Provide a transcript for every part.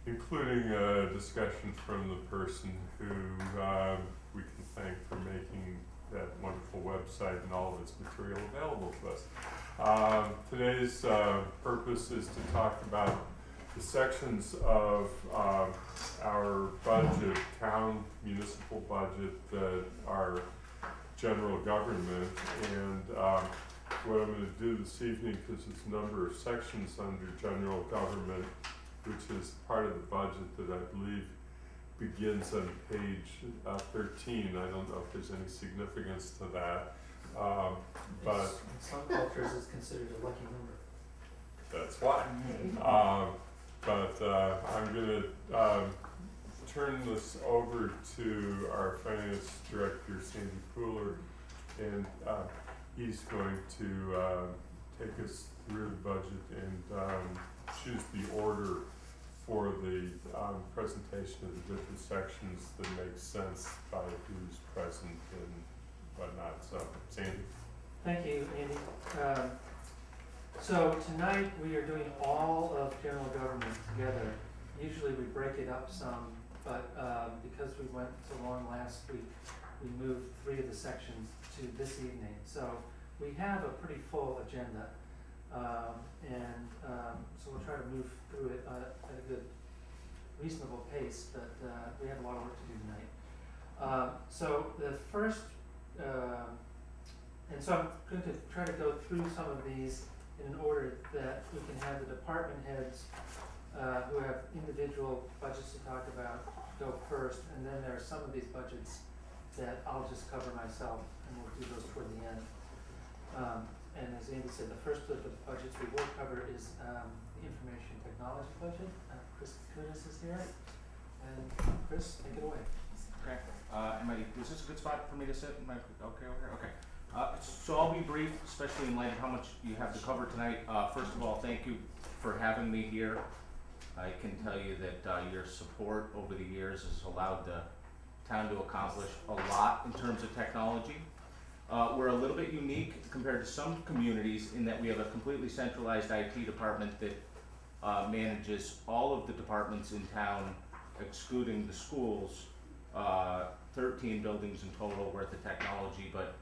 including a discussion from the person who we can thank for making that wonderful website and all of its material available to us. Today's purpose is to talk about the sections of our budget, town municipal budget, that are general government, and what I'm going to do this evening, because there's a number of sections under general government, which is part of the budget that I believe begins on page 13. I don't know if there's any significance to that, but in some cultures it's considered a lucky number. that's why. But I'm going to turn this over to our finance director, Sandy Pooler, and he's going to take us through the budget and choose the order for the presentation of the different sections that makes sense by who's present and whatnot. So, Sandy. Thank you, Andy. So tonight we are doing all of general government together. Usually we break it up some, but because we went so long last week, we moved 3 of the sections to this evening. So we have a pretty full agenda, so we'll try to move through it at a good, reasonable pace, but we have a lot of work to do tonight. So the first, and so I'm going to try to go through some of these in an order that we can have the department heads who have individual budgets to talk about go first, and then there are some of these budgets that I'll just cover myself, and we'll do those toward the end. And as Andy said, the first of the budgets we will cover is the information technology budget. Chris Kunis is here, and Chris, take it away. Okay. Is this a good spot for me to sit? Am I okay over here? Okay. So I'll be brief, especially in light of how much you have to cover tonight. First of all, thank you for having me here. I can tell you that your support over the years has allowed the town to accomplish a lot in terms of technology. We're a little bit unique compared to some communities in that we have a completely centralized IT department that manages all of the departments in town, excluding the schools, 13 buildings in total worth of technology. But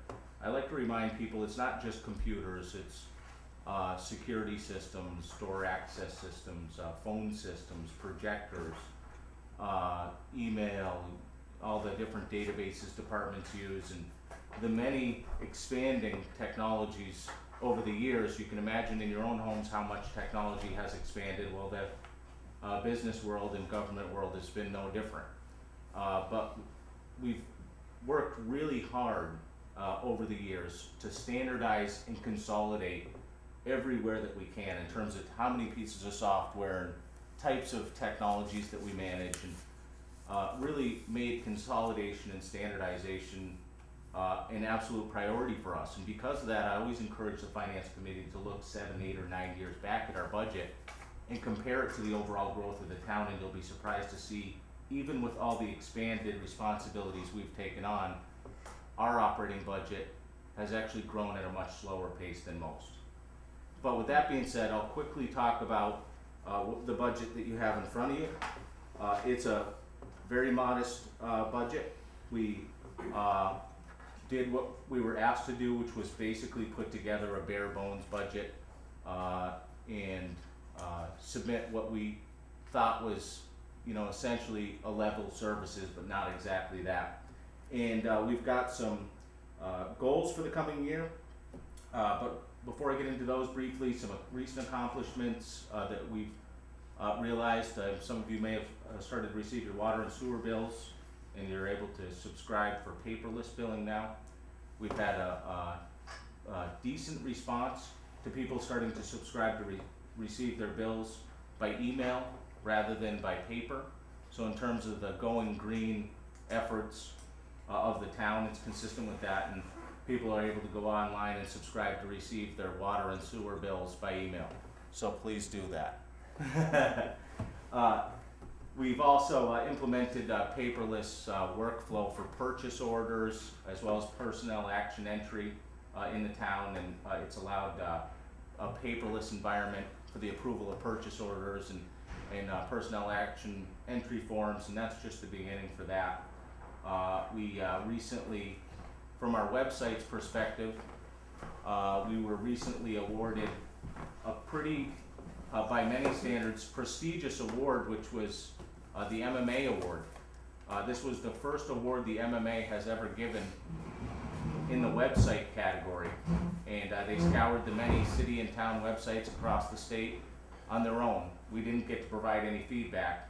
I like to remind people it's not just computers, it's security systems, door access systems, phone systems, projectors, email, all the different databases departments use, and the many expanding technologies over the years. You can imagine in your own homes how much technology has expanded. Well, the business world and government world has been no different. But we've worked really hard over the years to standardize and consolidate everywhere that we can in terms of how many pieces of software and types of technologies that we manage, and really made consolidation and standardization an absolute priority for us. And because of that, I always encourage the finance committee to look 7, 8, or 9 years back at our budget and compare it to the overall growth of the town, and you'll be surprised to see, even with all the expanded responsibilities we've taken on, our operating budget has actually grown at a much slower pace than most. But with that being said, I'll quickly talk about the budget that you have in front of you. It's a very modest budget. We did what we were asked to do, which was basically put together a bare bones budget and submit what we thought was, essentially a level services, but not exactly that. And we've got some goals for the coming year, but before I get into those briefly, some recent accomplishments that we've realized. Some of you may have started to receive your water and sewer bills, and you're able to subscribe for paperless billing now. We've had a decent response to people starting to subscribe to receive their bills by email rather than by paper. So in terms of the going green efforts of the town, it's consistent with that, and people are able to go online and subscribe to receive their water and sewer bills by email. So please do that. We've also implemented paperless workflow for purchase orders, as well as personnel action entry in the town, and it's allowed a paperless environment for the approval of purchase orders, and and personnel action entry forms, and that's just the beginning for that. We recently, from our website's perspective, we were recently awarded a pretty, by many standards, prestigious award, which was the MMA award. This was the first award the MMA has ever given in the website category, and they scoured the many city and town websites across the state on their own. We didn't get to provide any feedback,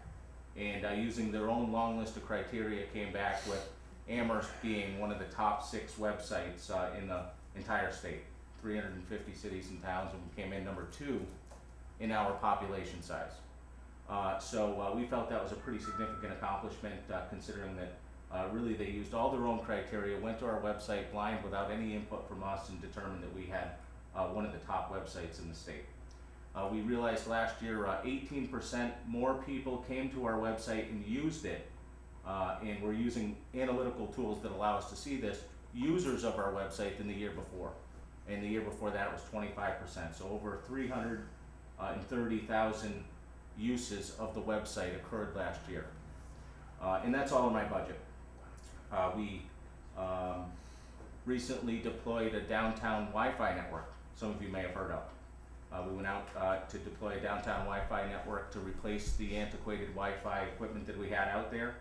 and using their own long list of criteria came back with Amherst being one of the top 6 websites in the entire state, 350 cities and towns, and we came in number 2 in our population size. So we felt that was a pretty significant accomplishment, considering that really they used all their own criteria, went to our website blind without any input from us, and determined that we had one of the top websites in the state. We realized last year 18% more people came to our website and used it, and we're using analytical tools that allow us to see this, users of our website than the year before. And the year before that was 25%, so over 330,000 uses of the website occurred last year. And that's all in my budget. We recently deployed a downtown Wi-Fi network, some of you may have heard of. We went out to deploy a downtown Wi-Fi network to replace the antiquated Wi-Fi equipment that we had out there,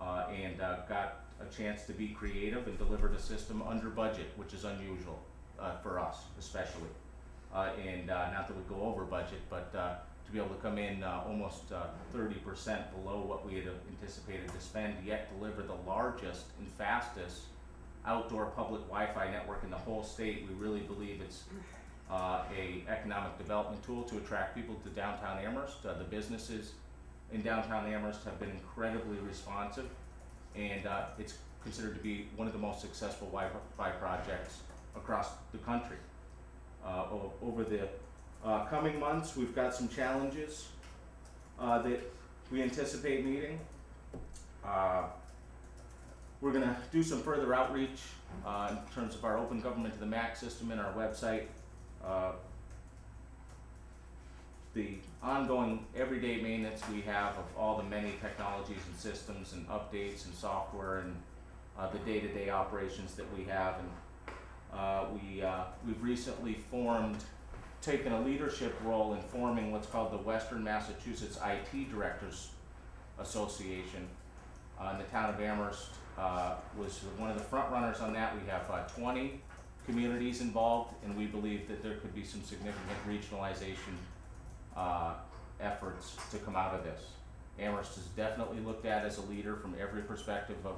and got a chance to be creative and delivered a system under budget, which is unusual for us especially. And not that we go over budget, but to be able to come in almost 30% below what we had anticipated to spend, yet deliver the largest and fastest outdoor public Wi-Fi network in the whole state. We really believe it's a economic development tool to attract people to downtown Amherst. The businesses in downtown Amherst have been incredibly responsive, and it's considered to be one of the most successful Wi-Fi projects across the country. Over the coming months, we've got some challenges that we anticipate meeting. We're going to do some further outreach in terms of our open government to the max system and our website. The ongoing everyday maintenance we have of all the many technologies and systems and updates and software and the day-to-day operations that we have. And we've recently taken a leadership role in forming what's called the Western Massachusetts IT Directors Association. The town of Amherst was one of the front runners on that. We have 20 communities involved, and we believe that there could be some significant regionalization efforts to come out of this. Amherst is definitely looked at as a leader from every perspective of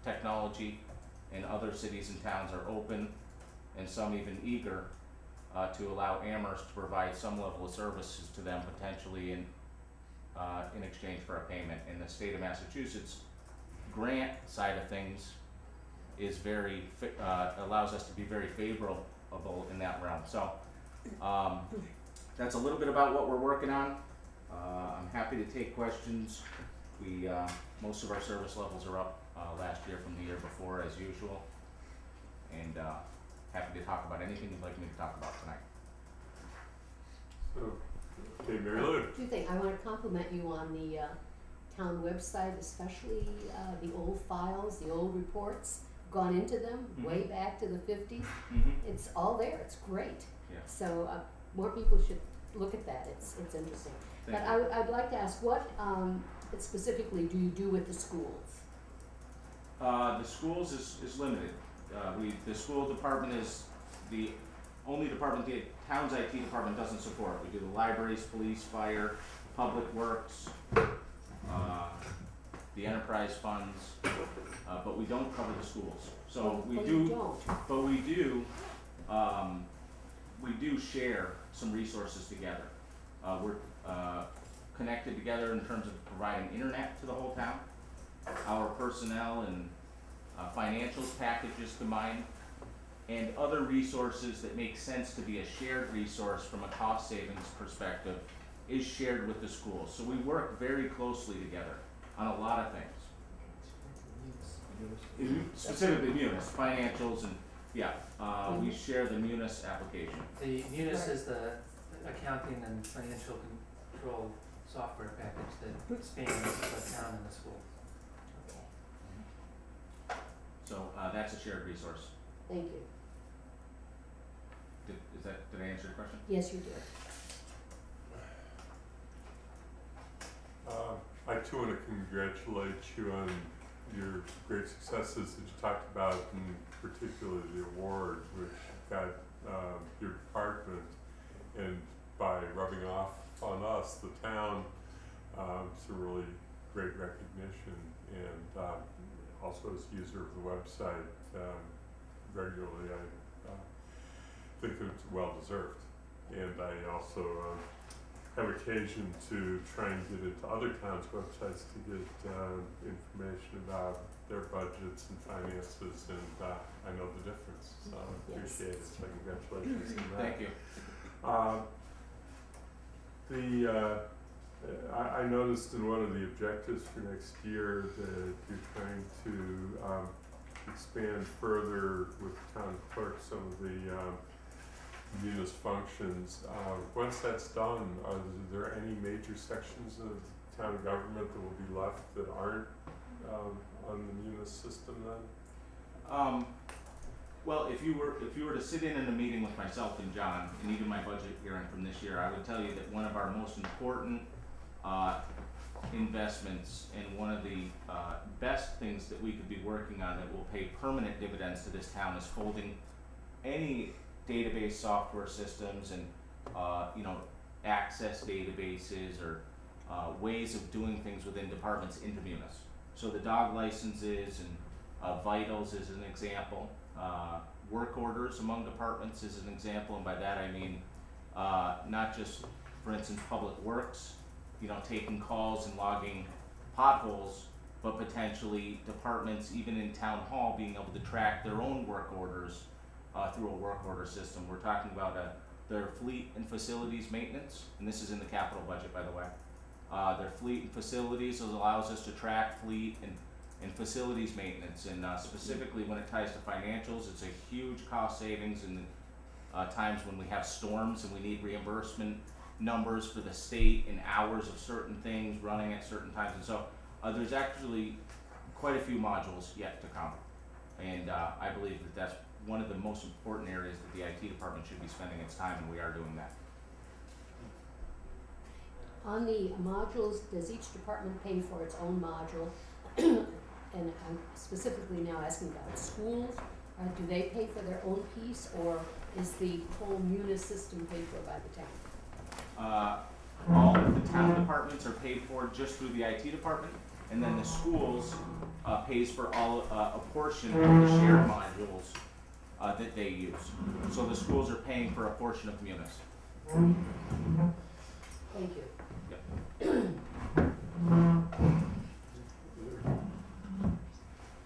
technology, and other cities and towns are open, and some even eager to allow Amherst to provide some level of services to them, potentially in exchange for a payment. And the state of Massachusetts grant side of things is allows us to be very favorable in that realm. So that's a little bit about what we're working on. I'm happy to take questions. Most of our service levels are up last year from the year before, as usual, and happy to talk about anything you'd like me to talk about tonight. So, okay, Mary Lou. Two things. I want to compliment you on the town website, especially the old files, the old reports, gone into them way back to the 50s. It's all there. It's great. Yeah. So more people should look at that. It's interesting. Thank But you. I'd like to ask, what specifically do you do with the schools? The schools is limited. The school department is the only department the town's IT department doesn't support. We do the libraries, police, fire, public works, the enterprise funds, but we don't cover the schools. So we do, You don't. but we do share some resources together. We're connected together in terms of providing internet to the whole town. Our personnel and financials packages combined, and other resources that make sense to be a shared resource from a cost savings perspective is shared with the schools. So we work very closely together on a lot of things. Specifically Munis, financials, and we share the Munis application. The Munis is the accounting and financial control software package that spans the town and the school. Okay. So that's a shared resource. Thank you. Did I answer your question? Yes, you did. I too want to congratulate you on your great successes that you talked about, and particularly the award which got your department, and by rubbing off on us, the town, it's a really great recognition. And also as a user of the website regularly, I think that it's well deserved. And I also have occasion to try and get into other towns' websites to get information about their budgets and finances, and I know the difference, so I appreciate it. So congratulations on that. Thank you. I noticed in one of the objectives for next year that you're trying to expand further with the town clerk some of the munis functions. Once that's done, are there any major sections of town government that will be left that aren't on the munis system then? Well, if you were to sit in a meeting with myself and John, and even my budget hearing from this year, I would tell you that one of our most important investments and one of the best things that we could be working on that will pay permanent dividends to this town is folding any database software systems and access databases or ways of doing things within departments into munis. So the dog licenses and vitals is an example. Work orders among departments is an example, and by that I mean not just, for instance, public works, taking calls and logging potholes, but potentially departments, even in town hall, being able to track their own work orders through a work order system. We're talking about their fleet and facilities maintenance, and this is in the capital budget, by the way. Their fleet and facilities allows us to track fleet and facilities maintenance, and specifically when it ties to financials, it's a huge cost savings in times when we have storms and we need reimbursement numbers for the state and hours of certain things running at certain times. And so there's actually quite a few modules yet to come, and I believe that that's one of the most important areas that the IT department should be spending its time, and we are doing that. On the modules, does each department pay for its own module? And I'm specifically now asking about schools. Do they pay for their own piece, or is the whole munis system paid for by the town? All of the town departments are paid for just through the IT department, and then the schools pays for a portion of the shared modules that they use. So the schools are paying for a portion of munis. Thank you. Yep.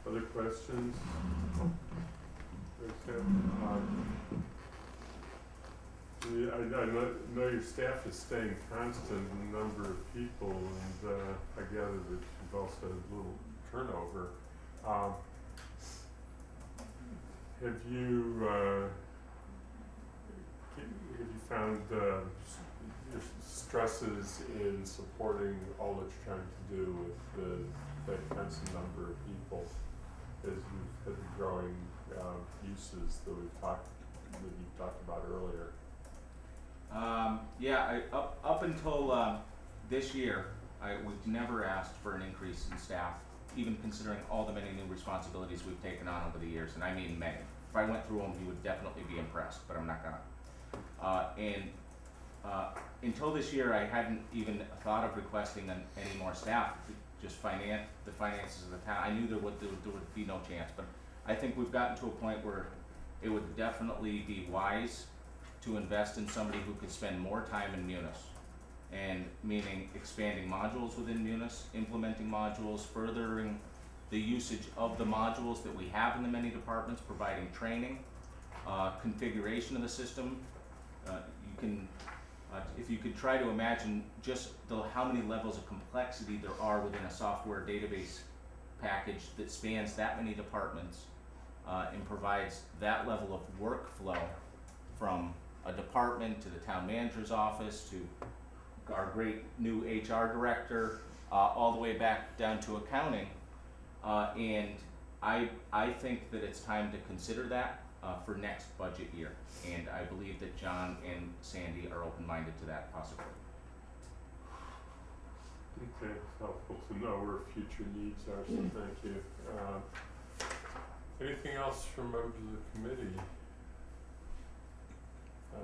Other questions? Okay. I know your staff is staying constant in the number of people, and I gather that you've also had a little turnover. Have you found stresses in supporting all that you're trying to do with that constant number of people as you've had the growing uses that you've talked about earlier? Up until this year, we've never asked for an increase in staff, even considering all the many new responsibilities we've taken on over the years, and I mean many. If I went through them, you would definitely be impressed, but I'm not gonna. Until this year, I hadn't even thought of requesting any more staff to just the finances of the town. I knew there would be no chance, but I think we've gotten to a point where it would definitely be wise to invest in somebody who could spend more time in munis, and meaning expanding modules within munis, implementing modules, furthering the usage of the modules that we have in the many departments, providing training, configuration of the system. If you could try to imagine just how many levels of complexity there are within a software database package that spans that many departments and provides that level of workflow from a department to the town manager's office to our great new HR director, all the way back down to accounting. And I think that it's time to consider that for next budget year. And I believe that John and Sandy are open-minded to that possibility. Okay, it's helpful to know where future needs are, so thank you. Anything else from members of the committee? I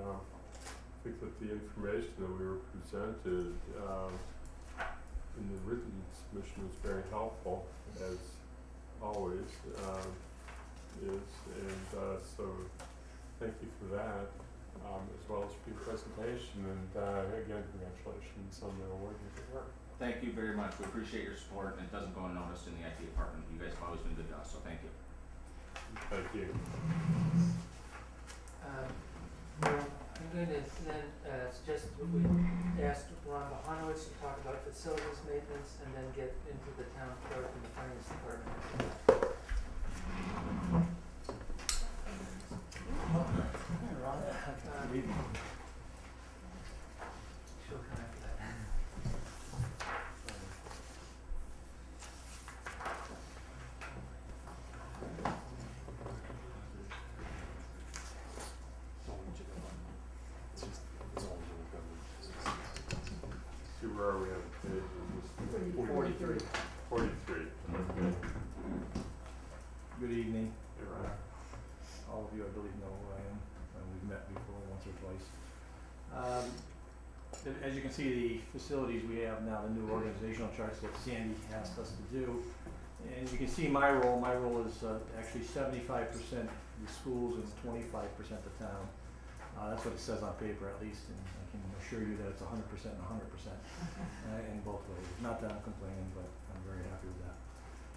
think that the information that we were presented in the written submission was very helpful, as always so thank you for that, as well as for your presentation, and again, congratulations on the award of your work. Thank you very much. We appreciate your support, and it doesn't go unnoticed in the IT department. You guys have always been good to us, so thank you. Thank you. Well, I'm going to then suggest that we ask Ron Bohanowitz to talk about facilities maintenance and then get into the town clerk and the finance department. She'll come after that. See, where are we on the page? Is this 43. 43. Okay. Good evening. You're right. All of you, I believe, know who I am, and we've met before once or twice. As you can see, the facilities we have now, the new organizational charts that Sandy asked us to do. And you can see my role is actually 75% the schools and 25% the town. That's what it says on paper, at least, and I can assure you that it's 100% and 100% in both ways. Not that I'm complaining, but I'm very happy with that.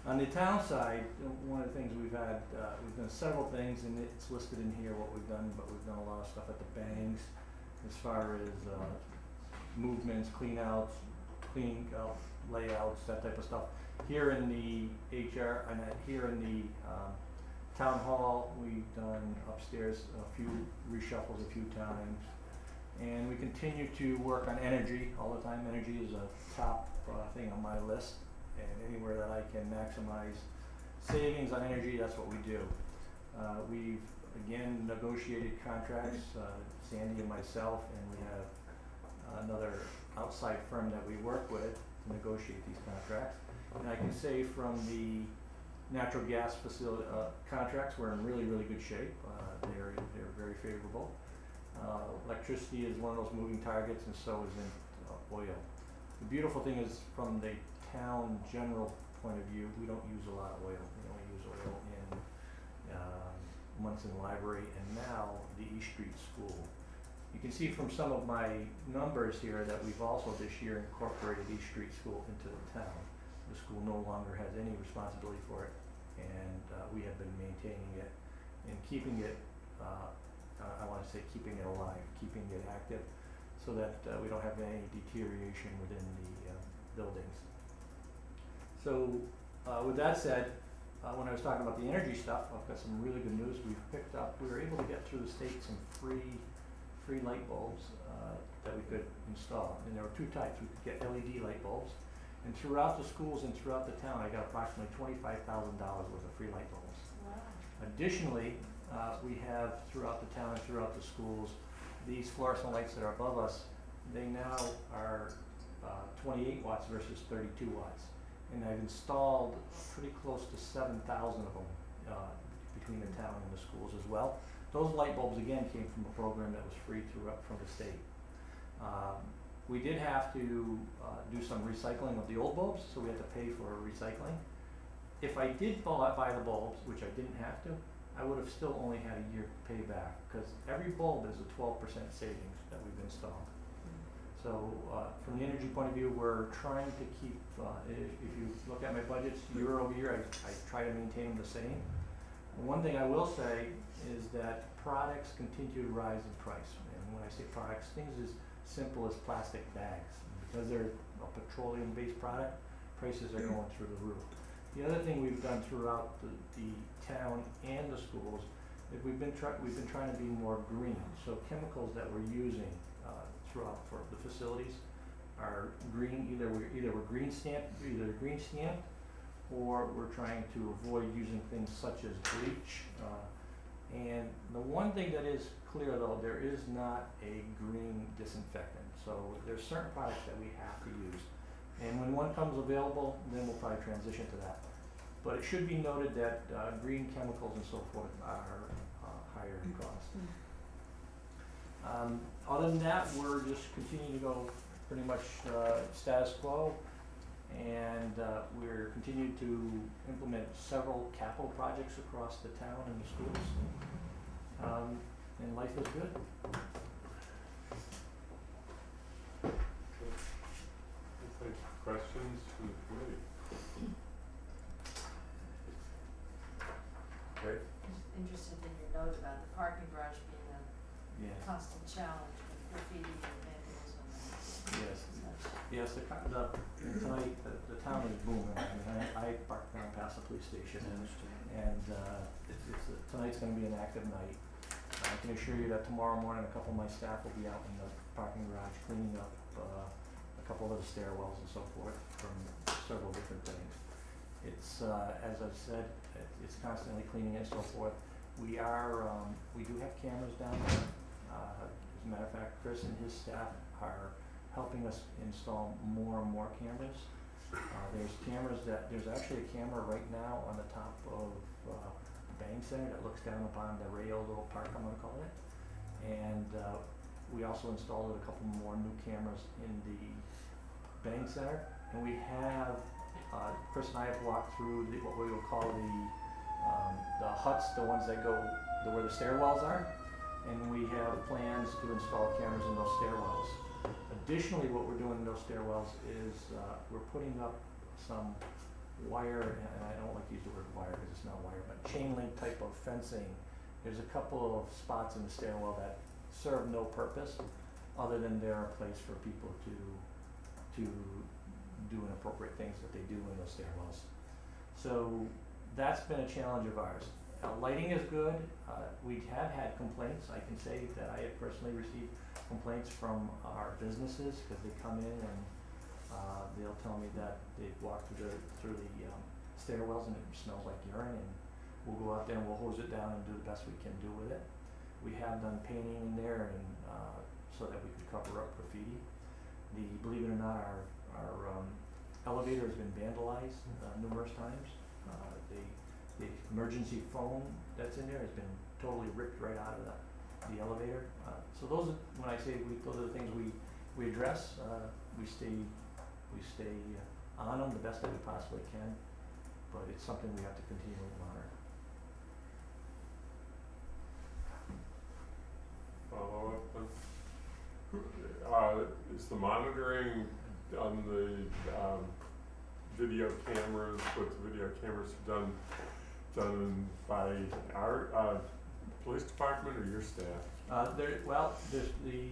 On the town side, one of the things we've had, we've done several things, and it's listed in here what we've done, but we've done a lot of stuff at the banks as far as movements, cleaning out layouts, that type of stuff. Here in the HR, and here in the town hall, we've done upstairs a few reshuffles a few times. And we continue to work on energy all the time. Energy is a top thing on my list. And anywhere that I can maximize savings on energy, that's what we do. We've again negotiated contracts, Sandy and myself, and we have another outside firm that we work with to negotiate these contracts. And I can say from the natural gas facility contracts, we're in really, really good shape. They're very favorable. Electricity is one of those moving targets, and so is in oil. The beautiful thing is, from the town general point of view, we don't use a lot of oil. We only use oil in Munson Library and now the East Street School. You can see from some of my numbers here that we've also this year incorporated East Street School into the town. The school no longer has any responsibility for it, and we have been maintaining it and keeping it, I want to say keeping it alive, keeping it active, so that we don't have any deterioration within the buildings. So with that said, when I was talking about the energy stuff, I've got some really good news. We were able to get through the state some free light bulbs that we could install. And there were two types. We could get LED light bulbs. And throughout the schools and throughout the town, I got approximately $25,000 worth of free light bulbs. Wow. Additionally, we have throughout the town and throughout the schools, these fluorescent lights that are above us, they now are 28 watts versus 32 watts. And I've installed pretty close to 7,000 of them between the town and the schools as well. Those light bulbs again came from a program that was free from the state. We did have to do some recycling of the old bulbs, so we had to pay for recycling. If I did buy the bulbs, which I didn't have to, I would have still only had a year payback, because every bulb is a 12% savings that we've installed. So from the energy point of view, we're trying to keep, if you look at my budgets year over year, I try to maintain them the same. And one thing I will say is that products continue to rise in price. And when I say products, things as simple as plastic bags. Because they're a petroleum-based product, prices are going through the roof. The other thing we've done throughout the town and the schools is we've been trying to be more green. So chemicals that we're using throughout for the facilities, are green, either we're green stamped, or we're trying to avoid using things such as bleach. And the one thing that is clear though, there is not a green disinfectant. So there's certain products that we have to use. And when one comes available, then we'll probably transition to that. But it should be noted that green chemicals and so forth are higher in cost. Other than that, we're just continuing to go pretty much status quo, and we're continuing to implement several capital projects across the town and the schools, and life is good. Any questions from the committee? Okay. Just interested in your note about the parking garage being a Yeah. constant challenge with graffiti and vandalism Yes. and such. Yes. Tonight the town is booming. I mean, I park down past the police station, and tonight's going to be an active night. I can assure you that tomorrow morning a couple of my staff will be out in the parking garage cleaning up a couple of the stairwells and so forth from several different things. It's as I've said, it's constantly cleaning and so forth. We do have cameras down there. As a matter of fact, Chris and his staff are helping us install more and more cameras. There's actually a camera right now on the top of Bang Center that looks down upon the Rayo little park, I'm gonna call it. And we also installed a couple more new cameras in the Bang Center. And we have, Chris and I have walked through what we will call the huts, the ones that go where the stairwells are. And we have plans to install cameras in those stairwells. Additionally, what we're doing in those stairwells is we're putting up some wire, and I don't like to use the word wire because it's not wire, but chain link type of fencing. There's a couple of spots in the stairwell that serve no purpose other than they're a place for people to do inappropriate things that they do in those stairwells. So that's been a challenge of ours. Lighting is good. We have had complaints. I can say that I have personally received complaints from our businesses because they come in and they'll tell me that they've walked through the stairwells and it smells like urine, and we'll go out there and we'll hose it down and do the best we can do with it. We have done painting in there and so that we could cover up graffiti. Believe it or not, our elevator has been vandalized numerous times. The emergency phone that's in there has been totally ripped right out of the elevator. So those are, when I say those are the things we address. We stay on them the best that we possibly can, but it's something we have to continue to monitor. Follow up. Is the monitoring on the video cameras, what the video cameras have done by our police department or your staff? There's the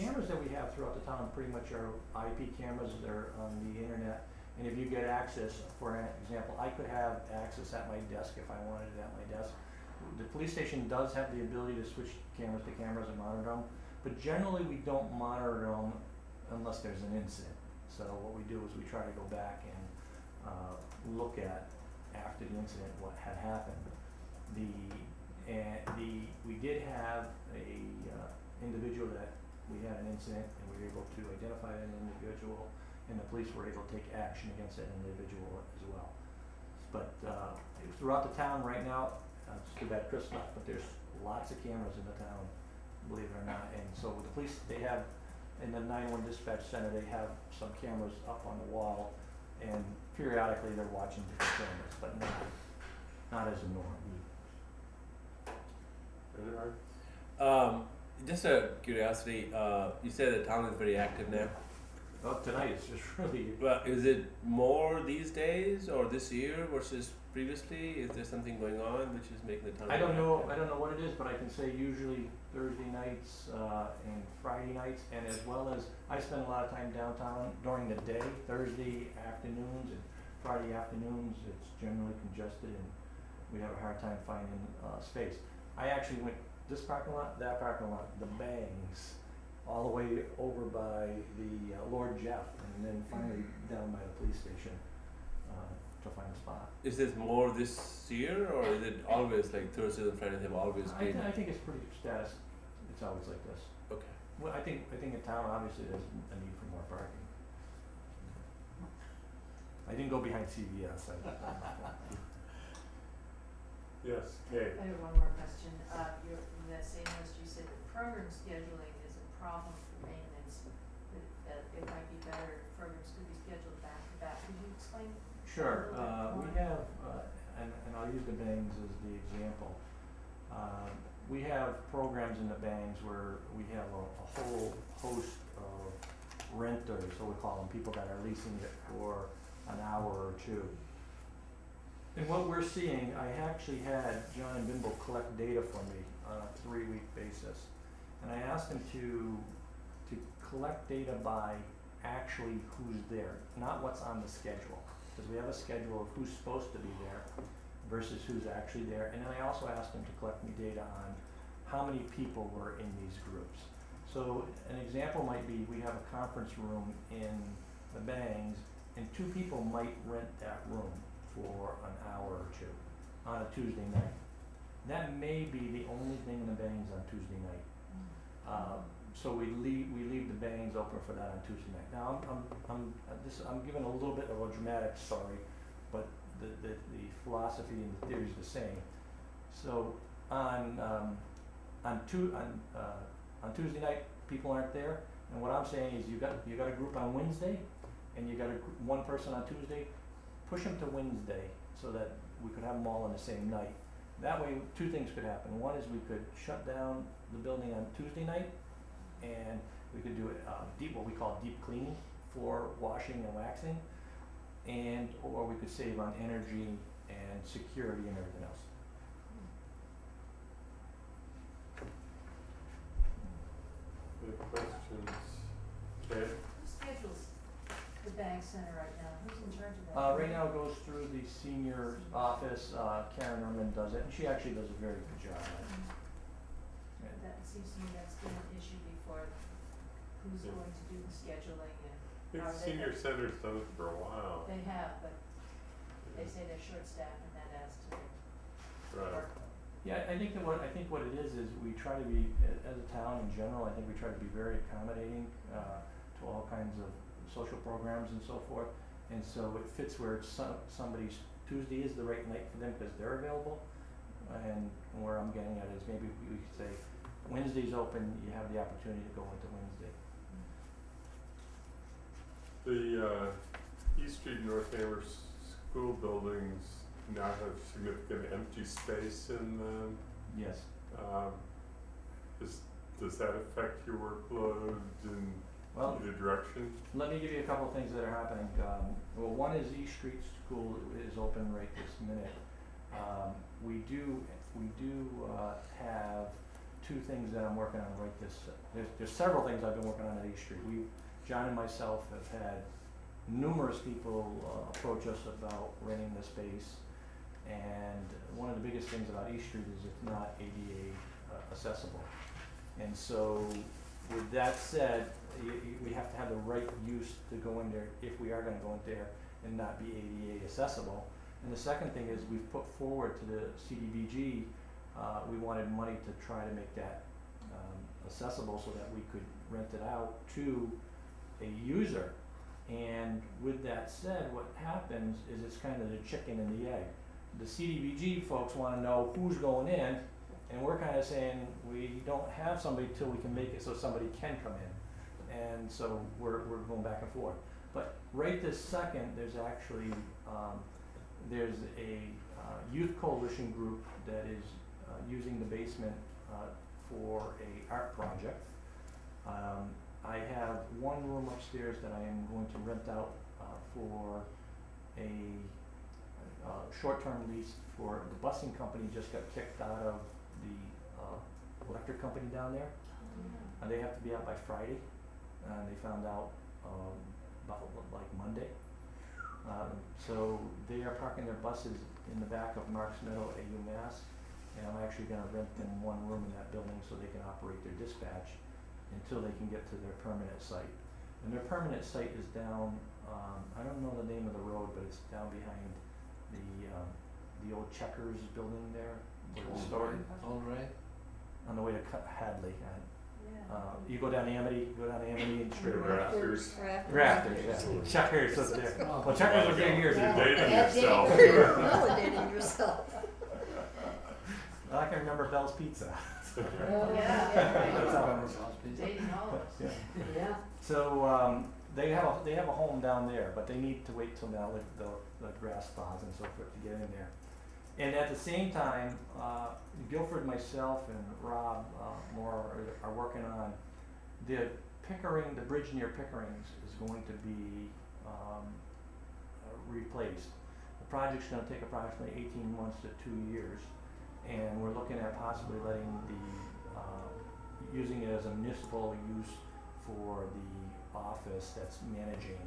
cameras that we have throughout the town pretty much are IP cameras. They're on the internet, and if you get access, for example, I could have access at my desk if I wanted it at my desk. The police station does have the ability to switch cameras to cameras and monitor them, but generally we don't monitor them unless there's an incident. So what we do is we try to go back and look at after the incident what had happened. We did have a individual that we had an incident and we were able to identify an individual, and the police were able to take action against that individual as well. But throughout the town right now, it's too bad Chris left, but there's lots of cameras in the town, believe it or not. And so the police, they have, in the 911 dispatch center, they have some cameras up on the wall, and periodically they're watching different cameras, but not as a norm. Just a curiosity, you said the town is very active now. Well, tonight it's just really. Well, is it more these days or this year versus previously? Is there something going on which is making the town? I don't know what it is, but I can say usually Thursday nights and Friday nights, and as well as I spend a lot of time downtown during the day. Thursday afternoons and Friday afternoons, it's generally congested, and we have a hard time finding space. I actually went this parking lot, that parking lot, the Bangs, all the way over by the Lord Jeff, and then finally down by the police station to find a spot. Is this more this year, or is it always like Thursdays and Fridays have always been? I think it's pretty status. It's always like this. Okay. Well, I think in town obviously there's a need for more parking. I didn't go behind CVS. Yes, Kay. I have one more question. You're, in that same list, you said that program scheduling is a problem for maintenance, that it might be better if programs could be scheduled back to back. Could you explain? Sure. A little bit We more? have, and I'll use the bangs as the example. We have programs in the bangs where we have a whole host of renters, so we call them, people that are leasing it for an hour or two. And what we're seeing, I actually had John Bimble collect data for me on a 3-week basis. And I asked him to collect data by actually who's there, not what's on the schedule. Because we have a schedule of who's supposed to be there versus who's actually there. And then I also asked him to collect me data on how many people were in these groups. So an example might be, we have a conference room in the Bangs, and 2 people might rent that room for an hour or 2 on a Tuesday night. That may be the only thing in the Bangs on Tuesday night. So we leave the Bangs open for that on Tuesday night. Now I'm giving a little bit of a dramatic story, but the philosophy and the theory is the same. So on Tuesday night, people aren't there, and what I'm saying is you got a group on Wednesday, and you got one person on Tuesday. Push them to Wednesday so that we could have them all on the same night. That way, 2 things could happen. One is we could shut down the building on Tuesday night, and we could do what we call deep cleaning, floor washing and waxing, or we could save on energy and security and everything else. Any questions? Kay? Who schedules the bank center right now? Who's in charge of that? Right now it goes through the senior office. Karen Erman does it, and she actually does a very good job at it. Yeah. That seems to me that's been an issue before. Who's Yeah. going to do the scheduling and I think Are they senior the- center's done it for a while. they have, but they say they're short-staffed and that adds to their Right. workload. Yeah, I think what it is we try to be, as a town in general, I think we try to be very accommodating to all kinds of social programs and so forth. And so it fits where it's somebody's Tuesday is the right night for them because they're available. And where I'm getting at is maybe we could say Wednesday's open, you have the opportunity to go into Wednesday. The East Street North Amherst school buildings now have significant empty space in them. Yes. Does that affect your workload in Well, either direction? let me give you a couple of things that are happening. Well, one is East Street School is open right this minute. We do have 2 things that I'm working on right this. There's several things I've been working on at East Street. John and myself have had numerous people approach us about renting the space, and one of the biggest things about East Street is it's not ADA accessible. And so, with that said, we have to have the right use to go in there if we are going to go in there and not be ADA accessible. And the second thing is we've put forward to the CDBG, we wanted money to try to make that accessible so that we could rent it out to a user. And with that said, what happens is it's kind of the chicken and the egg. The CDBG folks want to know who's going in, and we're kind of saying we don't have somebody till we can make it so somebody can come in. And so we're going back and forth. But right this second, there's actually there's a youth coalition group that is using the basement for a art project. I have one room upstairs that I am going to rent out for a short-term lease for the busing company. Just got kicked out of the electric company down there. And they have to be out by Friday, and they found out about like Monday. So they are parking their buses in the back of Marks Meadow at UMass, and I'm actually going to rent them one room in that building so they can operate their dispatch. until they can get to their permanent site. And their permanent site is down, I don't know the name of the road, but it's down behind the old Checkers building there, where the store, All right. on the way to Hadley. Yeah. You go down Amity, and straight The rafters. Rafters, yeah. Checkers was there. Well, Checkers was there years You're ago. dating yourself. Validating yourself. I can remember Bell's Pizza. Yeah, That's how right. I Dating all of us. Yeah. Yeah. So they have a home down there, but they need to wait till now the grass thaws and so forth to get in there. And at the same time, Guilford, myself, and Rob Moore are working on the Pickering, the bridge near Pickering's is going to be replaced. The project's going to take approximately 18 months to 2 years, and we're looking at possibly letting using it as a municipal use for the office that's managing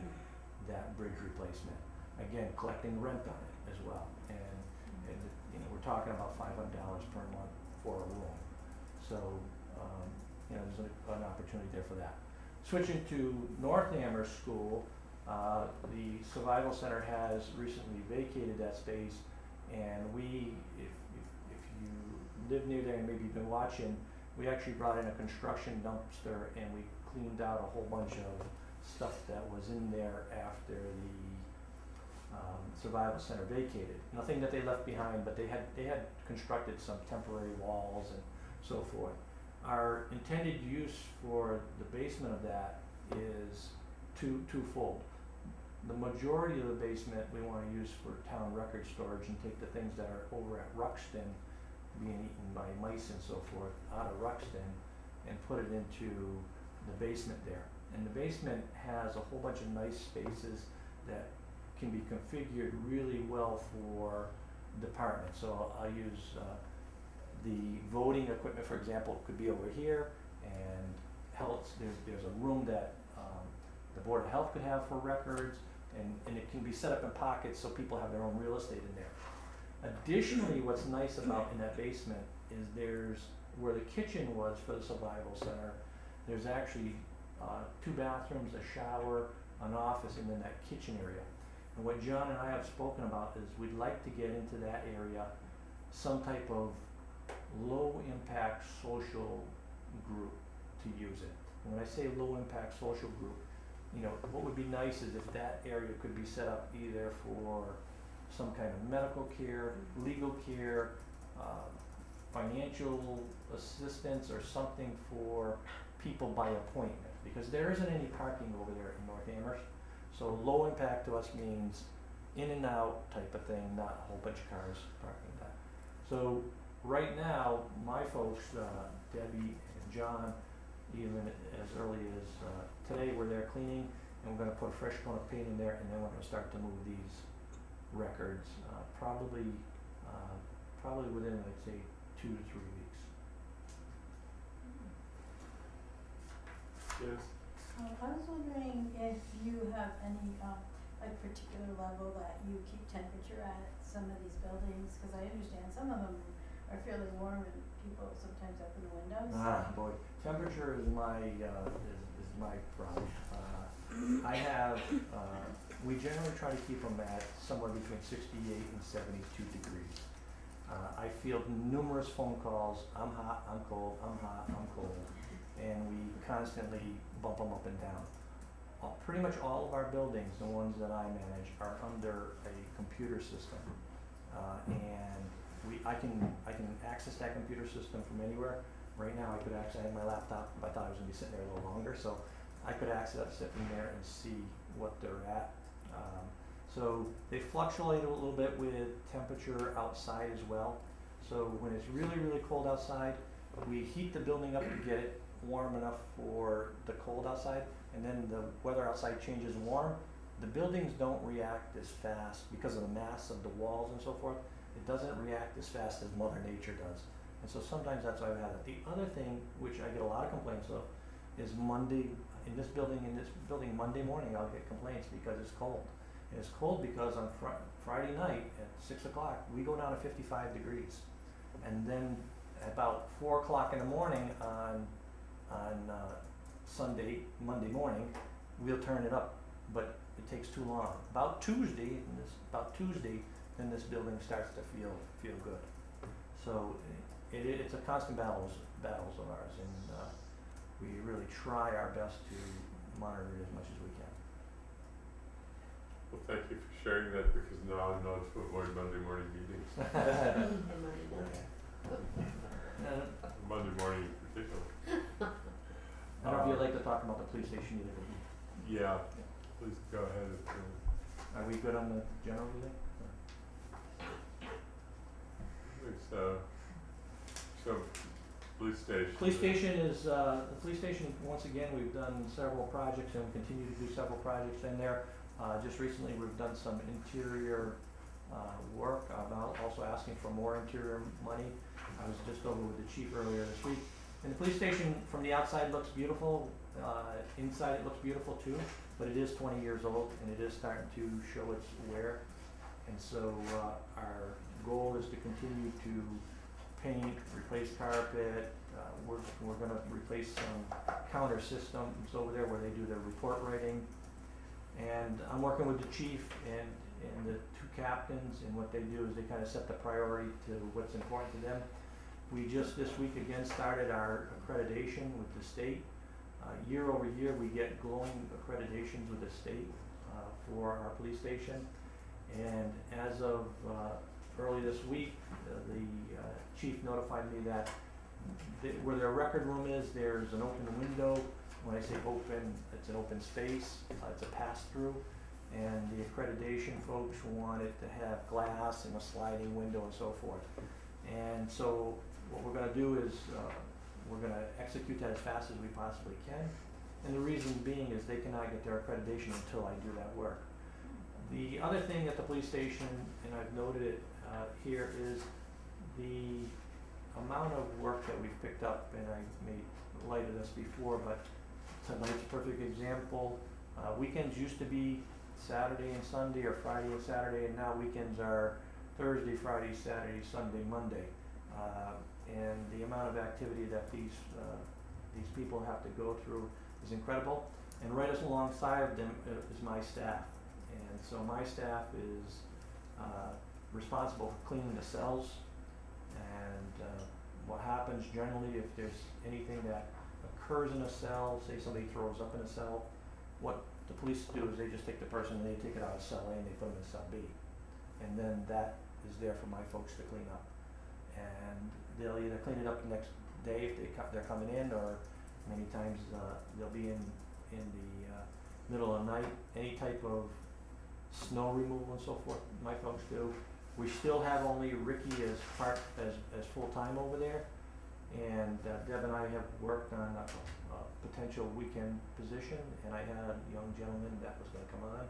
that bridge replacement. Again, collecting rent on it as well, and we're talking about $500 per month for a room. So there's an opportunity there for that. Switching to North Amherst School, the Survival Center has recently vacated that space, and if you live near there and maybe you've been watching, we actually brought in a construction dumpster and we cleaned out a whole bunch of stuff that was in there after the Survival Center vacated. Nothing that they left behind, but they had constructed some temporary walls and so forth. Our intended use for the basement of that is twofold. The majority of the basement we want to use for town record storage and take the things that are over at Ruxton being eaten by mice and so forth out of Ruxton and put it into the basement there. And the basement has a whole bunch of nice spaces that can be configured really well for departments. So I'll use the voting equipment, for example, could be over here, and there's a room that the Board of Health could have for records, and it can be set up in pockets so people have their own real estate in there. Additionally, what's nice about in that basement is there's where the kitchen was for the Survival Center, there's actually 2 bathrooms, a shower, an office, and then that kitchen area. And what John and I have spoken about is we'd like to get into that area some type of low impact social group to use it. And when I say low impact social group, what would be nice is if that area could be set up either for some kind of medical care, legal care, financial assistance, or something for people by appointment, because there isn't any parking over there in North Amherst. So low impact to us means in and out type of thing, not a whole bunch of cars parking that. So right now, my folks, Debbie and John, even as early as today, we're there cleaning, and we're going to put a fresh coat of paint in there, and then we're going to start to move these records, probably within, I'd say, 2 to 3 weeks. Yes. I was wondering if you have any, particular level that you keep temperature at some of these buildings, because I understand some of them are fairly warm and people sometimes open the windows. Ah, boy, temperature is my problem. I have, we generally try to keep them at somewhere between 68 and 72 degrees. I field numerous phone calls, I'm hot, I'm cold, I'm hot, I'm cold, and we constantly bump them up and down. Pretty much all of our buildings, the ones that I manage, are under a computer system, and I can access that computer system from anywhere. Right now, I had my laptop, but I thought I was going to be sitting there a little longer, so I could access it from there and see what they're at. So they fluctuate a little bit with temperature outside as well. So when it's really, really cold outside, we heat the building up to get it warm enough for the cold outside, and then the weather outside changes warm. The buildings don't react as fast because of the mass of the walls and so forth. It doesn't react as fast as Mother Nature does. And so sometimes that's why we have it. The other thing, which I get a lot of complaints of, is Monday, in this building, Monday morning, I'll get complaints because it's cold. And it's cold because on Friday night at 6 o'clock, we go down to 55 degrees. And then about 4 o'clock in the morning on Monday morning, we'll turn it up, but it takes too long. About Tuesday, then this building starts to feel good. So it's a constant battles of ours, and we really try our best to monitor it as much as we can. Well, thank you for sharing that, because now I know to avoid Monday morning meetings. Monday morning in particular. I don't know if you'd like to talk about the police station either. Yeah, please go ahead. Are we good on the general meeting? I think so. So, police station. Police station is, the police station, once again, we've done several projects and we continue to do several projects in there. Just recently, we've done some interior work. I'm also asking for more interior money. I was just over with the chief earlier this week. And the police station from the outside looks beautiful. Inside it looks beautiful too, but it is 20 years old and it is starting to show its wear. And so our goal is to continue to paint, replace carpet. We're going to replace some counter systems over there where they do their report writing. And I'm working with the chief and the two captains, and what they do is they kind of set the priority to what's important to them. We just this week again started our accreditation with the state. Year over year we get glowing accreditations with the state for our police station. And as of early this week, the chief notified me that where their record room is, there's an open window. When I say open, it's an open space, it's a pass-through, and the accreditation folks want it to have glass and a sliding window and so forth. And so what we're going to do is we're going to execute that as fast as we possibly can. And the reason being is they cannot get their accreditation until I do that work. The other thing at the police station, and I've noted it here, is the amount of work that we've picked up, and I made light of this before, but tonight's a perfect example. Weekends used to be Saturday and Sunday, or Friday and Saturday, and now weekends are Thursday, Friday, Saturday, Sunday, Monday. And the amount of activity that these people have to go through is incredible. And right alongside them is my staff. And so my staff is responsible for cleaning the cells. And what happens generally, if there's anything that occurs in a cell, say somebody throws up in a cell, what the police do is they just take the person and they take it out of cell A and they put them in cell B. And then that is there for my folks to clean up. And they'll either clean it up the next day if they're coming in, or many times they'll be in the middle of the night. Any type of snow removal and so forth, my folks do. We still have only Ricky as full-time over there, and Deb and I have worked on a potential weekend position, and I had a young gentleman that was going to come on,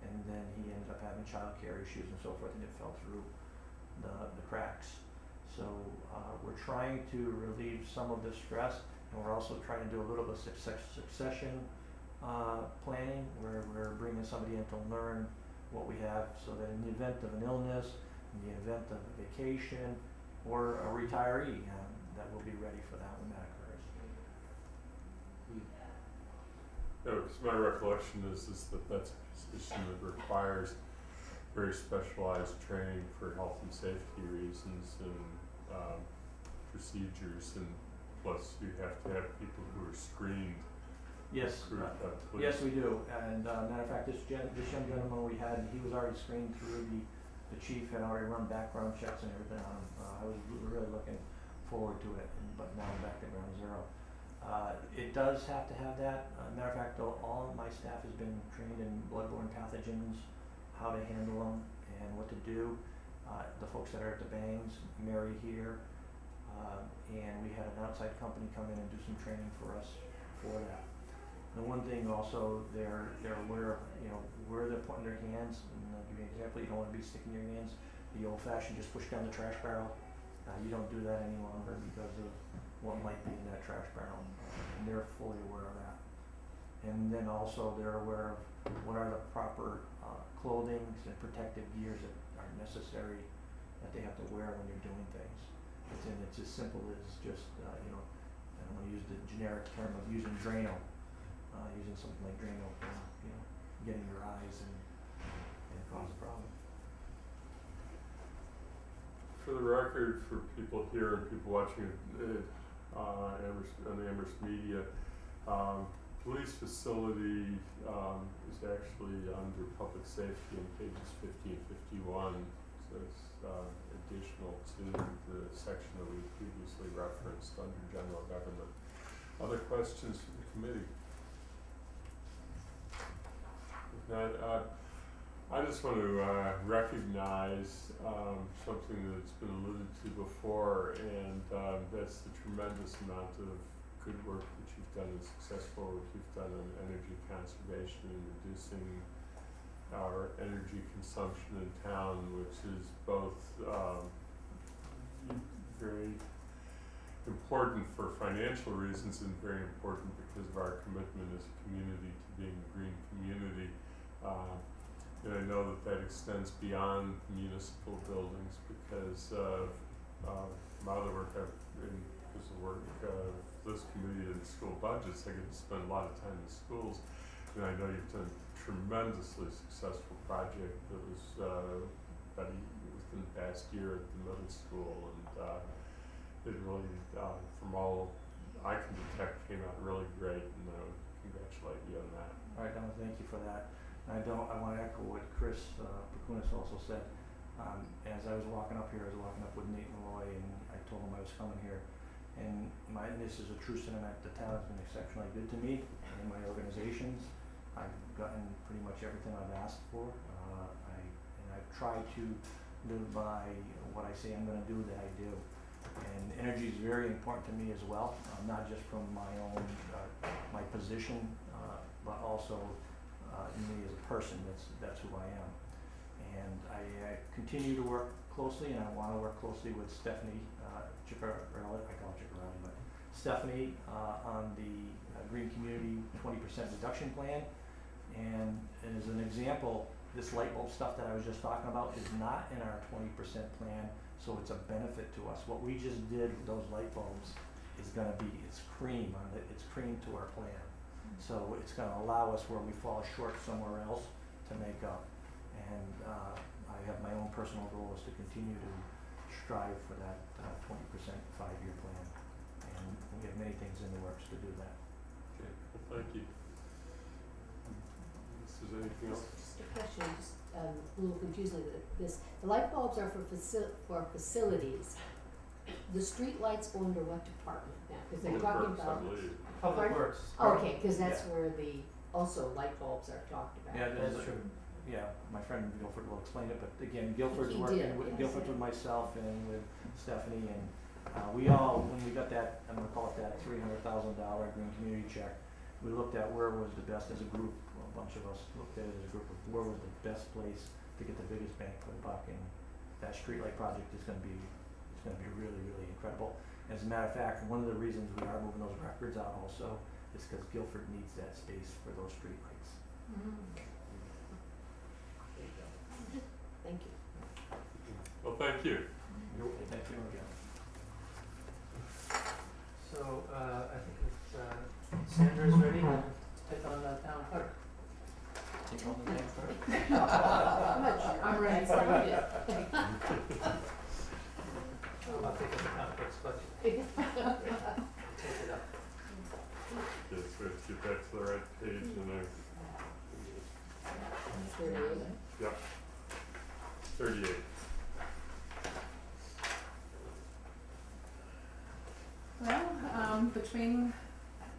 and then he ended up having childcare issues and so forth, and it fell through the cracks. So we're trying to relieve some of the stress, and we're also trying to do a little bit of succession planning, where we're bringing somebody in to learn what we have, so that in the event of an illness, in the event of a vacation, or a retiree, that we'll be ready for that when that occurs. Yeah, because my recollection is that that's a position that requires very specialized training for health and safety reasons and procedures, and plus you have to have people who are screened. Yes, yes we do. And matter of fact, this young gentleman we had, he was already screened through the chief had already run background checks and everything on him. I was really looking forward to it, but now I'm back to ground zero. It does have to have that. Matter of fact, all of my staff has been trained in bloodborne pathogens, how to handle them and what to do. The folks that are at the bangs, Mary here, and we had an outside company come in and do some training for us for that. The one thing also, they're aware of, where they're putting their hands. And I'll give you an example. You don't want to be sticking your hands the old-fashioned, just push down the trash barrel. You don't do that any longer because of what might be in that trash barrel, and they're fully aware of that. And then also they're aware of what are the proper clothing and protective gears that are necessary that they have to wear when they're doing things. It's as simple as just, I don't want to use the generic term of using Drano. using something like Drano can, get in your eyes and cause a problem. For the record, for people here and people watching it on the Amherst media, police facility is actually under public safety on pages 50 and 51, so it's additional to the section that we previously referenced under general government. Other questions from the committee? If not, I just want to recognize something that's been alluded to before, and that's the tremendous amount of good work that you've done and successful work you've done on energy conservation and reducing our energy consumption in town, which is both very important for financial reasons and very important because of our commitment as a community to being a green community. And I know that that extends beyond municipal buildings because my other work because of work this committee and school budgets, I get to spend a lot of time in schools. And I know you've done a tremendously successful project that was within the past year at the middle school, and it really, from all I can detect, came out really great, and I would congratulate you on that. All right, Donna, thank you for that. I want to echo what Chris Pakunis also said. As I was walking up here, I was walking up with Nate Malloy, and I told him I was coming here. And this is a true sentiment. The town has been exceptionally good to me and my organizations. I've gotten pretty much everything I've asked for. I've tried to live by what I say I'm going to do, that I do. And energy is very important to me as well, not just from my own my position, but also me as a person. That's who I am. And I continue to work closely, and I want to work closely with Stephanie Ciccarelli, I call her Ciccarelli, but Stephanie on the Green Community 20% reduction plan. And as an example, this light bulb stuff that I was just talking about is not in our 20% plan, so it's a benefit to us. What we just did with those light bulbs is going to be, it's cream to our plan. So it's going to allow us where we fall short somewhere else to make up. And I have my own personal goal is to continue to strive for that 20% 5-year plan. And we have many things in the works to do that. Okay, well, thank you. Is there anything else? Just a question, just a little confusing. The light bulbs are for facilities. The street lights go under what department now? Because they're talking about. Public Pardon? Works. Okay, because that's where the also light bulbs are talked about. Yeah, That's true. Yeah, my friend Guilford will explain it, but again, Guilford's He working did, with yes, Guilford's yeah. with myself and with Stephanie, and we all, when we got that, I'm gonna call it that $300,000 green community check, we looked at where was the best as a group. A bunch of us looked at it as a group of where was the best place to get the biggest bang for the buck, and that streetlight project is gonna be really, really incredible. As a matter of fact, one of the reasons we are moving those records out also is because Guilford needs that space for those streetlights. Thank you. Well, thank you. Thank you again. So, I think if Sandra is ready to take on the town clerk. Take on the damn clerk. I'm ready for you. I'll take up the town clerk's budget. Take it up. Yes, let's get back to the right page and yep. 38. Well, between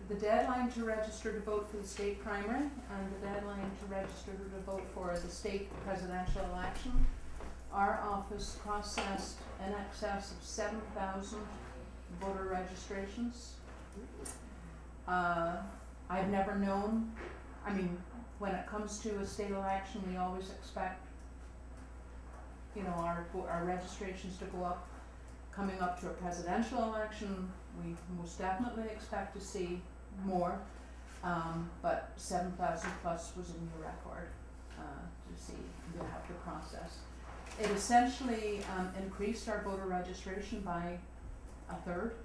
the deadline to register to vote for the state primary and the deadline to register to vote for the state presidential election, our office processed in excess of 7,000 voter registrations. I've never known, when it comes to a state election, we always expect, our registrations to go up. Coming up to a presidential election, we most definitely expect to see more, but 7,000 plus was a new record to have to process. It essentially increased our voter registration by a third.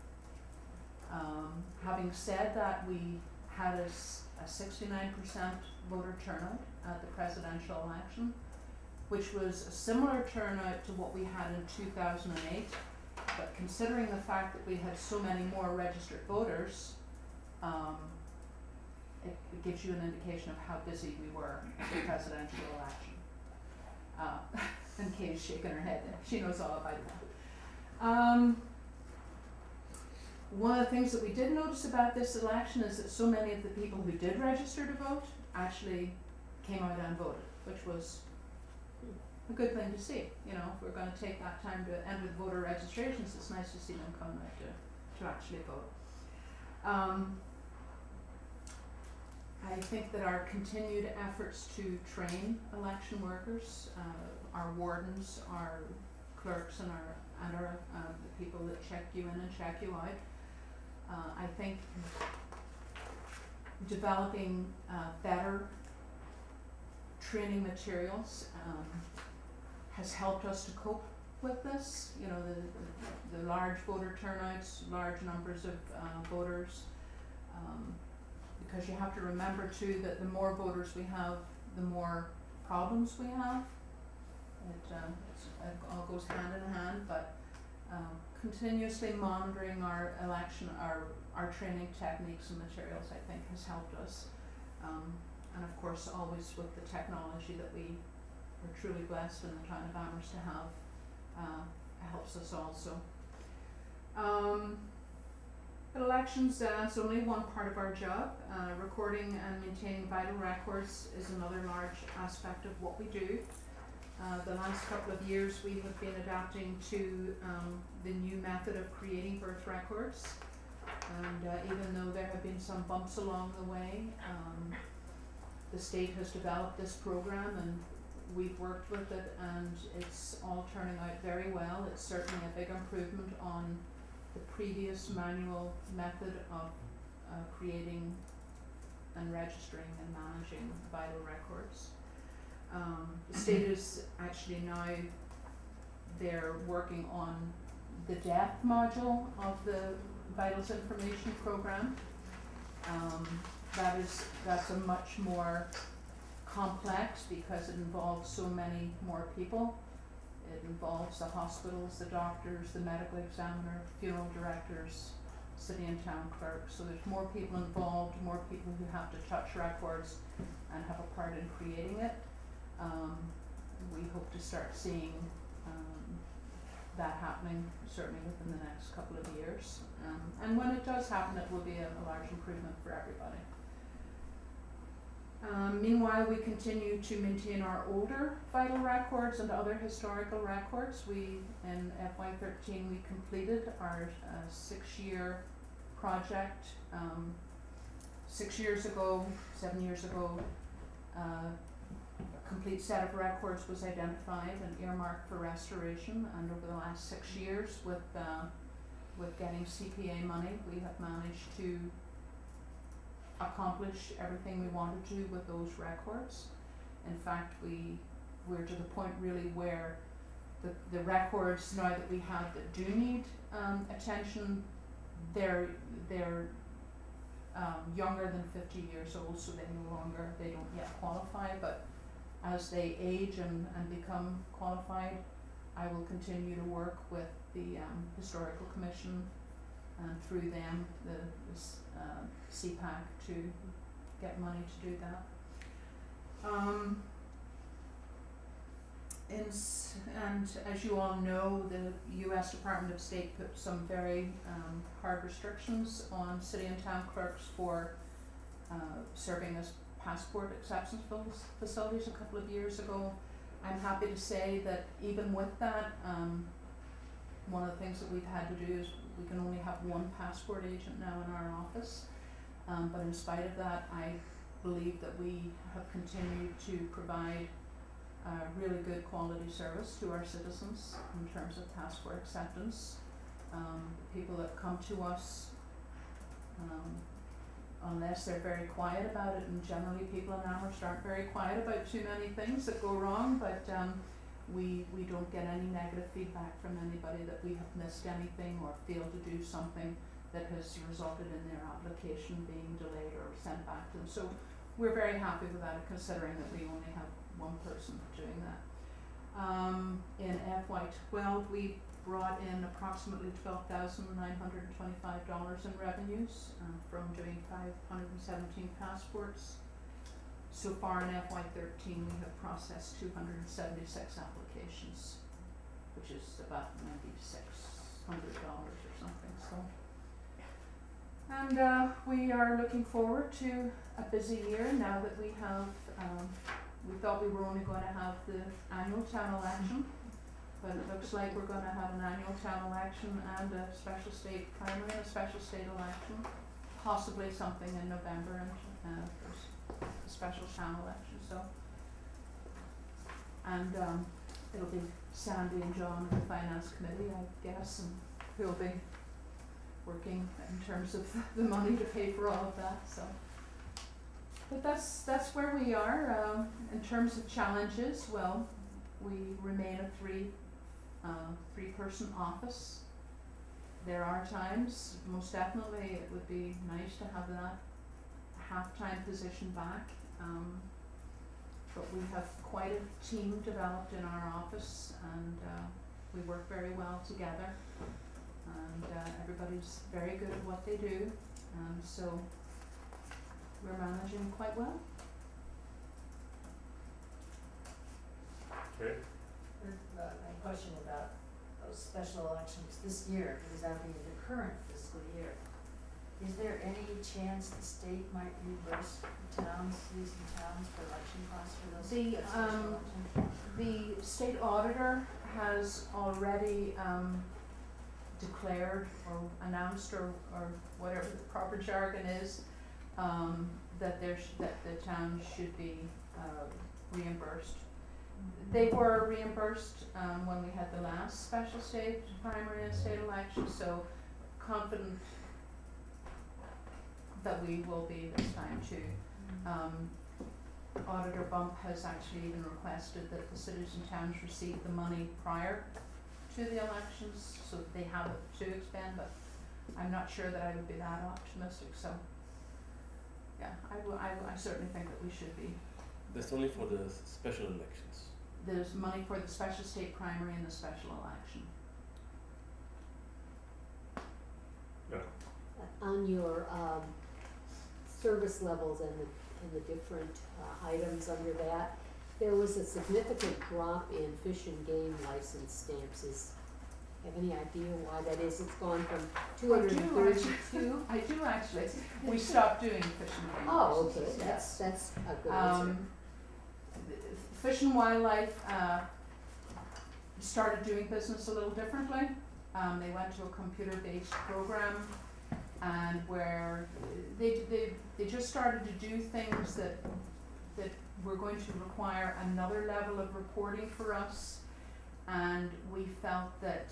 Having said that, we had a 69% voter turnout at the presidential election, which was a similar turnout to what we had in 2008, but considering the fact that we had so many more registered voters, it gives you an indication of how busy we were at the presidential election. And Kay's shaking her head there. She knows all about that. One of the things that we did notice about this election is that so many of the people who did register to vote actually came out and voted, which was a good thing to see. You know, if we're going to take that time to end with voter registrations, it's nice to see them come out to actually vote. I think that our continued efforts to train election workers, our wardens, our clerks, and our the people that check you in and check you out, I think developing better training materials has helped us to cope with this. You know, the large voter turnouts, large numbers of voters, because you have to remember too that the more voters we have, the more problems we have. It all goes hand in hand, but continuously monitoring our our training techniques and materials, I think, has helped us. And of course, always with the technology that we are truly blessed in the town of Amherst to have, helps us also. But elections, it's only one part of our job. Recording and maintaining vital records is another large aspect of what we do. The last couple of years we have been adapting to the new method of creating birth records, and even though there have been some bumps along the way, the state has developed this program and we've worked with it, and it's all turning out very well. It's certainly a big improvement on the previous manual method of creating and registering and managing vital records. The state is actually now, they're working on the death module of the Vitals Information Program. That's a much more complex because it involves so many more people. It involves the hospitals, the doctors, the medical examiner, funeral directors, city and town clerks. So there's more people involved, more people who have to touch records and have a part in creating it. We hope to start seeing that happening certainly within the next couple of years. And when it does happen, it will be a large improvement for everybody. Meanwhile, we continue to maintain our older vital records and other historical records. In FY13, we completed our 6-year project. 7 years ago, a complete set of records was identified and earmarked for restoration, and over the last 6 years with getting CPA money, we have managed to accomplish everything we wanted to with those records. In fact, we're to the point really where the records now that we have that do need attention, they're younger than 50 years old, so they don't yet qualify, but as they age and become qualified, I will continue to work with the Historical Commission and through them, the CPAC, to get money to do that. And as you all know, the U.S. Department of State put some very hard restrictions on city and town clerks for serving as passport acceptance facilities a couple of years ago. I'm happy to say that even with that, one of the things that we've had to do is we can only have one passport agent now in our office. But in spite of that, I believe that we have continued to provide really good quality service to our citizens in terms of passport acceptance. People that come to us, unless they're very quiet about it, and generally people in Amherst aren't very quiet about too many things that go wrong, but we don't get any negative feedback from anybody that we have missed anything or failed to do something that has resulted in their application being delayed or sent back to them. So we're very happy with that, considering that we only have one person doing that. In FY12, we brought in approximately $12,925 in revenues from doing 517 passports. So far in FY13, we have processed 276 applications, which is about $9,600 or something. So, and we are looking forward to a busy year now that we have. We thought we were only going to have the annual town election, but it looks like we're going to have an annual town election and a special state primary and a special state election, possibly something in November and a special town election. So, and it'll be Sandy and John in the finance committee, I guess, and who'll be working in terms of the money to pay for all of that. So, but that's where we are. In terms of challenges, well, we remain a three-person office. There are times, most definitely, it would be nice to have that half-time position back. But we have quite a team developed in our office, and we work very well together. And everybody's very good at what they do, so we're managing quite well. Okay. A question about those special elections this year, because that being the current fiscal year. Is there any chance the state might reimburse towns, cities and towns for election costs for those special elections? The state auditor has already declared or announced or whatever the proper jargon is, that the town should be reimbursed. They were reimbursed when we had the last special state primary and state election, so confident that we will be this time too. Auditor Bump has actually even requested that the cities and towns receive the money prior to the elections, so that they have it to expend, but I'm not sure that I would be that optimistic, so yeah, I certainly think that we should be. That's only for the special elections. There's money for the special state primary and the special election. On your service levels and the different items under that, there was a significant drop in fish and game license stamps. Have any idea why that is? It's gone from 232. I do actually. We stopped doing fish and game Oh, okay. licenses, That's a good answer. Fish and Wildlife started doing business a little differently. They went to a computer-based program, and where they just started to do things that were going to require another level of reporting for us, and we felt that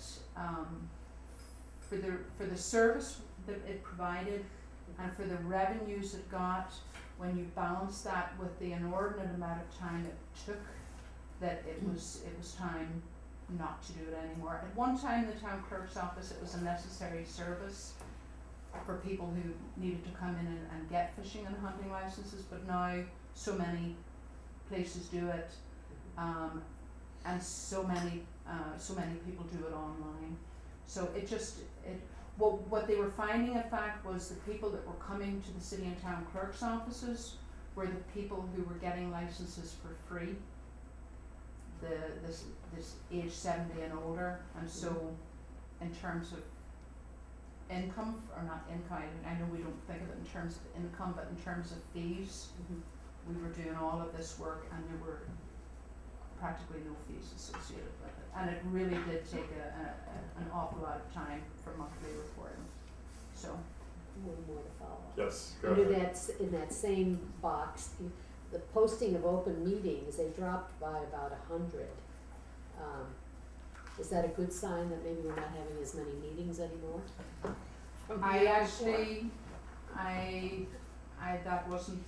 for the service that it provided and for the revenues it got, when you balance that with the inordinate amount of time it took, that it was time not to do it anymore. At one time in the town clerk's office, it was a necessary service for people who needed to come in and get fishing and hunting licenses, but now so many places do it, and so many people do it online. So what they were finding, in fact, was the people that were coming to the city and town clerk's offices were the people who were getting licenses for free, this age 70 and older, and so in terms of income, or not income, I know we don't think of it in terms of income, but in terms of fees, we were doing all of this work and there were practically no fees associated with it. And it really did take an awful lot of time for monthly reporting. So. One more to follow. Yes, go Under ahead. in that same box, the posting of open meetings, they dropped by about 100. Is that a good sign that maybe we're not having as many meetings anymore? That wasn't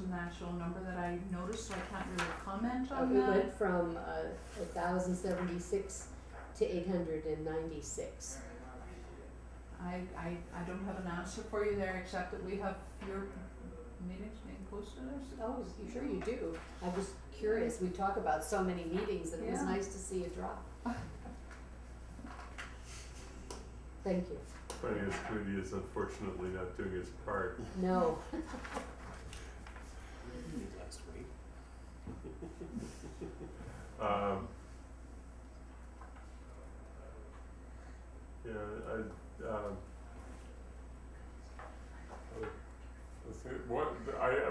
an actual number that I noticed, so I can't really comment on that. It went from 1,076 to 896. I don't have an answer for you there, except that we have your meetings being posted, I Oh, suppose. you sure you do. I was curious. We talk about so many meetings and it was Yeah. nice to see a drop. Thank you. Finance committee is unfortunately not doing its part. No. Last week.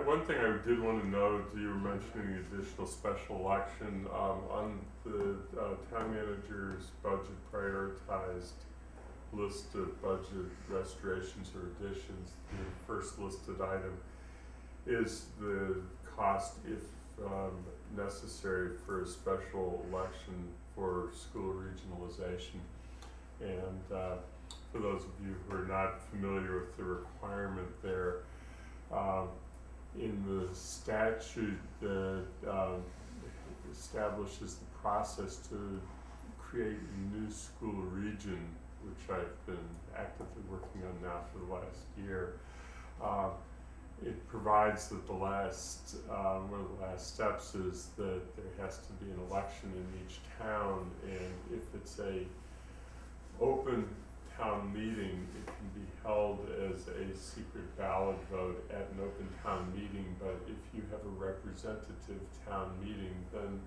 One thing I did want to note, you were mentioning the additional special election, on the town manager's budget prioritized list of budget restorations or additions. The first listed item is the cost, if necessary, for a special election for school regionalization. And for those of you who are not familiar with the requirement there, in the statute that establishes the process to create a new school region, which I've been actively working on now for the last year, it provides that one of the last steps is that there has to be an election in each town, and if it's a open town meeting, it can be held as a secret ballot vote at an open town meeting, but if you have a representative town meeting, then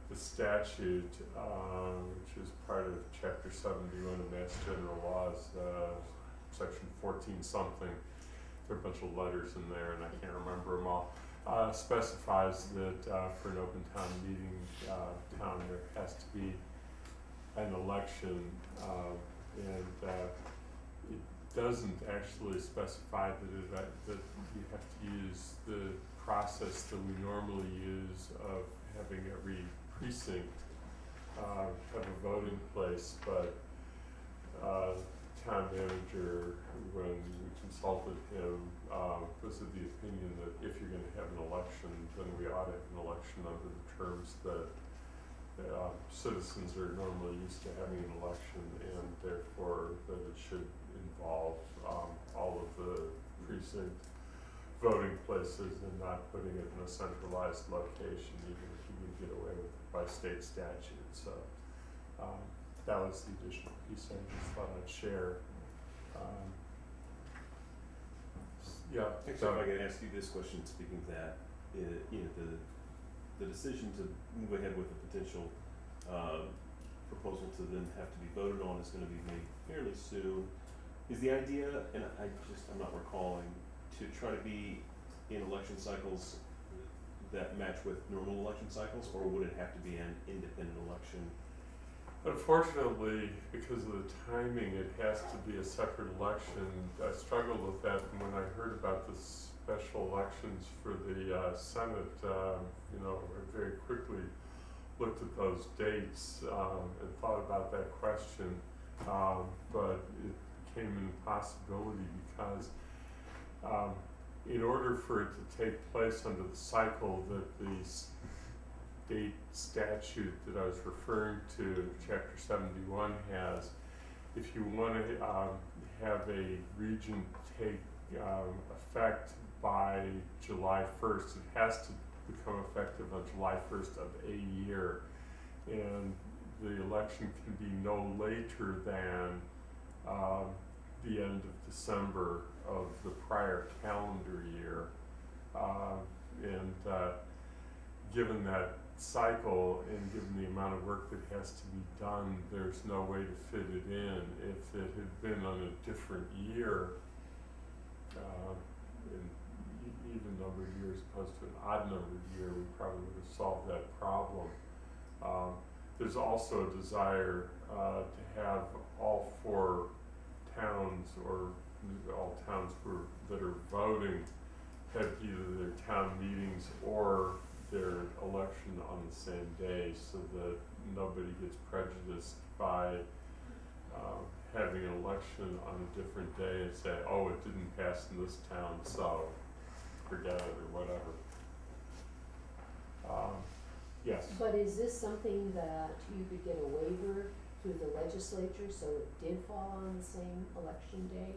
the statute, which is part of Chapter 71 of Mass General Laws, Section 14 something, there are a bunch of letters in there and I can't remember them all, specifies that for an open town meeting, there has to be an election, and it doesn't actually specify that you have to use the process that we normally use of having every precinct have a voting place, but town manager, when we consulted him, was of the opinion that if you're going to have an election, then we ought to have an election under the terms that citizens are normally used to having an election, and therefore that it should involve all of the precinct voting places and not putting it in a centralized location, even if you can get away with it by state statute. So that was the additional piece I just thought I'd share. Yeah. Actually, if I could ask you this question, speaking of that, the decision to move ahead with a potential proposal to then have to be voted on is going to be made fairly soon. Is the idea, and I'm not recalling, to try to be in election cycles that match with normal election cycles, or would it have to be an independent election? Unfortunately, because of the timing, it has to be a separate election. I struggled with that, and when I heard about the special elections for the Senate, I very quickly looked at those dates and thought about that question, but it became an impossibility because in order for it to take place under the cycle that the state statute that I was referring to, Chapter 71, has, if you want to have a region take effect by July 1st, it has to become effective on July 1st of a year, and the election can be no later than the end of December of the prior calendar year, and given that cycle and given the amount of work that has to be done, there's no way to fit it in. If it had been on a different year, an even numbered year as opposed to an odd numbered year, we probably would have solved that problem. There's also a desire to have all four towns, or all towns that are voting, have either their town meetings or their election on the same day, so that nobody gets prejudiced by having an election on a different day and say, oh, it didn't pass in this town, so forget it or whatever. Yes. But is this something that you could get a waiver through the legislature, so it did fall on the same election day.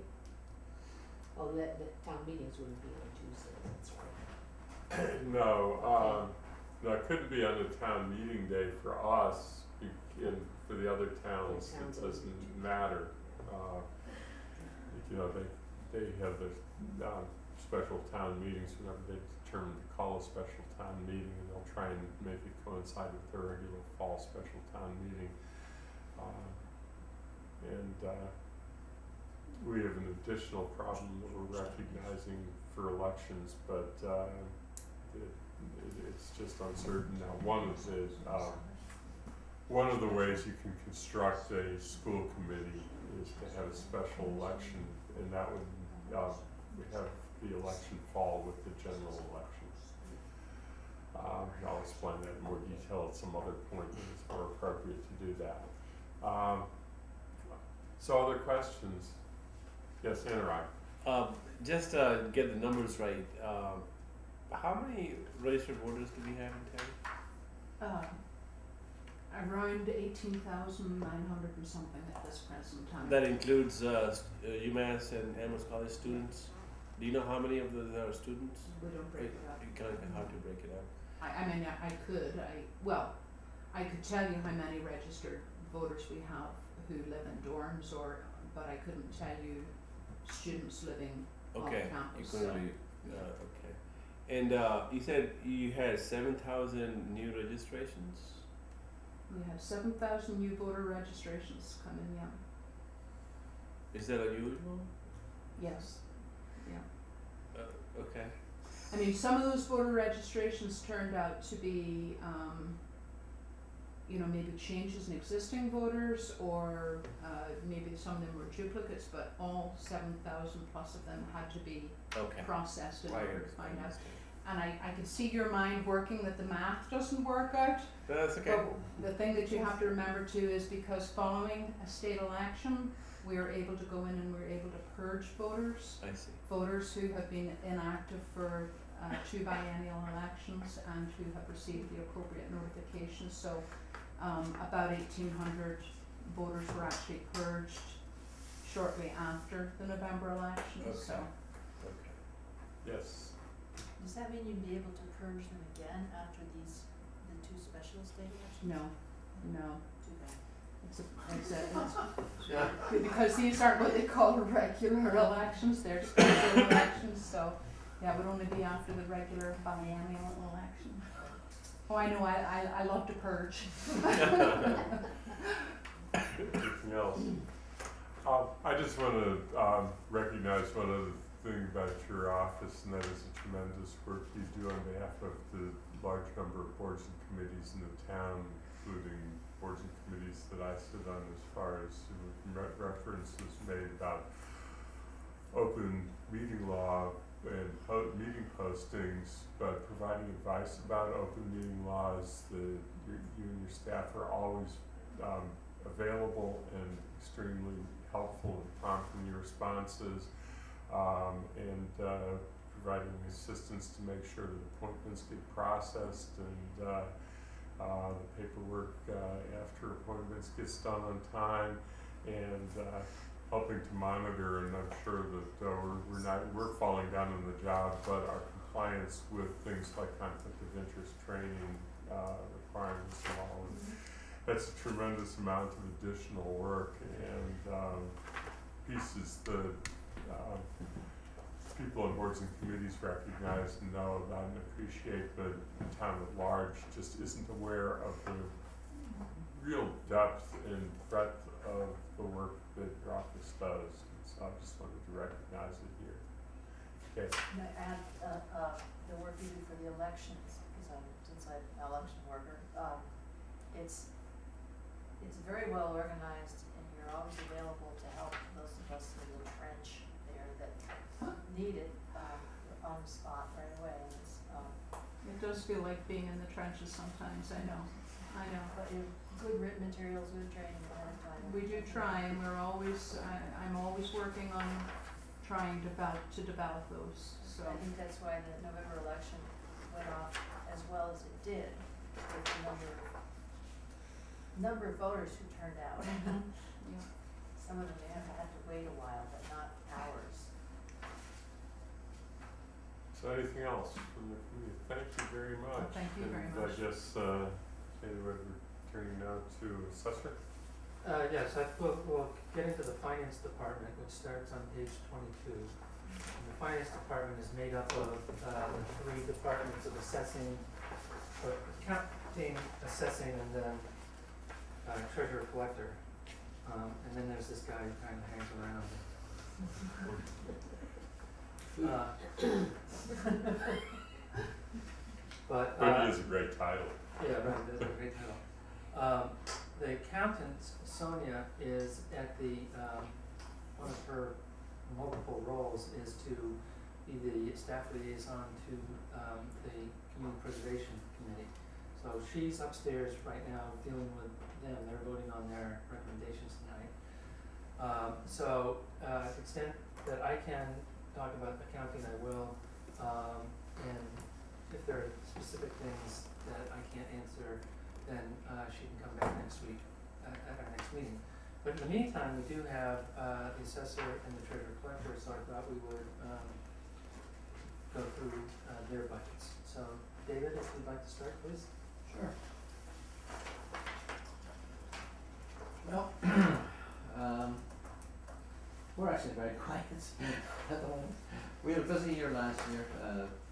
Oh, the town meetings wouldn't be on Tuesday, that's right. No, no, it couldn't be on a town meeting day for us, for the other towns, Towns it would doesn't be. matter. You know, they have their, special town meetings whenever they determine to call a special town meeting, and they'll try and make it coincide with their regular fall special town meeting. We have an additional problem that we're recognizing for elections, but it's just uncertain now. One of the ways you can construct a school committee is to have a special election, and that would we have the election fall with the general election. I'll explain that in more detail at some other point when it's more appropriate to do that. So other questions? Yes, Anurag. Just get the numbers right. How many registered voters do we have in town? Around 18,900 and something at this present time. That includes UMass and Amherst College students. Do you know how many of those are students? We don't break it up. You kind of have to break it up. I mean, I could tell you how many registered voters we have who live in dorms, but I couldn't tell you students living on campus. You couldn't be, okay. And you said you had 7,000 new registrations? We have 7,000 new voter registrations coming in. Is that unusual? Yes. Yeah. Okay. I mean, some of those voter registrations turned out to be, maybe changes in existing voters, or maybe some of them were duplicates, but all 7,000 plus of them had to be processed in order to find out. And I can see your mind working that the math doesn't work out. That's okay. But the thing that you have to remember too is because following a state election, we are able to go in and we're able to purge voters. I see. Voters who have been inactive for 2 biennial elections and who have received the appropriate notifications. So about 1,800 voters were actually purged shortly after the November elections. Okay. So. Okay. Yes. Does that mean you'd be able to purge them again after the 2 special state elections? No. Too bad. It's because these aren't what they call regular elections, they're special elections, so yeah, it would only be after the regular biennial election. Oh, I know, I love to purge. Anything else? I just want to recognize one other thing about your office, and that is the tremendous work you do on behalf of the large number of boards and committees in the town, including boards and committees that I sit on, as far as references made about open meeting law and meeting postings, but providing advice about open meeting laws. You and your staff are always available and extremely helpful and prompt in your responses, and providing assistance to make sure that appointments get processed, and the paperwork after appointments gets done on time, and helping to monitor. And I'm sure that we're falling down on the job, but our compliance with things like conflict of interest training requirements and all. That's a tremendous amount of additional work, and pieces that people on boards and committees recognize and know about and appreciate, but the town at large just isn't aware of the real depth and breadth of the work that your office does. And so I just wanted to recognize it here. Okay. Can I add the work you do for the elections, because since I'm an election worker, it's very well organized, and you're always available to help those of us in the trench there that need it on the spot right away. And It does feel like being in the trenches sometimes, I know. But good written materials, good training ahead of time. We do try, and I'm always working on trying to develop those, so. I think that's why the November election went off as well as it did, with the number of number of voters who turned out. Yeah. Some of them may have had to wait a while, but not hours. So anything else from the committee? Thank you very much. Thank you very And much. I guess, anyway, we're turning now to assessor. Yes, we'll get into the finance department, which starts on page 22. And the finance department is made up of the three departments of assessing, or accounting, assessing, and then treasurer collector. And then there's this guy who kind of hangs around. But But he is a great title. yeah, right, that's a great title. The accountant, Sonia, is at the, one of her multiple roles is to be the staff liaison to the Community Preservation Committee. So she's upstairs right now dealing with them, they're voting on their recommendations tonight. So to the extent that I can talk about accounting, I will, and if there are specific things that I can't answer, then she can come back next week at our next meeting. But in the meantime, we do have the assessor and the treasurer collector, so I thought we would go through their budgets. So David, if you'd like to start, please. Sure. Well, we're actually very quiet at the moment. We had a busy year last year,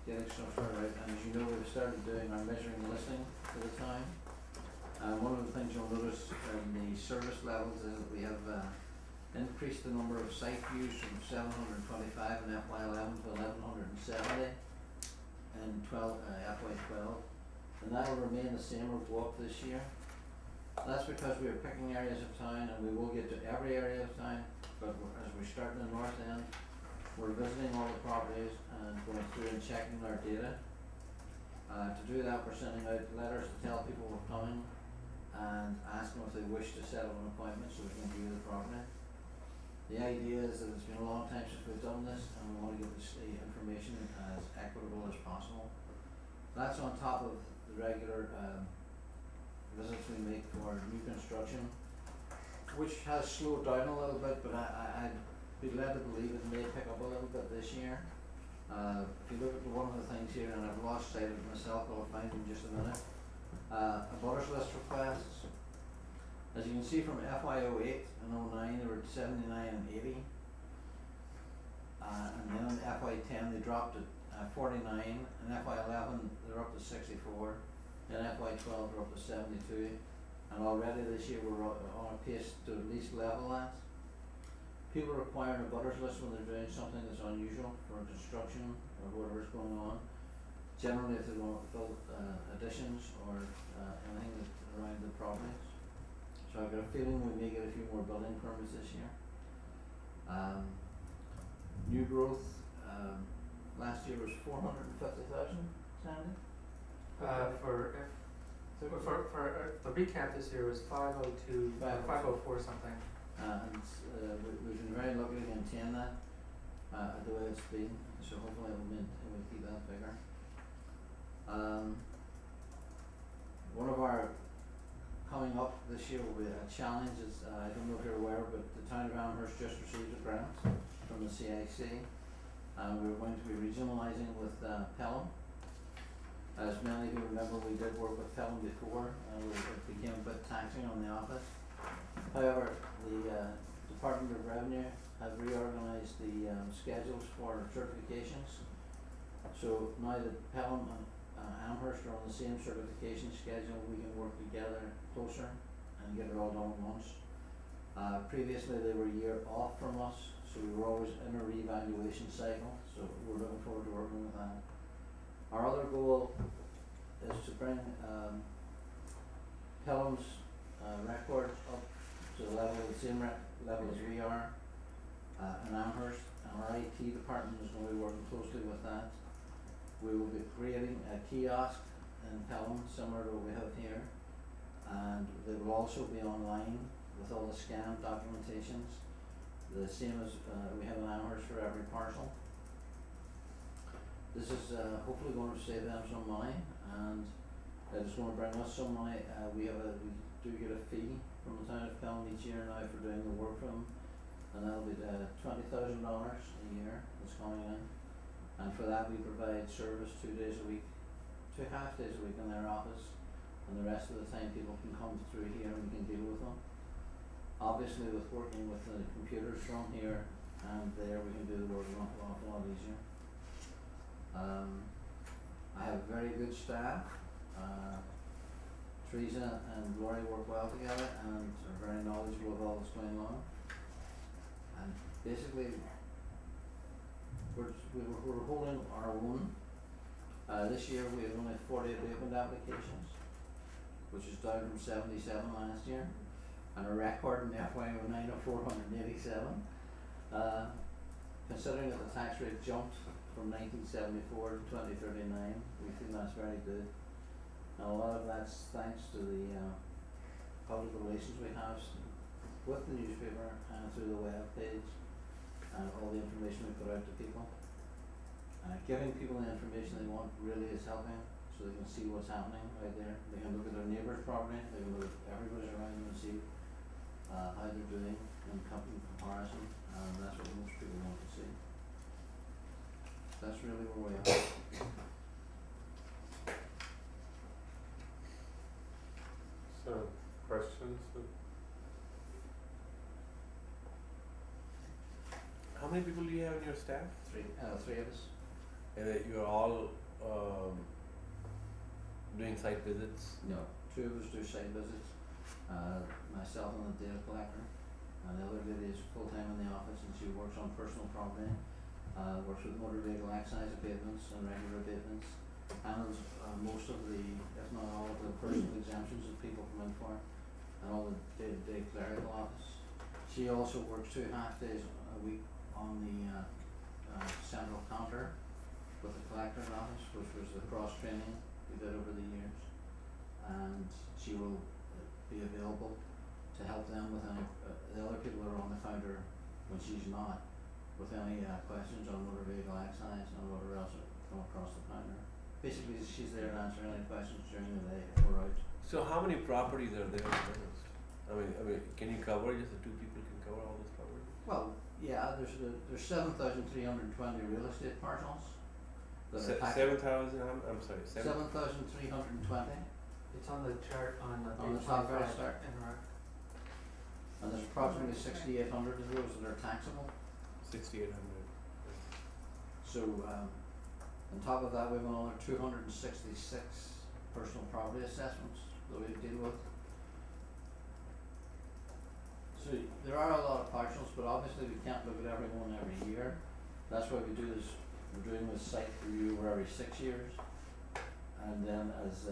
getting stuff right, and as you know, we've started doing our measuring and listening for the time. One of the things you'll notice in the service levels is that we have increased the number of site views from 725 in FY11 to 1170 in FY12, and that will remain the same or go up this year. That's because we are picking areas of town, and we will get to every area of town, but as we start in the north end, we're visiting all the properties and going through and checking our data. To do that, we're sending out letters to tell people we're coming and ask them if they wish to set up an appointment so we can view the property. The idea is that it's been a long time since we've done this, and we want to give the information as equitable as possible. That's on top of the regular visits we make for new construction, which has slowed down a little bit, but I'd be led to believe it may pick up a little bit this year. If you look at one of the things here, and I've lost sight of it myself, but I'll find it in just a minute. Abutters list requests. As you can see from FY08 and 09, they were at 79 and 80. And then in FY10 they dropped to 49. In FY11 they're up to 64. In FY12 they're up to 72. And already this year we're on a pace to at least level that. People require a abutters list when they're doing something that's unusual for construction or whatever's going on. Generally, if they want to build additions or anything around the properties. So I've got a feeling we may get a few more building permits this year. New growth last year was 450,000, Sandy? The recap this year was 502, 504 something. And we've been very lucky to maintain that at the way it's been, so hopefully we'll keep that bigger. One of our coming up this year will be a challenge is, I don't know if you're aware, but the town of Amherst just received a grant from the CIC, and we're going to be regionalising with Pelham. As many of you remember, we did work with Pelham before, it became a bit taxing on the office. However, the Department of Revenue have reorganised the schedules for certifications. So now that Pelham and Amherst are on the same certification schedule, we can work together closer and get it all done at once. Previously they were a year off from us, so we were always in a reevaluation cycle, so we're looking forward to working with that. Our other goal is to bring Pelham's records up to the level, the same level as we are in Amherst, and our IT department is going to be working closely with that. We will be creating a kiosk in Pelham similar to what we have here, and they will also be online with all the scanned documentations, the same as we have in Amherst for every parcel. This is hopefully going to save them some money, and it is going to bring us some money. We do get a fee from the town of Pelham each year now for doing the work for them, and that'll be $20,000 a year that's coming in. And for that we provide service 2 days a week, 2 half days a week in their office, and the rest of the time people can come through here and we can deal with them. Obviously with working with the computers from here and there, we can do the work an awful lot easier. I have very good staff. Teresa and Laurie work well together and are very knowledgeable of all that's going on. And basically, we're holding our own. This year we have only 40 abatement applications, which is down from 77 last year, and a record in FY09 of 487. Considering that the tax rate jumped from 1974 to 2039, we feel that's very good. And a lot of that's thanks to the public relations we have with the newspaper and through the web page and all the information we put out to people. Giving people the information they want really is helping, so they can see what's happening right there. They can look at their neighbour's property, they can look at everybody's around them and see how they're doing in comparison, and that's what most people want to see. That's really where we are. So, questions? How many people do you have in your staff? Three of us. And you are all doing site visits? No, 2 of us do site visits. Myself and the data collector, and the other lady is full time in the office, and she works on personal property. Works with motor vehicle excise abatements and regular abatements, handles most of the, if not all of the personal exemptions that people come in for, and all the day-to-day clerical office. She also works 2 half days a week on the central counter with the collector's office, which was the cross training we did over the years, and she will be available to help them with any, the other people that are on the counter when she's not, with any questions on motor vehicle excise and whatever else that come across the counter. Basically, she's there to answer any questions during the day if we're out. So how many properties are there in Amherst? I mean, can you cover, just the 2 people can cover all those properties? Well, yeah, there's 7,320 real estate parcels. 7,000, I'm sorry, 7,320. It's on the chart on On the page top right 25 start. in our And there's approximately 6,800 of those that are taxable. 6,800. So, on top of that, we have another 266 personal property assessments that we deal with. So there are a lot of parcels, but obviously we can't look at every one every year. That's why we do this. We're doing this site review every 6 years, and then as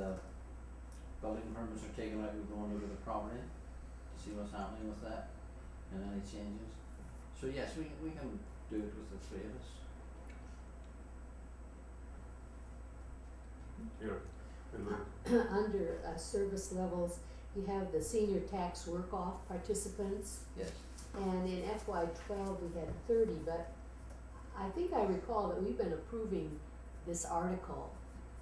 building permits are taken out, we go and look at the property to see what's happening with that and any changes. So yes, we can do it with the 3 of us. Yeah. Under service levels, you have the senior tax work-off participants, Yes. and in FY12 we had 30, but I think I recall that we've been approving this article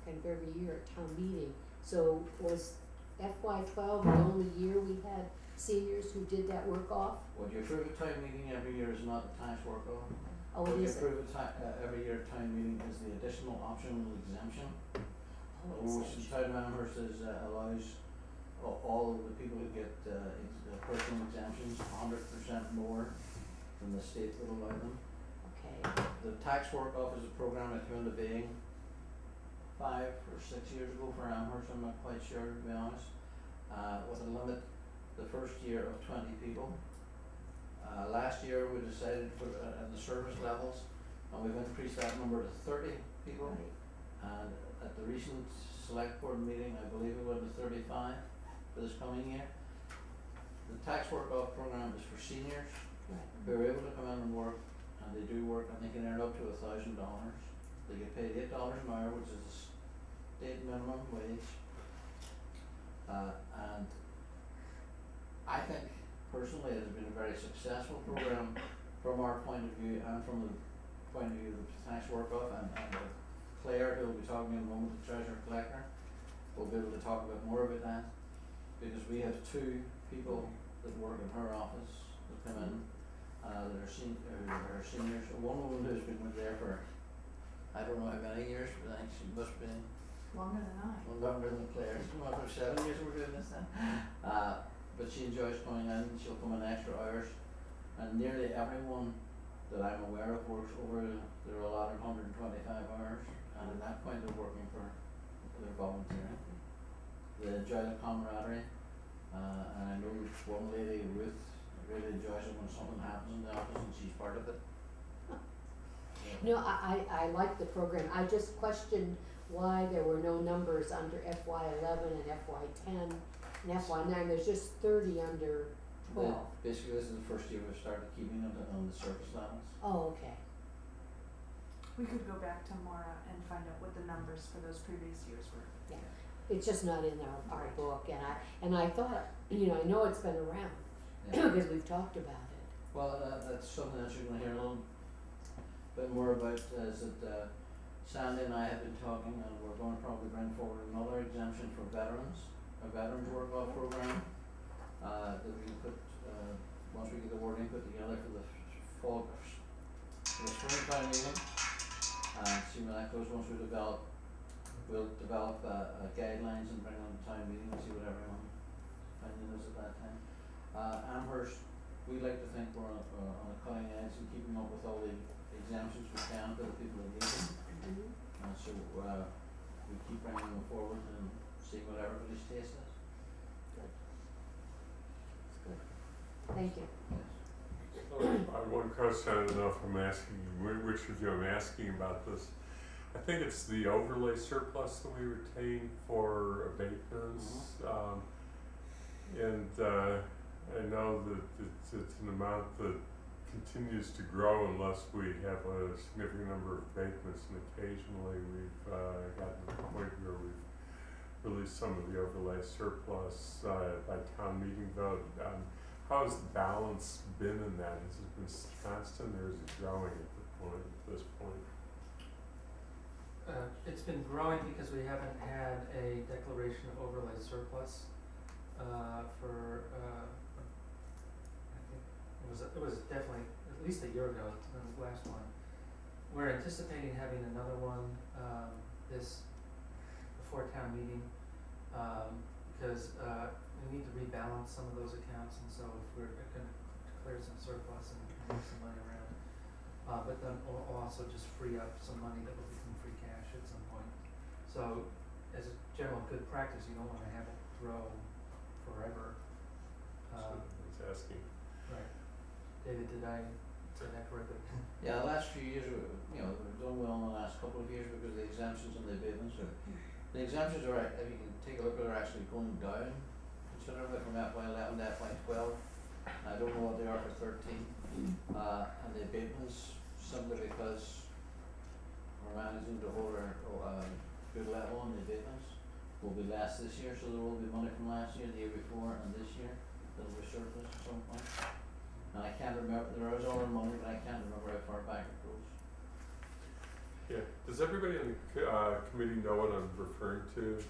kind of every year at town meeting. So was FY12 the only year we had seniors who did that work-off? What you approve at town meeting every year is not the tax work-off. Oh, What it you isn't? approve at every year at town meeting is the additional optional exemption, Oh, which the exemption. town of Amherst allows all of the people who get personal exemptions 100% more than the state would allow them. Okay, The tax work-off is a program that came into being 5 or 6 years ago for Amherst, I'm not quite sure to be honest, with a limit the first year of 20 people. Last year we decided to put it at the service levels, and we've increased that number to 30 people. right. And at the recent select board meeting, I believe it went to 35 for this coming year. The tax work-off program is for seniors Right. who are able to come in and work, and they do work, and they can earn up to $1,000. They get paid $8 an hour, which is the state minimum wage. And I think personally it has been a very successful program from our point of view and from the point of view of the tax work-off, and Claire, who will be talking in a moment, the treasurer collector, will be able to talk a bit more about that, because we have two people that work in her office that come in, that are seniors. One woman who's been there for, I don't know how many years, but I think she must be Longer than I. longer than Claire. She's come on for 7 years we're doing this then. But she enjoys coming in, she'll come in extra hours, and nearly everyone that I'm aware of works over their allotted 125 hours, and at that point they're working for, they're volunteering. They enjoy the camaraderie, and I know one lady, Ruth, really enjoys it when something happens in the office and she's part of it. No, I like the program. I just questioned why there were no numbers under FY11 and FY10 and FY9. There's just 30 under 12. Basically, this is the first year we've started keeping them on the surface levels. Oh, okay. We could go back to Maura and find out what the numbers for those previous years were. Yeah. It's just not in our book, and I thought, I know it's been around because we've talked about it. Well, that's something that you're going to hear a little bit more about, is that Sandy and I have been talking, and we're going to probably bring forward another exemption for veterans, a veterans work-off program, that we can put, once we get the wording put together for the fall, for the springtime meeting, and see where that goes. Once we develop, we'll develop guidelines and bring them to town meeting and see what everyone's opinion is at that time. Amherst, we like to think we're on the cutting edge and keeping up with all the exemptions we can for the people that need them. So we keep bringing them forward and see what everybody's taste is. Good. Good. Thank you. Yes. I have one question, I don't know if I'm asking, which of you I'm asking about this. I think it's the overlay surplus that we retain for abatements. And I know that it's an amount that continues to grow unless we have a significant number of abatements, and occasionally we've gotten to the point where we've released some of the overlay surplus by town meeting vote. How has the balance been in that? Has it been constant, or is it growing at this point? It's been growing because we haven't had a declaration of overlay surplus for I think it was definitely at least a year ago, the last one. We're anticipating having another one before town meeting because we need to rebalance some of those accounts, and so if we're going to declare some surplus and move some money around, but then we'll also just free up some money that will become free cash at some point. So as a general good practice, you don't want to have it grow forever. So I was asking. Right. David, did I say that correctly? Yeah, the last few years, we've done well in the last couple of years because of the exemptions and the abatements. The exemptions are, if you can take a look at, are actually going down considerably from FY11 to FY12. I don't know what they are for 13. And the abatements, simply because we're managing to hold our good level on the abatements, will be less this year, so there will be money from last year, the year before, and this year that will be surplus at some point. And I can't remember, there is other money, but I can't remember how far back it goes. Yeah. Does everybody on the committee know what I'm referring to?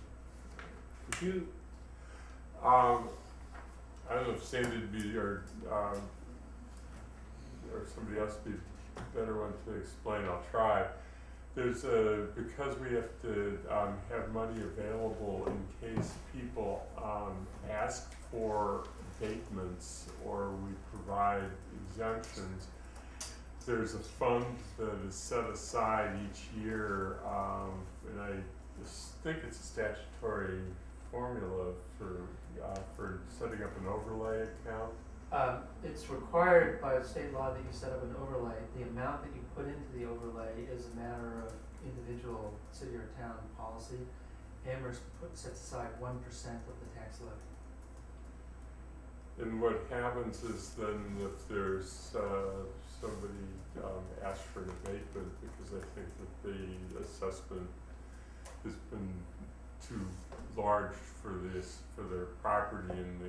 Could you, I don't know if Sandy would be, or somebody else would be a better one to explain. I'll try. There's because we have to have money available in case people ask for abatements or we provide exemptions. There's a fund that is set aside each year, and I think it's a statutory formula for setting up an overlay account. It's required by state law that you set up an overlay. The amount that you put into the overlay is a matter of individual city or town policy. Amherst sets aside 1% of the tax levy. And what happens is then if there's somebody asks for an abatement because I think that the assessment has been too large for their property and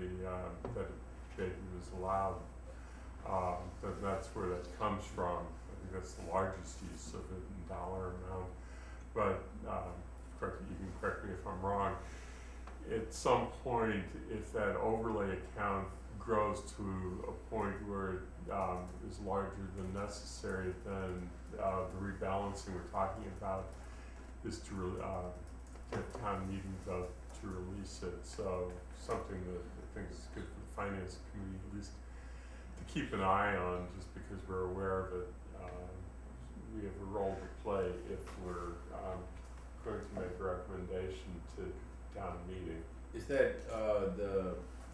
that abatement is allowed, then that's where that comes from. I think that's the largest use of it in dollar amount. But you can correct me if I'm wrong. at some point, if that overlay account grows to a point where it is larger than necessary, then the rebalancing we're talking about is to get town meeting vote to release it. So something that I think is good for the finance committee at least to keep an eye on, just because we're aware of it. We have a role to play if we're going to make a recommendation to town meeting. Is that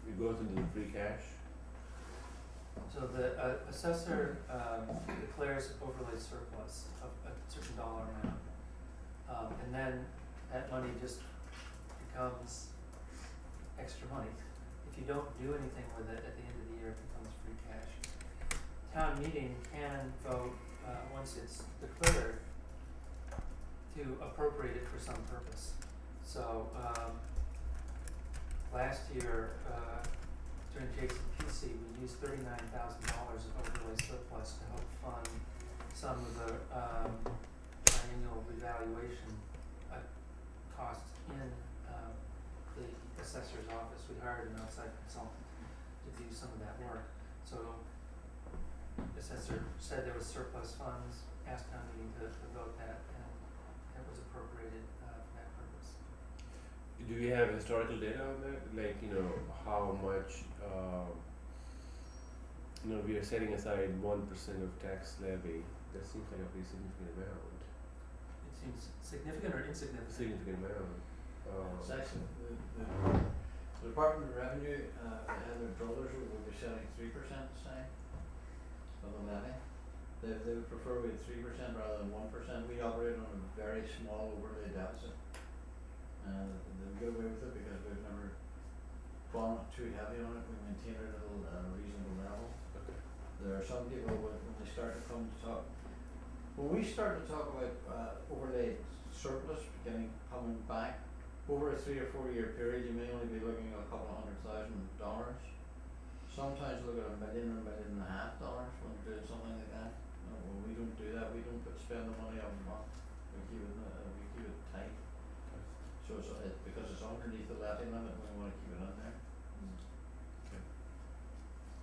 it goes into the free cash? So the assessor declares overlay surplus of a certain dollar amount, and then that money just becomes extra money. If you don't do anything with it at the end of the year, it becomes free cash. Town meeting can vote once it's declared to appropriate it for some purpose. So last year during JCPC, we used $39,000 of overlay surplus to help fund some of the annual revaluation costs in the assessor's office. We hired an outside consultant to do some of that work. So the assessor said there was surplus funds, asked town meeting to vote that, and it was appropriated for that purpose. Do we have historical data on that? Like, how much, we are setting aside 1% of tax levy. That seems like a pretty significant amount. It seems significant or insignificant? Significant amount. It's actually, the Department of Revenue, and their controllers would be setting 3% aside of the levy. They would prefer we had 3% rather than 1%. We operate on a very small overlay deficit. They get away with it because we've never gone too heavy on it. We maintain it at a reasonable level. Okay. There are some people when they start to come to talk, when we start to talk about overlay surplus coming back over a 3 or 4 year period, you may only be looking at a couple of $100,000. Sometimes look at $1 million or $1.5 million when you're doing something like that. Well, we don't do that. We don't spend the money up front. We keep it tight. So it's because it's underneath the levy limit, we want to keep it in there.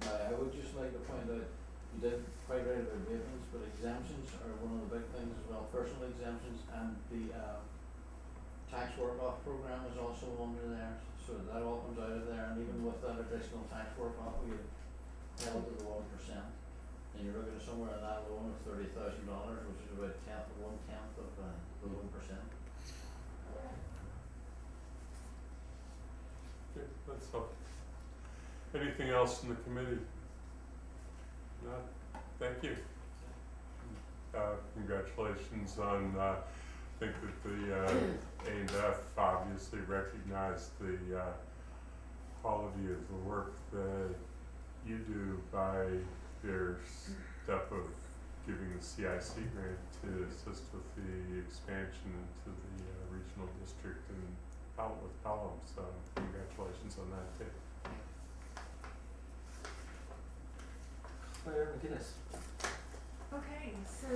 Now, I would just like to point out, you did quite right about abatements, but exemptions are one of the big things as well. Personal exemptions, and the tax work-off program is also under there, so that all comes out of there. And even with that additional tax work-off, we held to the 1%. And you're looking at somewhere in that loan of $30,000, which is about 1/10 of the 1%. Okay, that's helpful. Anything else in the committee? No? Thank you. Congratulations on, I think that the A&F obviously recognized the quality of the work that you do by their step of giving the CIC grant to assist with the expansion into the regional district with Pelham. So congratulations on that too. Claire McGinnis. Okay, so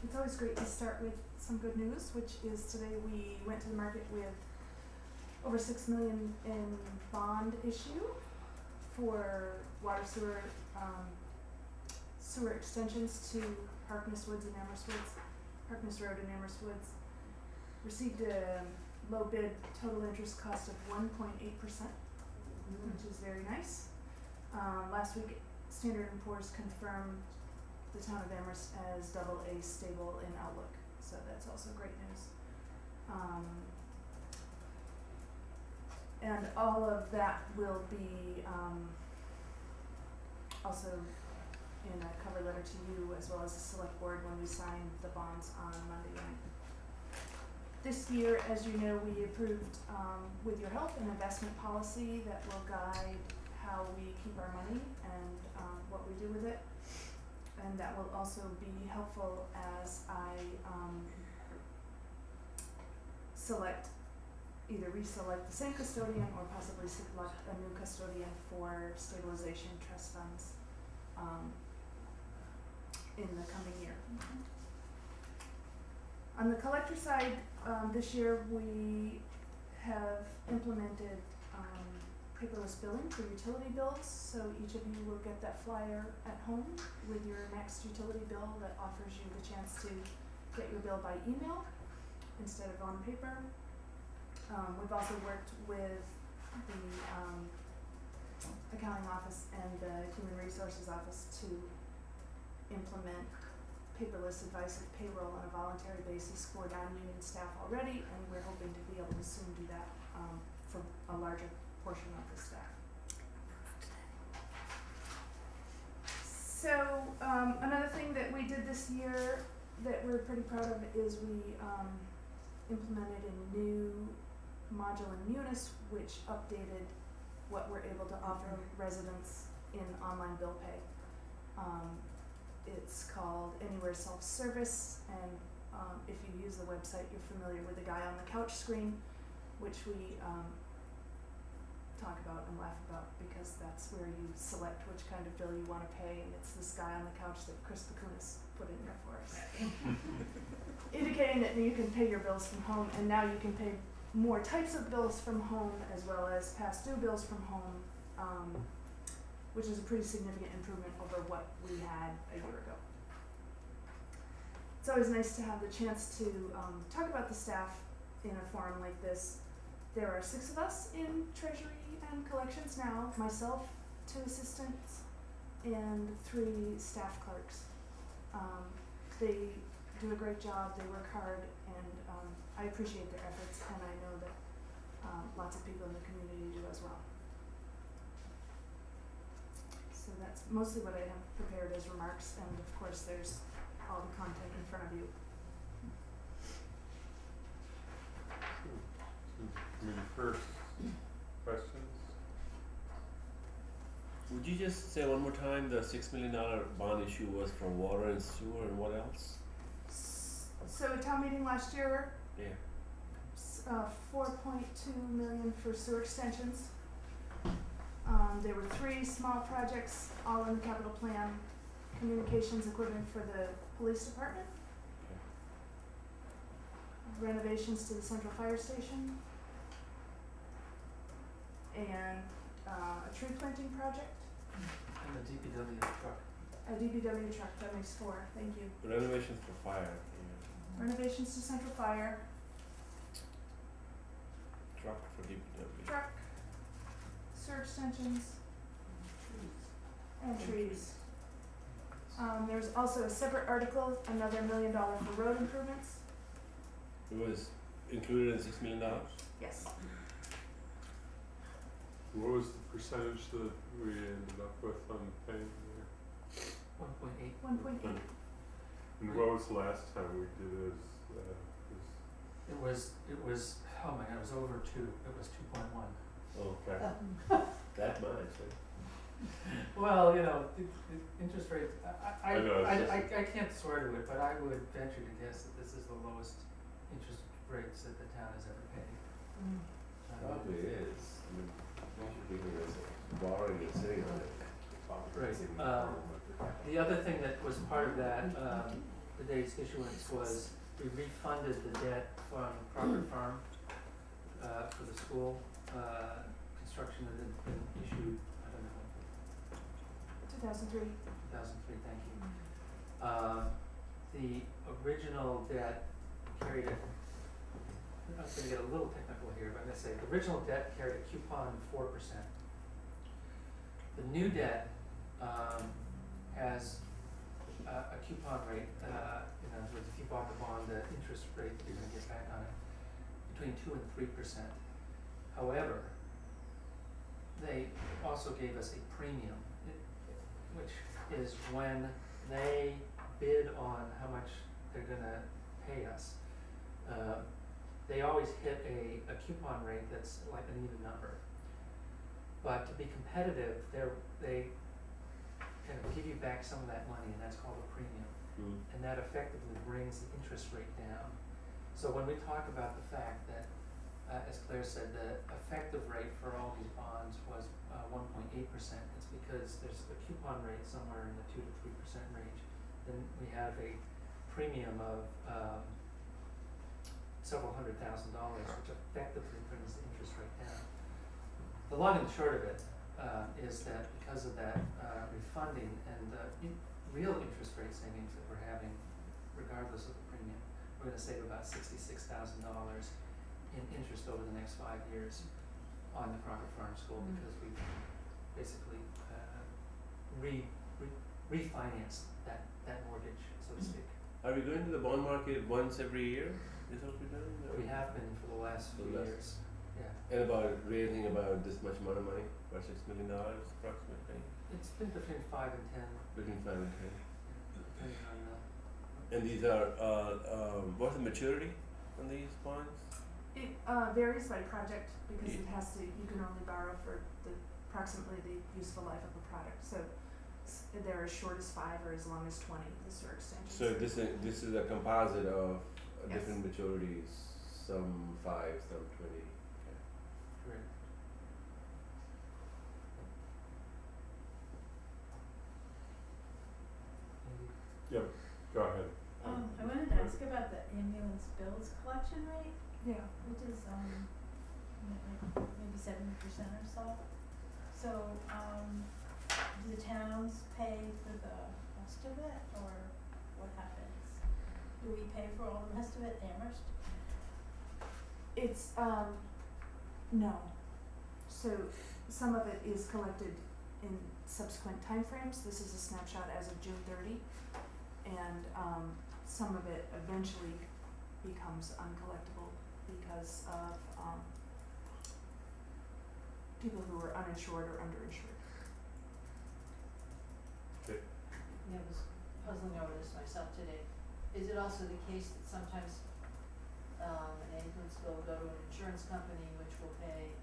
it's always great to start with some good news, which is today we went to the market with over $6 million in bond issue for water sewer extensions to Harkness Woods and Amherst Woods, Harkness Road and Amherst Woods. Received a low bid total interest cost of 1.8%, which is very nice. Last week, Standard & Poor's confirmed the town of Amherst as AA stable in outlook, so that's also great news. And all of that will be also in a cover letter to you as well as the select board when we sign the bonds on Monday night. This year, as you know, we approved with your help an investment policy that will guide how we keep our money and what we do with it. And that will also be helpful as I either reselect the same custodian or possibly select a new custodian for stabilization trust funds in the coming year. On the collector side, this year we have implemented paperless billing for utility bills, so each of you will get that flyer at home with your next utility bill that offers you the chance to get your bill by email instead of on paper. We've also worked with the accounting office and the human resources office to implement paperless advice of payroll on a voluntary basis for non-union staff already, and we're hoping to be able to soon do that for a larger portion of the staff. So another thing that we did this year that we're pretty proud of is we implemented a new module in Munis which updated what we're able to offer residents in online bill pay. It's called Anywhere Self-Service, and if you use the website, you're familiar with the guy on the couch screen, which we talk about and laugh about because that's where you select which kind of bill you want to pay, and it's this guy on the couch that Chris Bakunis put in there for us. Indicating that you can pay your bills from home, and now you can pay more types of bills from home as well as past due bills from home, which is a pretty significant improvement over what we had a year ago. It's always nice to have the chance to talk about the staff in a forum like this. There are 6 of us in Treasury and Collections now, myself, 2 assistants, and 3 staff clerks. They do a great job, they work hard, and I appreciate their efforts, and I know that lots of people in the community do as well. So that's mostly what I have prepared as remarks, and of course there's all the content in front of you. First, questions? Would you just say one more time the $6 million bond issue was for water and sewer, and what else? So at town meeting last year, Yeah. 4.2 million for sewer extensions. There were 3 small projects, all in the capital plan. Communications equipment for the police department. Renovations to the central fire station. And a tree planting project. And the DPW truck. A DPW truck, that makes 4, thank you. Renovations for fire. Yeah. Renovations to central fire. Truck for DPW. Truck. Sewer extensions. And trees. There's also a separate article, another $1 million for road improvements. It was included in $6 million? Yes. What was the percentage that we ended up with on paying there? 1.8. 1.8. And what was the last time we did as, It was, oh my god, it was over 2, it was 2.1. Okay. That much. Well, you know, interest rates, I know, it's I can't swear to it, but I would venture to guess that this is the lowest interest rates that the town has ever paid. Probably is. I mean, you should be here as a borrowing and sitting on it. Right. The other thing that was part of that, today's issuance was we refunded the debt from Crawford Farm, for the school, construction that had been issued, I don't know, 2003. 2003, thank you. The original debt carried a, I'm gonna get a little technical here, but I'm gonna say, the original debt carried a coupon of 4%. The new debt, has a coupon rate, in other words, if you bought the bond, the interest rate you're gonna get back on it, between 2 and 3%. However, they also gave us a premium, which is when they bid on how much they're gonna pay us. They always hit a coupon rate that's like an even number. But to be competitive, they kind of give you back some of that money, and that's called a premium. And that effectively brings the interest rate down. So when we talk about the fact that, as Claire said, the effective rate for all these bonds was 1.8%, it's because there's a coupon rate somewhere in the 2 to 3% range. Then we have a premium of several $100,000, which effectively brings the interest rate down. The long and short of it is that because of that refunding and the real interest rate savings that we're having, regardless of the premium, we're going to save about $66,000 in interest over the next 5 years on the Crockett Farm School because we basically refinanced that mortgage, so to speak. Are we going to the bond market once every year? Is that what we're doing? Or- We have been for the last few years. Yeah. And about raising about this much amount of money, about $6 million approximately, It's been between 5 and 10, between 5 and 10. depending on And these are, what's the maturity on these bonds? It varies by project because it has to, you can only borrow for approximately the useful life of a product. So they're as short as 5 or as long as 20, the sewer extensions. So this is a composite of Yes. different maturities, some 5, some 20. Okay. Correct. Yep, go ahead. I wanted to ask about the ambulance bills collection rate, Yeah. which is, like maybe 70% or so. So, do the towns pay for the rest of it, or what happens? Do we pay for all the rest of it, Amherst? It's no. So some of it is collected in subsequent timeframes. This is a snapshot as of June 30, and some of it eventually becomes uncollectible because of people who are uninsured or underinsured. Okay. Yeah, I was puzzling over this myself today. Is it also the case that sometimes an ambulance bill will go to an insurance company which will pay,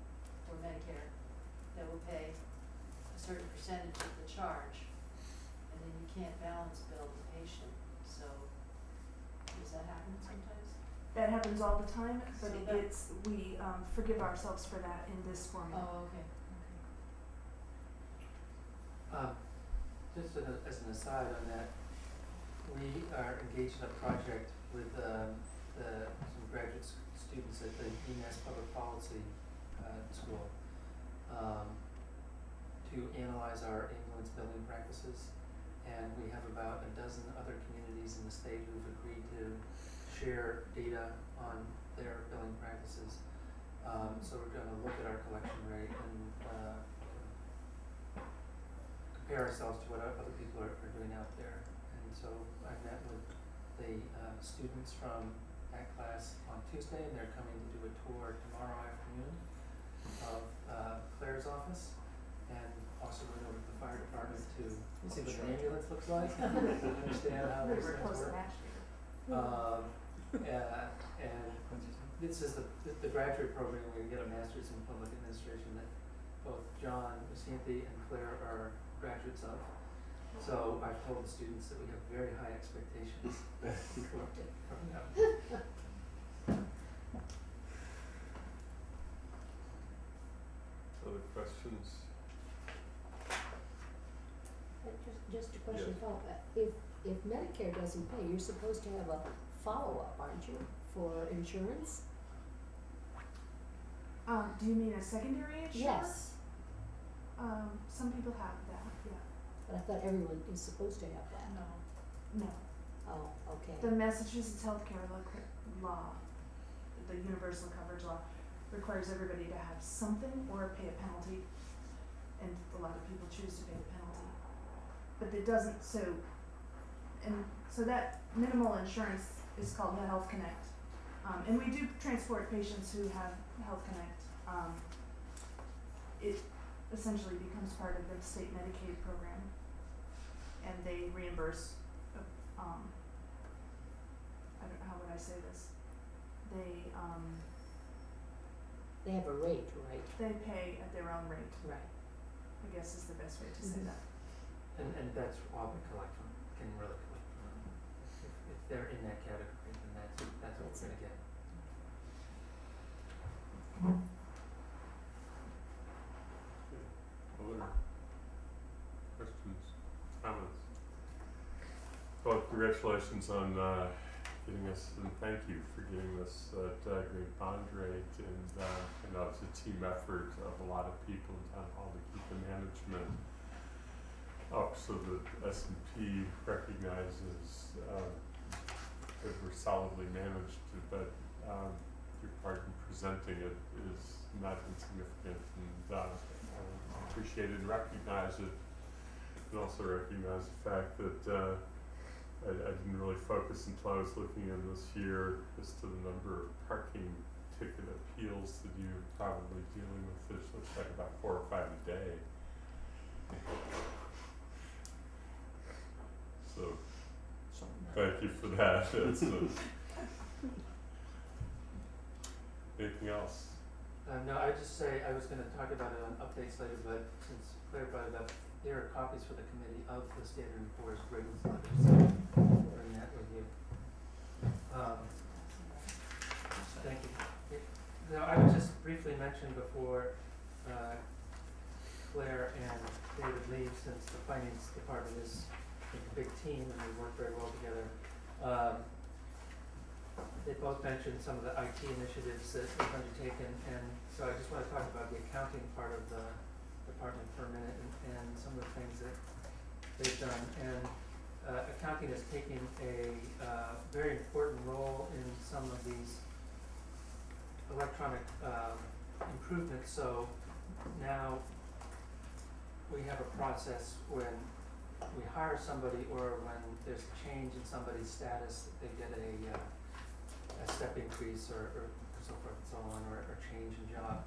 or Medicare, that will pay a certain percentage of the charge, and then you can't balance bill the patient, so does that happen sometimes? That happens all the time, but So that- we forgive ourselves for that in this formula. Oh, okay, Just as an aside on that, we are engaged in a project with some graduate students at the UMass Public Policy School to analyze our ambulance billing practices. And we have about a dozen other communities in the state who've agreed to share data on their billing practices. So we're going to look at our collection rate and compare ourselves to what other people are doing out there. And so I met with the students from that class on Tuesday, and they're coming to do a tour tomorrow afternoon of Claire's office, and also going over to the fire department to see what an ambulance looks like, understand how those We're things close to work. match here. And this is the graduate program where you get a master's in public administration that both John Musanti and Claire are graduates of. So I've told the students that we have very high expectations from them. Other questions? Just a question, Yes. follow up. If Medicare doesn't pay, you're supposed to have a follow-up, aren't you, for insurance? Do you mean a secondary insurer? Yes, Some people have that, yeah. but I thought everyone is supposed to have that. No. Oh, okay. The Massachusetts healthcare law, the universal coverage law, requires everybody to have something or pay a penalty, and a lot of people choose to pay the penalty. But it doesn't, so that minimal insurance is called the Health Connect. And we do transport patients who have Health Connect. It essentially becomes part of the state Medicaid program, and they reimburse, how would I say this? They They have a rate, right? they pay at their own rate, Right. I guess is the best way to say Mhm. that. And that's all we collect from, can really collect from them. If they're in that category, then that's what we're gonna get. Other questions, comments? Well, congratulations on getting us, and thank you for getting us that great bond rate. And I know it's a team effort of a lot of people in town hall to keep the management up so that S&P recognizes that we're solidly managed. But your part in presenting it is not insignificant, and I appreciate it and recognize it. And also recognize the fact that I didn't really focus until I was looking in this year as to the number of parking ticket appeals that you're probably dealing with. This looks like about 4 or 5 a day. So, thank you for that. That's, anything else? No, I just say I was going to talk about it on updates later, but since Claire brought it up, there are copies for the committee of the Standard & Poor's ratings letters, so I'll bring that with you. Thank you. Now, I would just briefly mention before Claire and David leave, since the finance department is a big team and we work very well together. They both mentioned some of the IT initiatives that we've undertaken, and so I just want to talk about the accounting part of the department for a minute and some of the things that they've done. And accounting is taking a very important role in some of these electronic improvements. So now we have a process when we hire somebody or when there's a change in somebody's status, they get a step increase or so forth and so on, or change in job.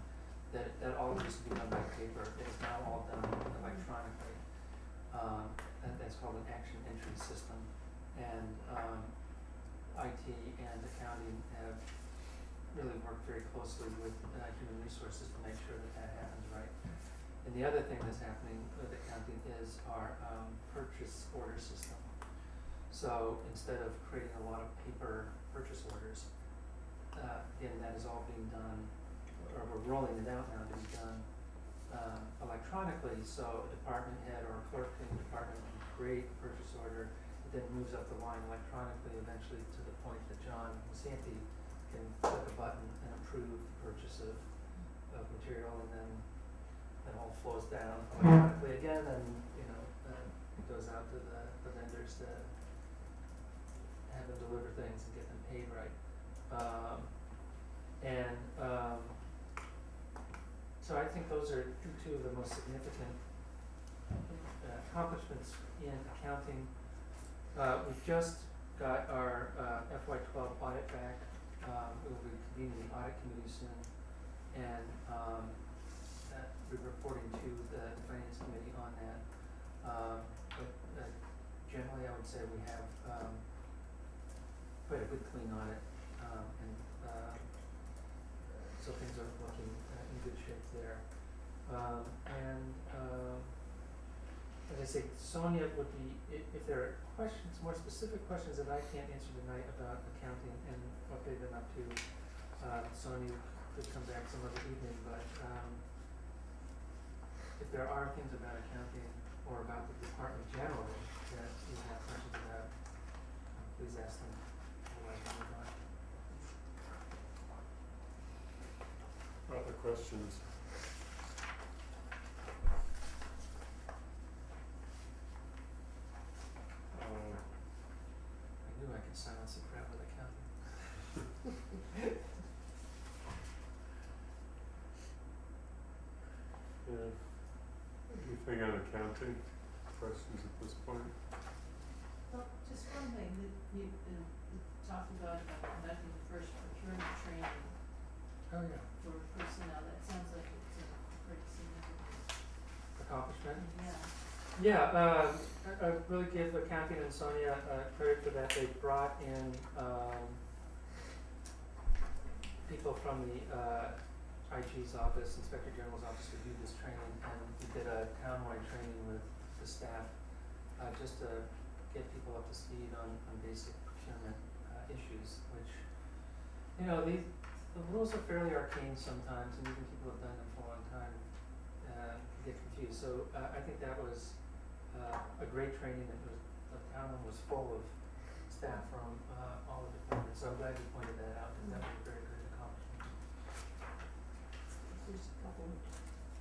That all used to be done by paper. It's now all done electronically. And that's called an action entry system. And IT and accounting have really worked very closely with human resources to make sure that that happens right. And the other thing that's happening with accounting is our purchase order system. So instead of creating a lot of paper purchase orders, again, that is all being done, or we're rolling it out now to be done electronically. So a department head or a clerk in the department can create a purchase order. It then moves up the line electronically, eventually to the point that John Santi can click a button and approve the purchase of material, and then it all flows down electronically again, and it goes out to the vendors to have them deliver things and get them paid right. So I think those are two of the most significant accomplishments in accounting. We've just got our FY12 audit back. We'll be convening the audit committee soon, and we're reporting to the finance committee on that. But generally, I would say we have quite a good clean audit, so things are looking in good shape there. As I say, Sonia would be, if there are questions, more specific questions that I can't answer tonight about accounting and what they've been up to, Sonia could come back some other evening, but if there are things about accounting or about the department generally that you have questions about, please ask them. Otherwise, we'll move on. Other questions? I knew I could silence a crowd with accounting. Anything on accounting? Questions at this point? Well, just one thing that you talked about conducting the first procurement training Oh, yeah. for personnel. That sounds like it's a pretty significant Accomplishment? Yeah. Yeah, I really give accounting and Sonia credit for that. They brought in people from the IG's office, Inspector General's office, to do this training, and we did a townwide training with the staff just to get people up to speed on basic procurement issues, which, the rules are fairly arcane sometimes, and even people who have done them for a long time get confused. So I think that was a great training. The town was full of staff from, all the departments, so I'm glad you pointed that out, because that was a very good accomplishment. There's a couple,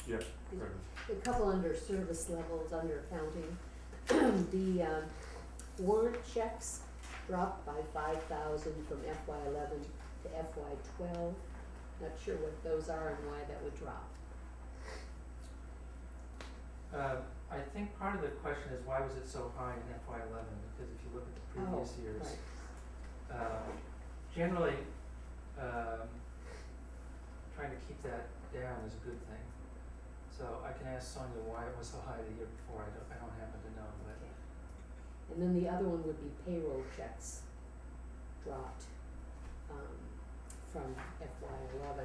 Yeah, Is- right. a couple under service levels, under accounting. The, warrant checks dropped by 5,000 from FY11 to FY12. Not sure what those are and why that would drop. I think part of the question is why was it so high in FY11, because if you look at the previous years, Right. generally, trying to keep that down is a good thing. So I can ask Sonia why it was so high the year before, I don't happen to know, but. Okay. And then the other one would be payroll checks dropped, from FY11.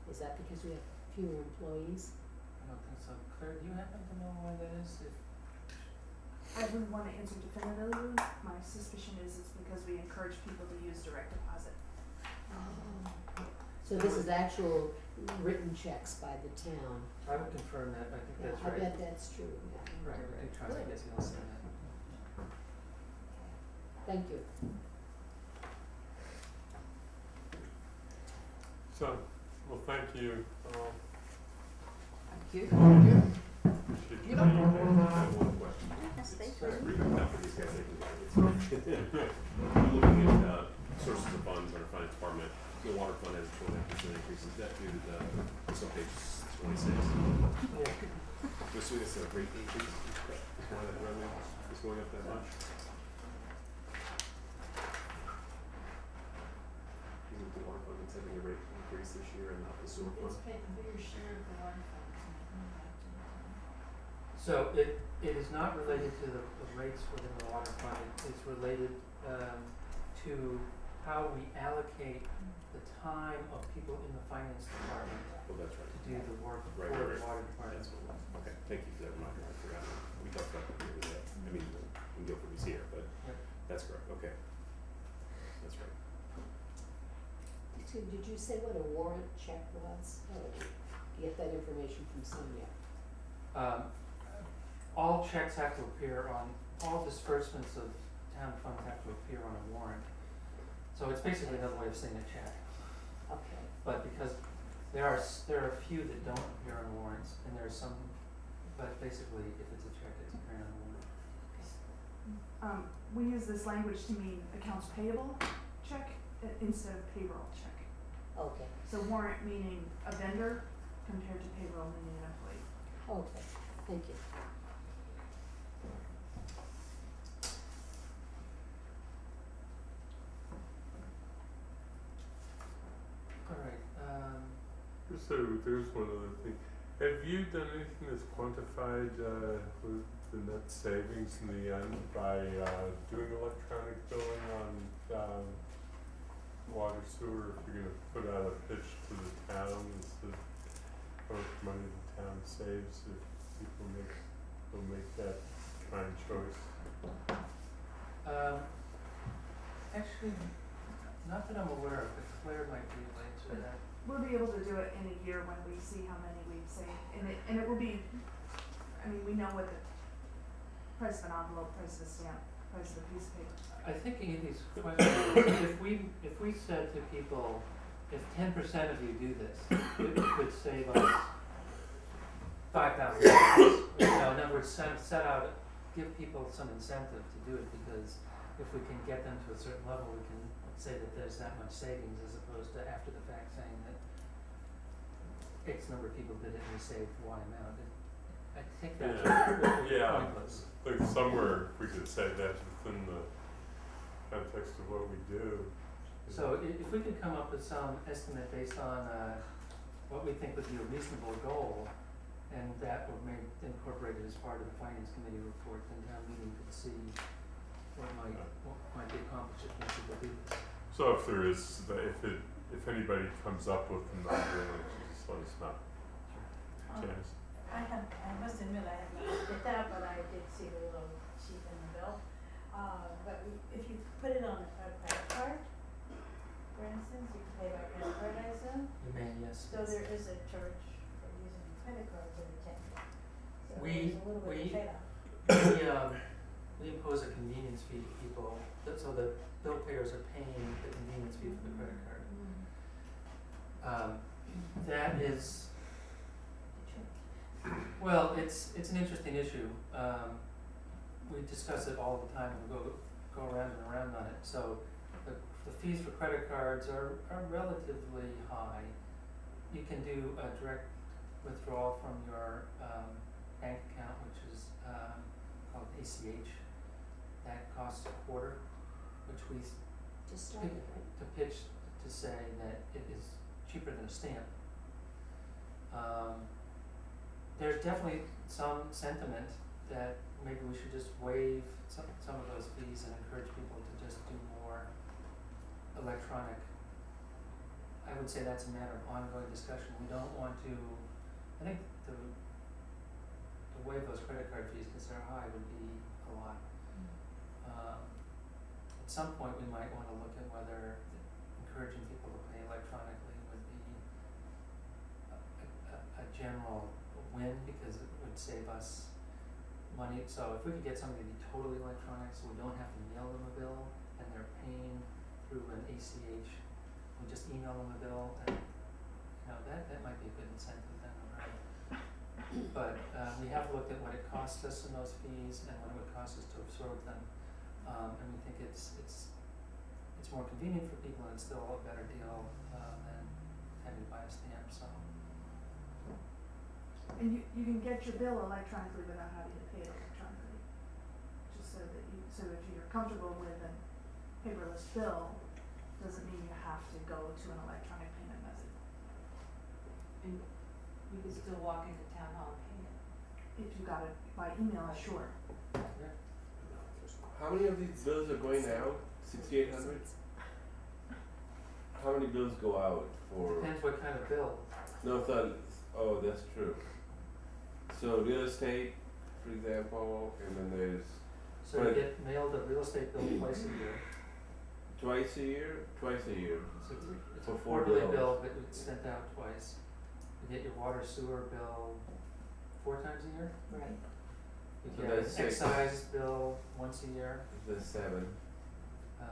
Is that because we have fewer employees? I don't think so. Claire, do you happen to know why that is? I wouldn't want to answer definitively. My suspicion is it's because we encourage people to use direct deposit. So this is actual written checks by the town. I would confirm that, I think Yeah, that's I right. bet that's true, yeah. Right, we can try to Good. get you all set up. Thank you. So, well, thank you. Thank you. Appreciate You your don't- time. I have one question. Yes, thank Sorry, you. brief enough for these guys, they can go. Looking at, sources of funds under finance department, the water fund has a 12% increase, is that due to the, it's on page 26? Just so it's a rate increase, is why that revenue is going up that much? Isn't the water fund that's having a rate increase this year and not the sewer fund? It's paying a bigger share of the water funds and coming back to the town. So it is not related to the rates within the water fund, it's related, to how we allocate the time of people in the finance department Oh, that's right. to do the work for Right, the right, right. water department. That's what it was. Okay, thank you for that reminder, I forgot. We talked about that the other day. I mean, when Guilford was here, but Yep. that's correct, okay. That's right. So did you say what a warrant check was? Or did you get that information from Sonia? All checks have to appear on, all disbursements of town funds have to appear on a warrant. So it's basically another way of saying a check, Okay. but because there are a few that don't appear on warrants, and there are some, but basically if it's a check, it's appearing on a warrant. We use this language to mean accounts payable check instead of payroll check. Okay, So warrant meaning a vendor compared to payroll meaning an employee. okay, thank you. All right, So there's one other thing. Have you done anything that's quantified with the net savings in the end by doing electronic billing on water, sewer? If you're gonna put out a pitch to the town as to how much money the town saves if people will make that kind of choice? actually, not that I'm aware of, but Claire might be able to answer that. We'll be able to do it in a year when we see how many we've saved, and it will be, I mean, we know what the price of an envelope, price of a stamp, price of a piece of paper. I think in these questions, if we said to people, if 10% of you do this, it could save us $5,000. You know, in other words, set out, give people some incentive to do it, because if we can get them to a certain level, we can say that there's that much savings, as opposed to after the fact saying that X number of people did it and we saved Y amount. I think that's Yeah. pointless. Like somewhere we could say that within the context of what we do. So if we could come up with some estimate based on what we think would be a reasonable goal, and that would be incorporated as part of the finance committee report, then town meeting could see what might be accomplished if people do this. So if there is, if anybody comes up with a number, just let us know. Janice? I must admit, I have not looked at that, but I did see the little sheet in the bill. If you put it on a credit card, for instance, you can pay by credit card, I assume. You may, yes. So there is a charge for using credit cards in the town. So We- there's a little bit we- of trade-off. we impose a convenience fee to people, so the bill payers are paying the convenience fee for the credit card. That is, well, it's an interesting issue. We discuss it all the time and go around and around on it. So the fees for credit cards are relatively high. You can do a direct withdrawal from your bank account, which is called ACH. That costs $0.25, which we Just started, right? to pitch to say that it is cheaper than a stamp. There's definitely some sentiment that maybe we should just waive some of those fees and encourage people to just do more electronic. I would say that's a matter of ongoing discussion. We don't want to, I think to waive those credit card fees because they're high would be a lot. At some point we might want to look at whether encouraging people to pay electronically would be a general win because it would save us money. So if we could get somebody to be totally electronic so we don't have to mail them a bill and they're paying through an ACH, we just email them a bill and that might be a good incentive then, right? But we have looked at what it costs us in those fees and what it would cost us to absorb them. And we think it's more convenient for people and it's still a better deal than having to buy a stamp, so. And you can get your bill electronically without having to pay it electronically. Just so if you're comfortable with a paperless bill, doesn't mean you have to go to an electronic payment method. And you can still walk into town hall and pay it. If you got it by email, sure. How many of these bills are going out? 6,800? How many bills go out for? Depends what kind of bill. No, oh, that's true. So real estate, for example, and then there's So you get mailed a real estate bill twice a year. twice a year? Twice a year. So it's For a 4 quarterly bills. bill, but it's sent out twice. You get your water sewer bill 4 times a year. Right. You So get an that's 6. excise bill once a year. There's 7. I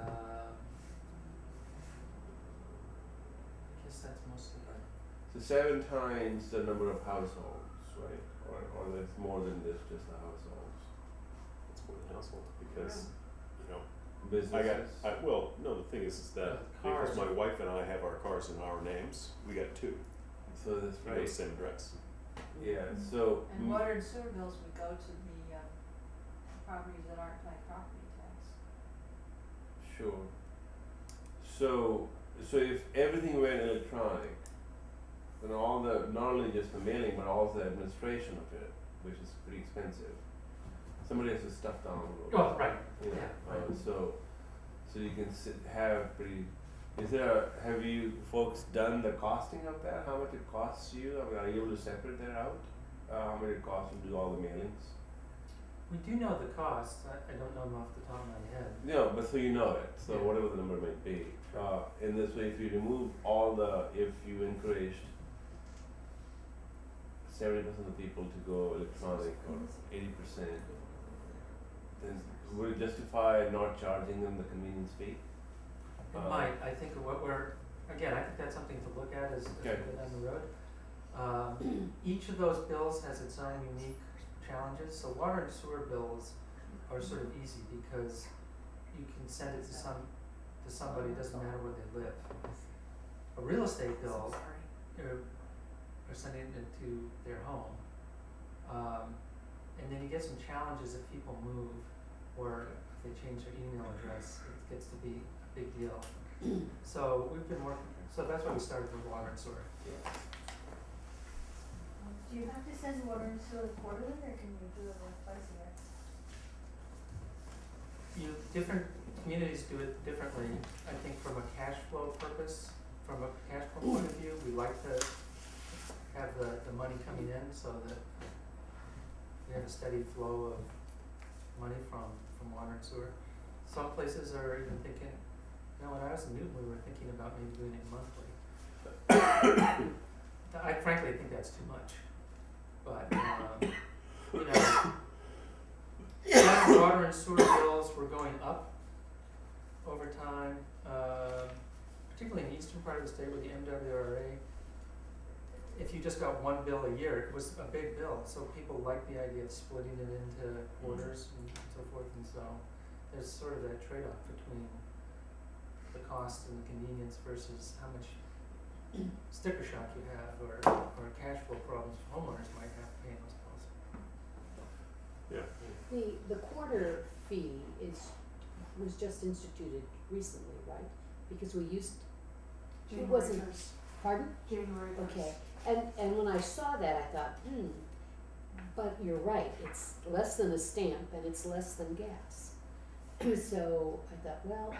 guess that's mostly it. So 7 times the number of households, right? Or there's more than this, just the households. It's more than household, because, you know, Businesses. well, no, the thing is that Cars. because my wife and I have our cars in our names, we got 2. So that's We go to right. the same address. Yeah, so. And water and sewer bills would go to the properties that aren't paying property tax. Sure. So if everything went electronic, then all the, not only just the mailing, but also the administration of it, which is pretty expensive. Somebody has to stuff down the road. Oh, right. You know, Yeah, right. so you can have pretty, have you folks done the costing of that? How much it costs you? I mean, are you able to separate that out? How much it costs you to do all the mailings? We do know the costs. I don't know them off the top of my head. No, but so you know it, so Yeah. whatever the number might be. Sure. In this way, if you remove if you encouraged 70% of people to go electronic or 80%, then would it justify not charging them the convenience fee? It might. I think I think that's something to look at as we Okay. go down the road. Each of those bills has its own unique challenges. So water and sewer bills are sort of easy because you can send it to somebody, it doesn't matter where they live. A real estate bill, you're sending it to their home. And then you get some challenges if people move or if they change their email address, it gets to be a big deal. So we've been so that's why we started with water and sewer. Do you have to send water and sewer quarterly, or can you do it twice a year? Different communities do it differently. I think from a cash flow purpose, from a cash flow point of view, we like to have the money coming in so that we have a steady flow of money from water and sewer. Some places are even thinking, when I was in Newton, we were thinking about maybe doing it monthly. I frankly think that's too much. But, water and sewer going up over time, particularly in the eastern part of the state with the MWRA. If you just got one bill a year, it was a big bill, so people like the idea of splitting it into quarters and so forth, and so there's sort of that trade-off between the cost and the convenience versus how much sticker shock you have or cash flow problems homeowners might have paying those bills. Yeah. The quarter fee was just instituted recently, right? Because we used, it January wasn't, 1st. pardon? January 1st. Okay, and when I saw that, I thought, but you're right, it's less than a stamp and it's less than gas. So I thought, well,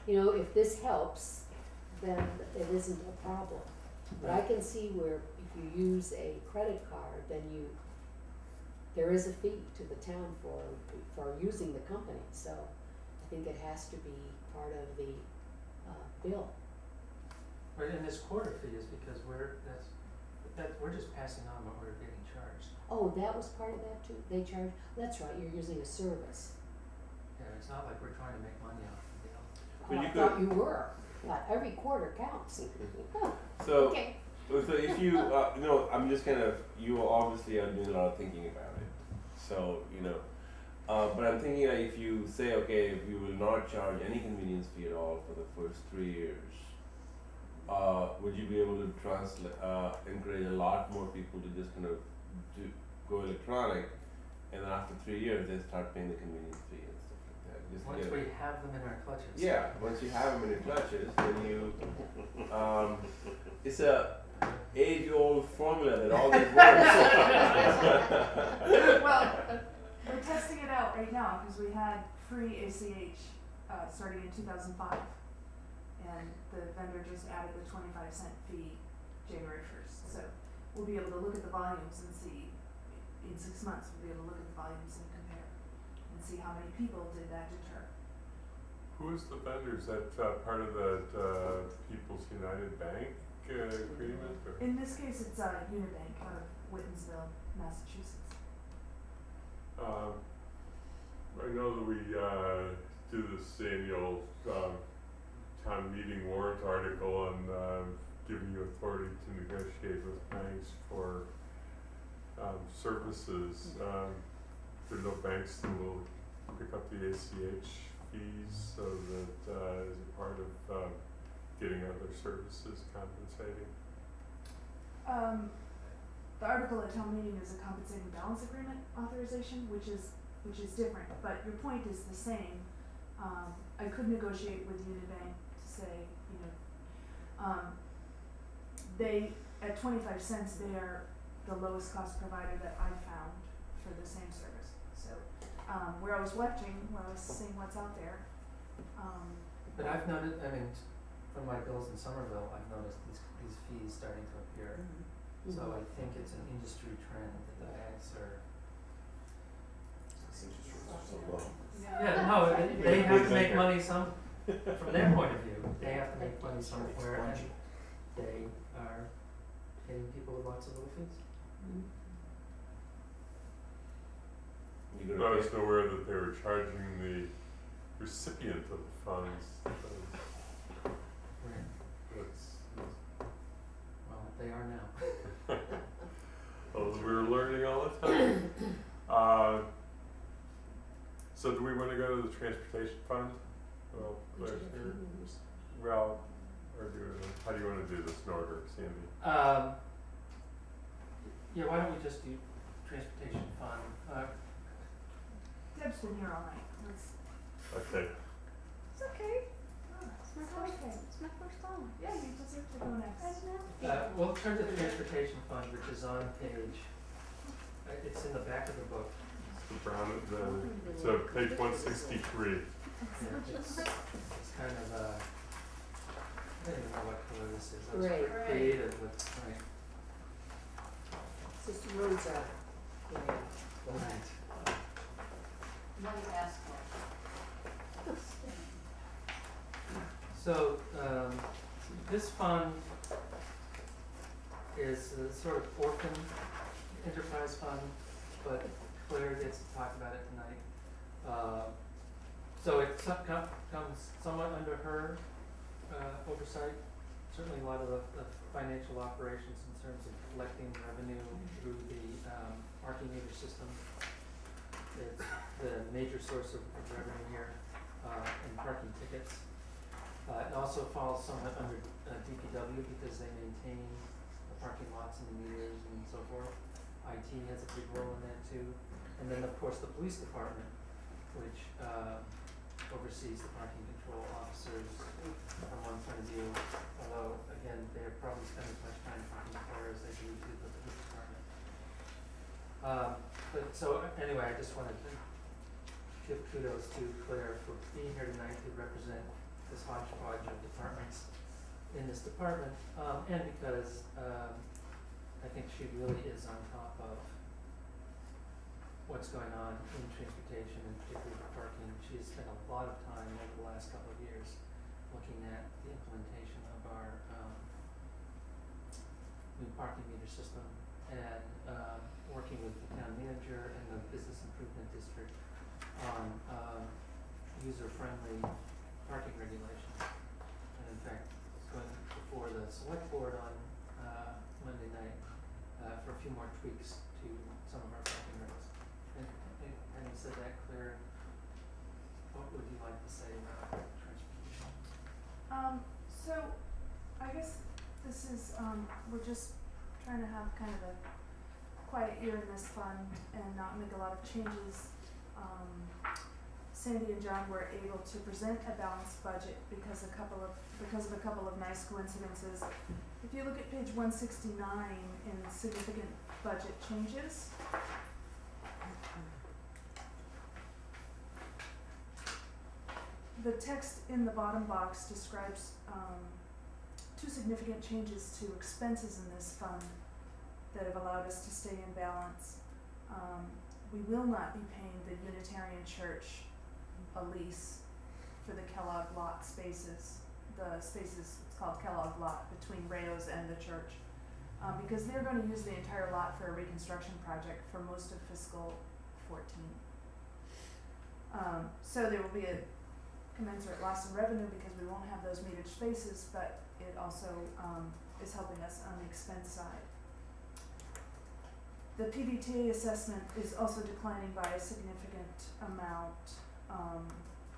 you know, if this helps, then it isn't a problem. But I can see where if you use a credit card, then there is a fee to the town for using the company, so I think it has to be part of the bill. Right, and this quarter fee is because we're just passing on what we're getting charged. Oh, that was part of that too? They charge, that's right, you're using a service. Yeah, it's not like we're trying to make money off the deal. But Oh, you I could- thought you were. But every quarter counts. So, Okay. so if you, I'm just kind of, you obviously are doing a lot of thinking about it. So, but I'm thinking that if you say, okay, if you will not charge any convenience fee at all for the first 3 years, would you be able to encourage a lot more people to just kind of go electronic, and then after 3 years they start paying the convenience fee and stuff like that? Just to Once get we it. have them in our clutches. Yeah, once you have them in your clutches, then you, it's a age-old formula that always works. Well, we're testing it out right now because we had free ACH starting in 2005, and the vendor just added the 25-cent fee January 1st. So we'll be able to look at the volumes and see, in 6 months, we'll be able to look at the volumes and compare and see how many people did that deter. Who is the vendor? Is that part of that People's United Bank agreement? Or? In this case, it's Unibank out of Whitensville, Massachusetts. I know that we do this annual town meeting warrant article on giving you authority to negotiate with banks for services. There are no banks that will pick up the ACH fees, so that is a part of getting other services compensating. The article at town meeting is a compensating balance agreement authorization, which is different, but your point is the same. I could negotiate with Unibank to say, they, at 25 cents, they are the lowest cost provider that I've found for the same service. So, we're always watching, we're always seeing what's out there. But I've noticed, from my bills in Somerville, I've noticed these fees starting to appear. Mm-hmm. So I think it's an industry trend that the banks are. Yeah, no, they have to make money from their point of view, they have to make money somewhere, and they are hitting people with lots of little fees. I was aware that they were charging the recipient of the funds. Right. Well, they are now. Well, we're learning all the time. So do we want to go to the transportation fund? Well, how do you want to do this in order, Sandy? Yeah, why don't we just do transportation fund? Deb's been here all night. Okay. It's okay. It's my first time. Yeah, you deserve to go next. We'll turn to the transportation fund, which is on page, it's in the back of the book. The brown, it's page 163. Yeah, it's kind of, I don't even know what color this is. I was Gray. creative with, right. It's just roads are gray. What do you ask for? So, this fund is a sort of orphan enterprise fund, but Claire gets to talk about it tonight. So comes somewhat under her oversight. Certainly a lot of the financial operations in terms of collecting revenue through the parking meter system. It's the major source of revenue here, and parking tickets. It also falls somewhat under DPW because they maintain the parking lots and the meters and so forth. IT has a big role in that too. And then of course the police department, which oversees the parking control officers from one point of view, although again, they're probably spending as much time talking to Claire as they do to the police department. But so anyway, I just wanted to give kudos to Claire for being here tonight to represent this hodgepodge of departments in this department, and because I think she really is on top of what's going on in transportation and particularly the parking. She has spent a lot of time over the last couple of years looking at the implementation of our new parking meter system and working with the town manager and the business improvement district on user-friendly parking regulations. And in fact, it's going before the select board on Monday night for a few more tweaks to some of our parking regs. And having said that, Claire, what would you like to say about transportation? So I guess this is, we're just trying to have kind of a quiet year in this fund and not make a lot of changes. Sandy and John were able to present a balanced budget because of a couple of nice coincidences. If you look at page 169 in significant budget changes, the text in the bottom box describes two significant changes to expenses in this fund that have allowed us to stay in balance. We will not be paying the Unitarian Church a lease for the Kellogg lot spaces. The spaces, it's called Kellogg lot, between Rayo's and the church, because they're going to use the entire lot for a reconstruction project for most of fiscal 14. So there will be a commensurate loss in revenue because we won't have those metered spaces, but it also is helping us on the expense side. The PBTA assessment is also declining by a significant amount,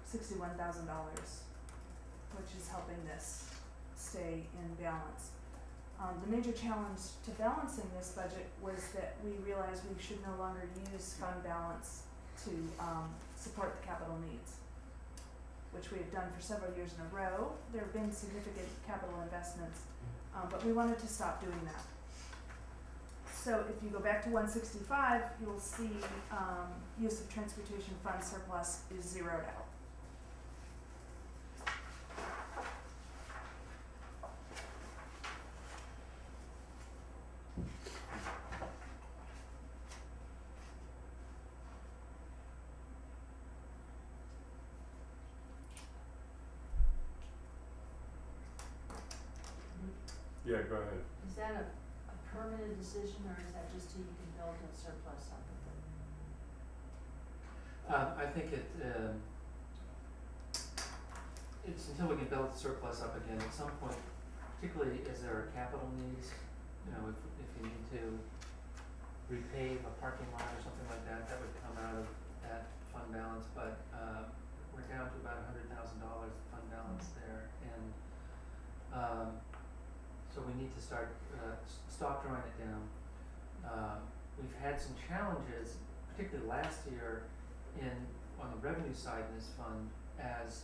$61,000, which is helping this stay in balance. The major challenge to balancing this budget was that we realized we should no longer use fund balance to support the capital needs, which we have done for several years in a row. There have been significant capital investments, but we wanted to stop doing that. So if you go back to 165, you'll see use of transportation fund surplus is zeroed out. Yeah, go ahead. Is that a permanent decision, or is that just so you can build a surplus up of it? I think it's until we can build the surplus up again at some point, particularly as there are capital needs. You know, if you need to repave a parking lot or something like that, that would come out of that fund balance. But we're down to about $100,000 fund balance there, and so we need to start stop drawing it down. We've had some challenges, particularly last year, on the revenue side in this fund, as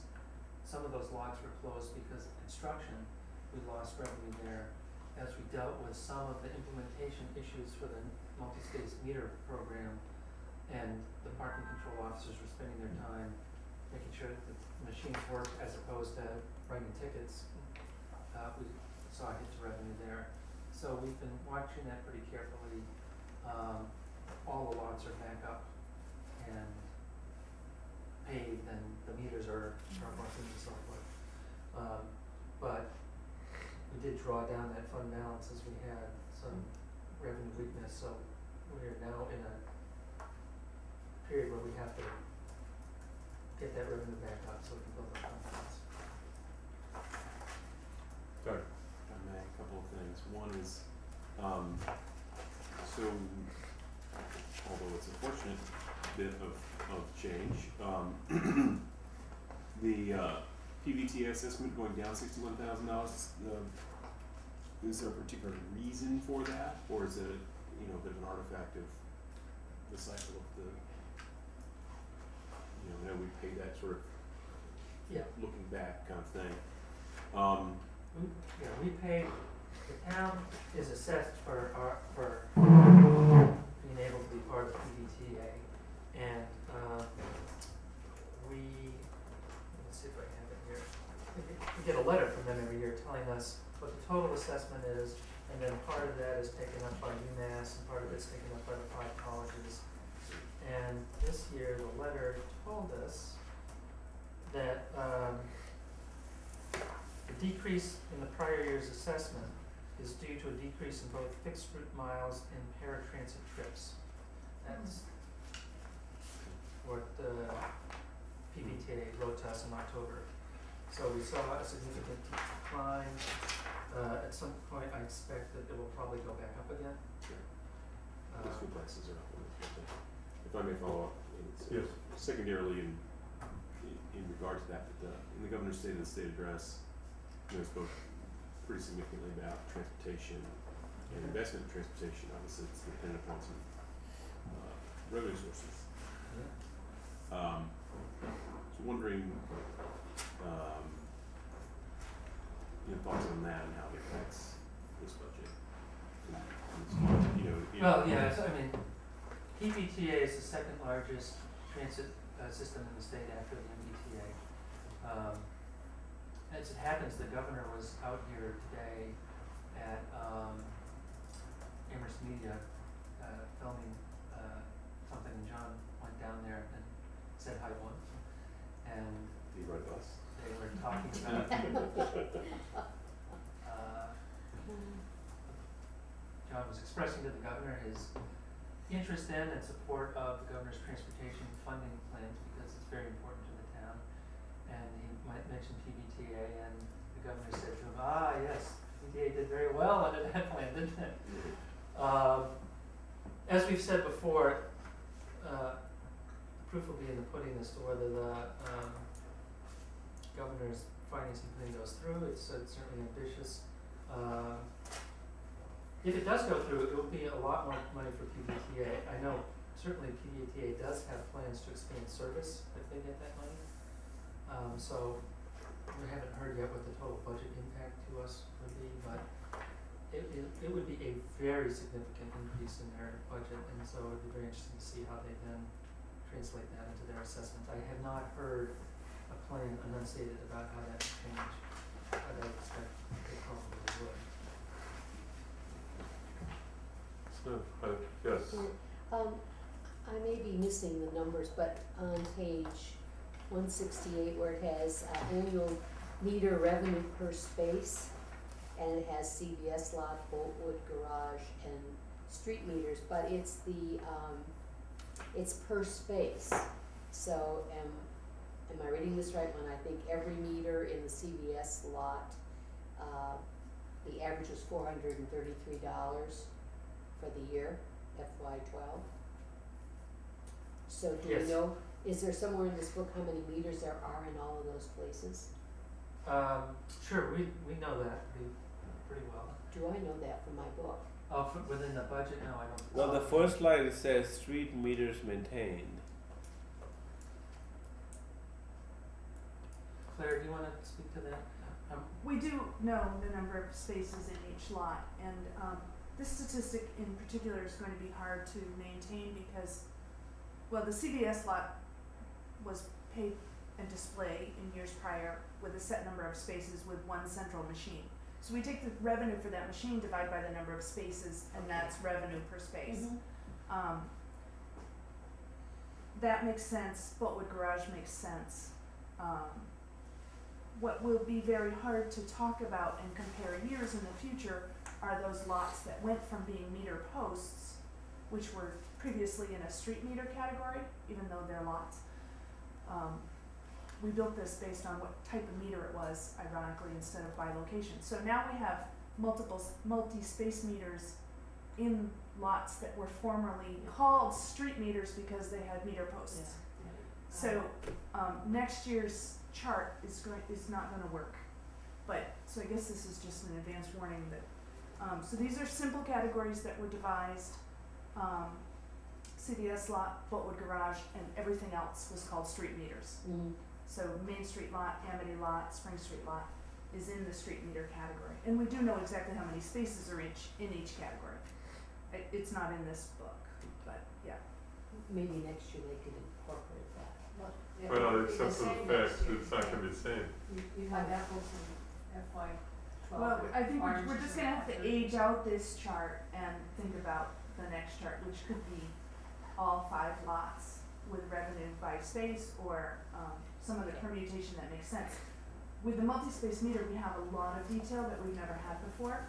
some of those lots were closed because of construction. We lost revenue there as we dealt with some of the implementation issues for the multi-space meter program, and the parking control officers were spending their time making sure that the machines worked as opposed to writing tickets. We saw a hit to revenue there. So we've been watching that pretty carefully. All the lots are back up and paved, and the meters are working and so forth. But we did draw down that fund balance as we had some revenue weakness, so we are now in a period where we have to get that revenue back up so we can build our confidence. Doug? If I may, a couple of things. One is, so, although it's a fortunate bit of change, the PVTA assessment going down $61,000, is there a particular reason for that, or is it, you know, a bit of an artifact of the cycle of the, you know, I know we pay that sort of looking back kind of thing. We pay, the town is assessed for being able to be part of the PVTA, and let's see if I have it here. We get a letter from them every year telling us what the total assessment is, and then part of that is taken up by UMass, and part of it's taken up by the 5 colleges. And this year, the letter told us that the decrease in the prior year's assessment is due to a decrease in both fixed route miles and paratransit trips. That's what the PVTA wrote to us in October. So we saw a significant decline. At some point, I expect that it will probably go back up again. Sure. Those food prices are up a little bit. If I may follow up, Yes. Secondarily, in regard to that, in the governor's State of the State address, you know, spoke pretty significantly about transportation and investment in transportation. Obviously, it's dependent upon some revenue sources. Yeah. So wondering, your thoughts on that and how it affects this budget. Well, yeah, so, I mean, PVTA is the second largest transit system in the state after the MBTA. As it happens, the governor was out here today at Amherst Media filming something, and John went down there and said hi once. And Do you ride bus? they were talking about John was expressing to the governor his interest in and support of the governor's transportation funding plans because it's very important to the town. And he might mention PVTA, and the governor said to him, yes, PVTA did very well under that plan, didn't it? As we've said before, the proof will be in the pudding as to whether the governor's financing plan goes through. It's certainly ambitious. If it does go through, it will be a lot more money for PVTA. I know certainly PVTA does have plans to expand service if they get that money. So we haven't heard yet what the total budget impact to us would be, but it would be a very significant increase in their budget, and so it would be very interesting to see how they then translate that into their assessment. I have not heard a plan enunciated about how that would change, but I expect they probably would. So, yes. I may be missing the numbers, but on page 168 where it has annual meter revenue per space, and it has CVS lot, Boltwood garage, and street meters, but it's the it's per space. So am I reading this right when I think every meter in the CVS lot, the average was $433 for the year, FY12? So do Yes. we know, is there somewhere in this book how many meters there are in all of those places? Sure, we know that pretty well. Do I know that from my book? Within the budget, no, I don't. Well, the first slide it says street meters maintained. Claire, do you want to speak to that? We do know the number of spaces in each lot, and this statistic in particular is going to be hard to maintain because, well, the CVS lot was paid and display in years prior with a set number of spaces with one central machine. So we take the revenue for that machine, divide by the number of spaces, and that's revenue per space. Mm-hmm. That makes sense. Boltwood Garage makes sense. What will be very hard to talk about and compare years in the future are those lots that went from being meter posts, which were previously in a street meter category, even though they're lots, we built this based on what type of meter it was, ironically, instead of by location. So now we have multi-space meters in lots that were formerly called street meters because they had meter posts. So next year's chart is not going to work. But so I guess this is just an advance warning that. So these are simple categories that were devised. CVS lot, Boatwood garage, and everything else was called street meters. So Main Street lot, Amity lot, Spring Street lot is in the street meter category. And we do know exactly how many spaces are in each category. It's not in this book, but yeah. Maybe next year they could incorporate that. Well, except for the fact that it's not gonna be the same. You have apples and FY 12. Well, I think we're oranges just and gonna have to oranges. age out this chart and think about the next chart, which could be all 5 lots with revenue by space, or some other permutation that makes sense. With the multi-space meter, we have a lot of detail that we've never had before,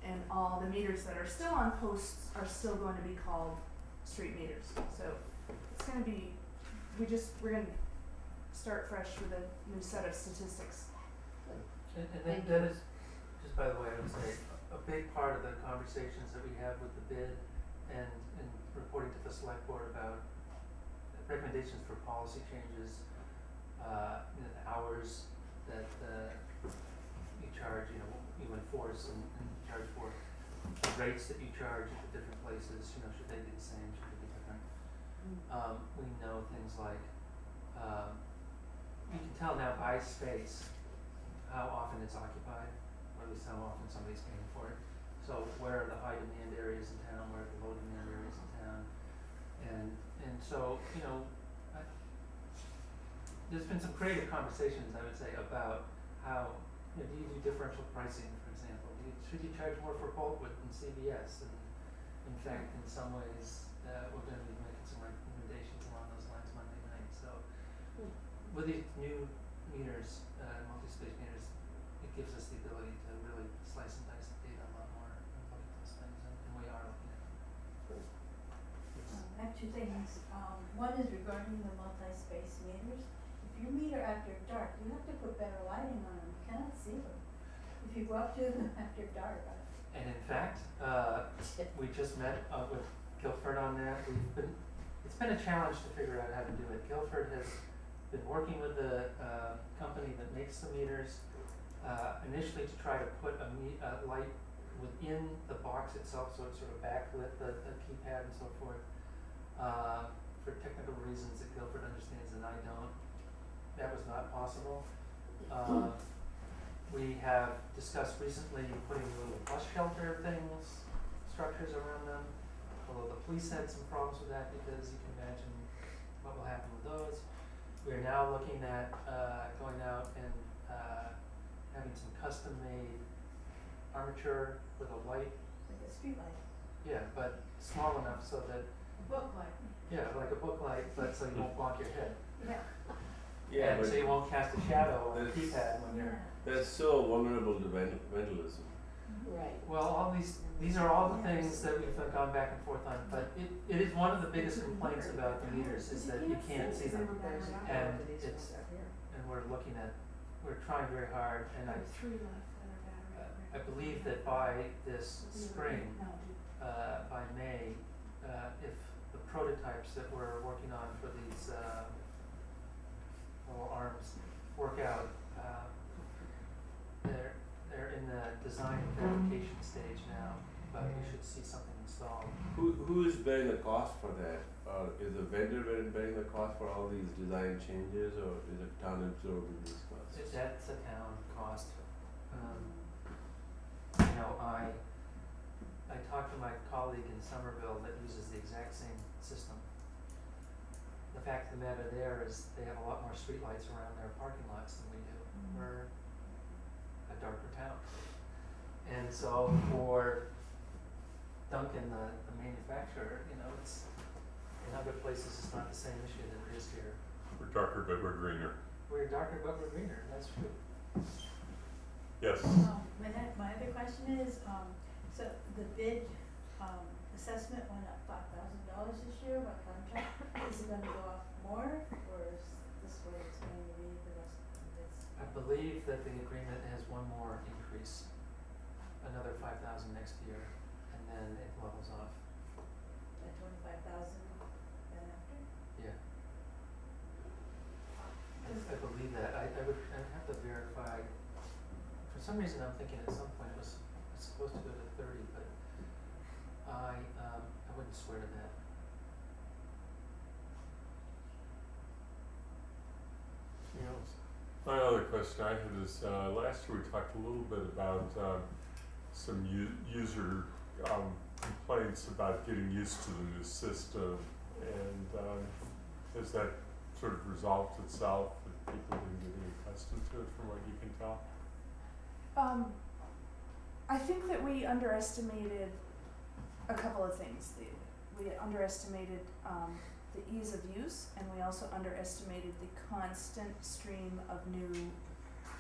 and all the meters that are still on posts are still going to be called street meters. So it's going to be, we're going to start fresh with a new set of statistics. And that is, just by the way, I would say, a big part of the conversations that we have with the bid and reporting to the select board about recommendations for policy changes, the hours that you charge, you enforce and charge for, the rates that you charge at the different places, should they be the same, should they be different? We know things like, you can tell now by space how often it's occupied, or at least how often somebody's paying for it. So where are the high demand areas in town, where are the low demand areas in town? And so, there's been some creative conversations, I would say, about how, do you do differential pricing, for example? Should you charge more for Boltwood than CVS? And in fact, in some ways, we're going to be making some recommendations along those lines Monday night. So with these new meters, multi-space meters, it gives us the ability to really slice and dice the data a lot more and look at those things, and we are looking at them. I have 2 things. One is regarding the multi-space meters. If you meter after dark, you have to put better lighting on them. You cannot see them if you go up to them after dark. And in fact, we just met with Guilford on that. It's been a challenge to figure out how to do it. Guilford has been working with the company that makes the meters, initially to try to put a light within the box itself, so it's sort of backlit the keypad and so forth. For technical reasons that Guilford understands and I don't, that was not possible. We have discussed recently putting little bus shelter structures around them, although the police had some problems with that because you can imagine what will happen with those. We are now looking at going out and having some custom-made armature with a light. Like a street light. Yeah, but small enough so that. A book light. Yeah, like a book light, but so you won't block your head. Yeah. Yeah, And but so you won't cast a shadow on the that's- keypad when you're. that's so vulnerable to vandalism. Right. Well, all these are all the things that we've gone back and forth on, but it is one of the biggest complaints about the meters is that you can't see them. And we're trying very hard, and I have 3 left that are battery. I believe that by this spring, by May, if the prototypes that we're working on for these little arms work out, they're in the design verification stage now, but we should see something installed. Who is bearing the cost for that? Is the vendor bearing the cost for all these design changes, or is it town absorbing these costs? That's a town cost. I talked to my colleague in Somerville that uses the exact same system. The fact of the matter there is they have a lot more streetlights around their parking lots than we do. We're a darker town. And so for Duncan, the manufacturer, it's in other places it's not the same issue that it is here. We're darker, but we're greener. We're darker, but we're greener. That's true. Yes. My other question is, so the bid assessment went up $5,000 this year by contract. Is it going to go up more, or is this what it's going believe that the agreement has one more increase, another 5,000 next year, and then it levels off. At 25,000 then after? Yeah. I believe that. I'd have to verify. For some reason, I'm thinking at some point it's supposed to go to 30, but I wouldn't swear to that. Anything else? My other question I had is, last year we talked a little bit about some user complaints about getting used to the new system, and has that sort of resolved itself, that people have been getting accustomed to it from what you can tell? I think that we underestimated a couple of things. We underestimated the ease of use, and we also underestimated the constant stream of new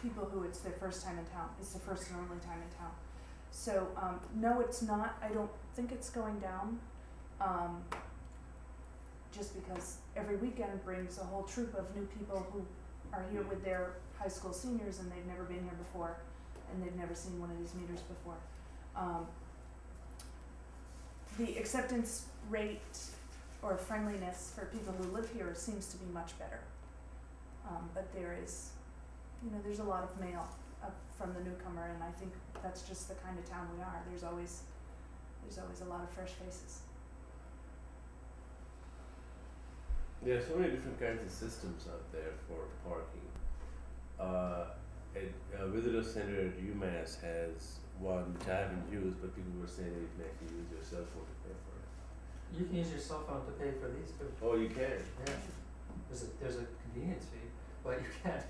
people who it's their first time in town. It's their first and only time in town. So no, it's not. I don't think it's going down. Just because every weekend brings a whole troop of new people who are here with their high school seniors, and they've never been here before, and they've never seen one of these meters before. The acceptance rate or friendliness for people who live here seems to be much better. But there is, there's a lot of mail from the newcomer, and I think that's just the kind of town we are. There's always a lot of fresh faces. There are so many different kinds of systems out there for parking. Visitor Center at UMass has one which I haven't used, but people were saying that you can actually use your cell phone to pay for it. You can use your cell phone to pay for these too. Oh, you can? Yeah. There's a convenience fee, but you can.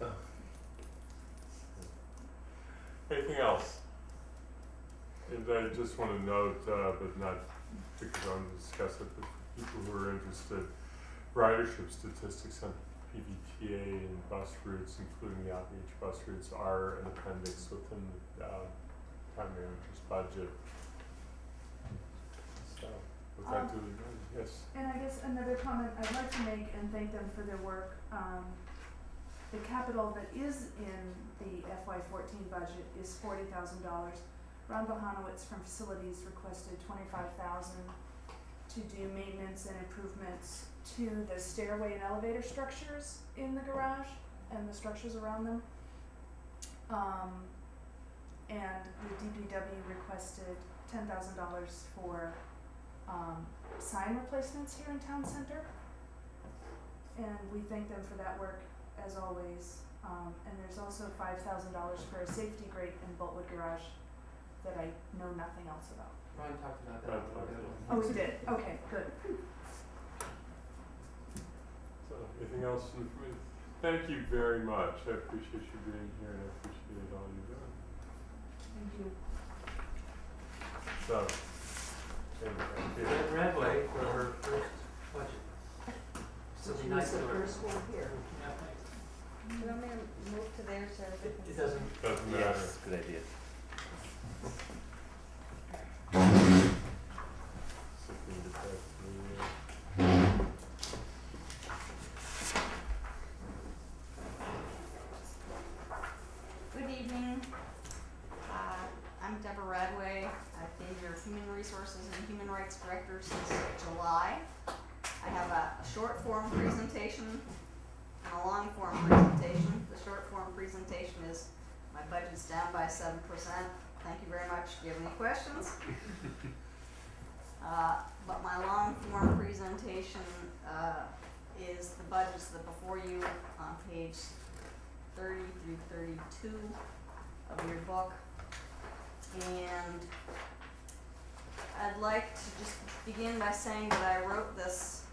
Anything else? And I just want to note, but not because I'm going to discuss it, but for people who are interested, ridership statistics on PVTA and bus routes, including the outreach bus routes, are an appendix within the town manager's budget. So, with that duly noted, yes. And I guess another comment I'd like to make, and thank them for their work. The capital that is in the FY14 budget is $40,000. Ron Bohanowitz from Facilities requested $25,000 to do maintenance and improvements to the stairway and elevator structures in the garage and the structures around them. And the DPW requested $10,000 for sign replacements here in Town Center. And we thank them for that work, as always. And there's also $5,000 for a safety grate in Boltwood Garage that I know nothing else about. Brian talked about that. Oh, we did? Okay, good. So, anything else from me? Thank you very much. I appreciate you being here, and I appreciate all you're doing. Thank you. So, thank you. Red Redway for her first budget. So She be was nice to the her. first one here. Yeah, thanks. Do you want me to move to there so everybody can It doesn't. Doesn't matter. Yes, good idea. Something to pass through. Good evening. I'm Deborah Radway. I've been your Human Resources and Human Rights Director since July. I have a short form presentation and a long form presentation. The short form presentation is my budget's down by 7%. Thank you very much. Do you have any questions? But my long form presentation is the budgets that are before you on page 30 through 32 of your book. And I'd like to just begin by saying that I wrote these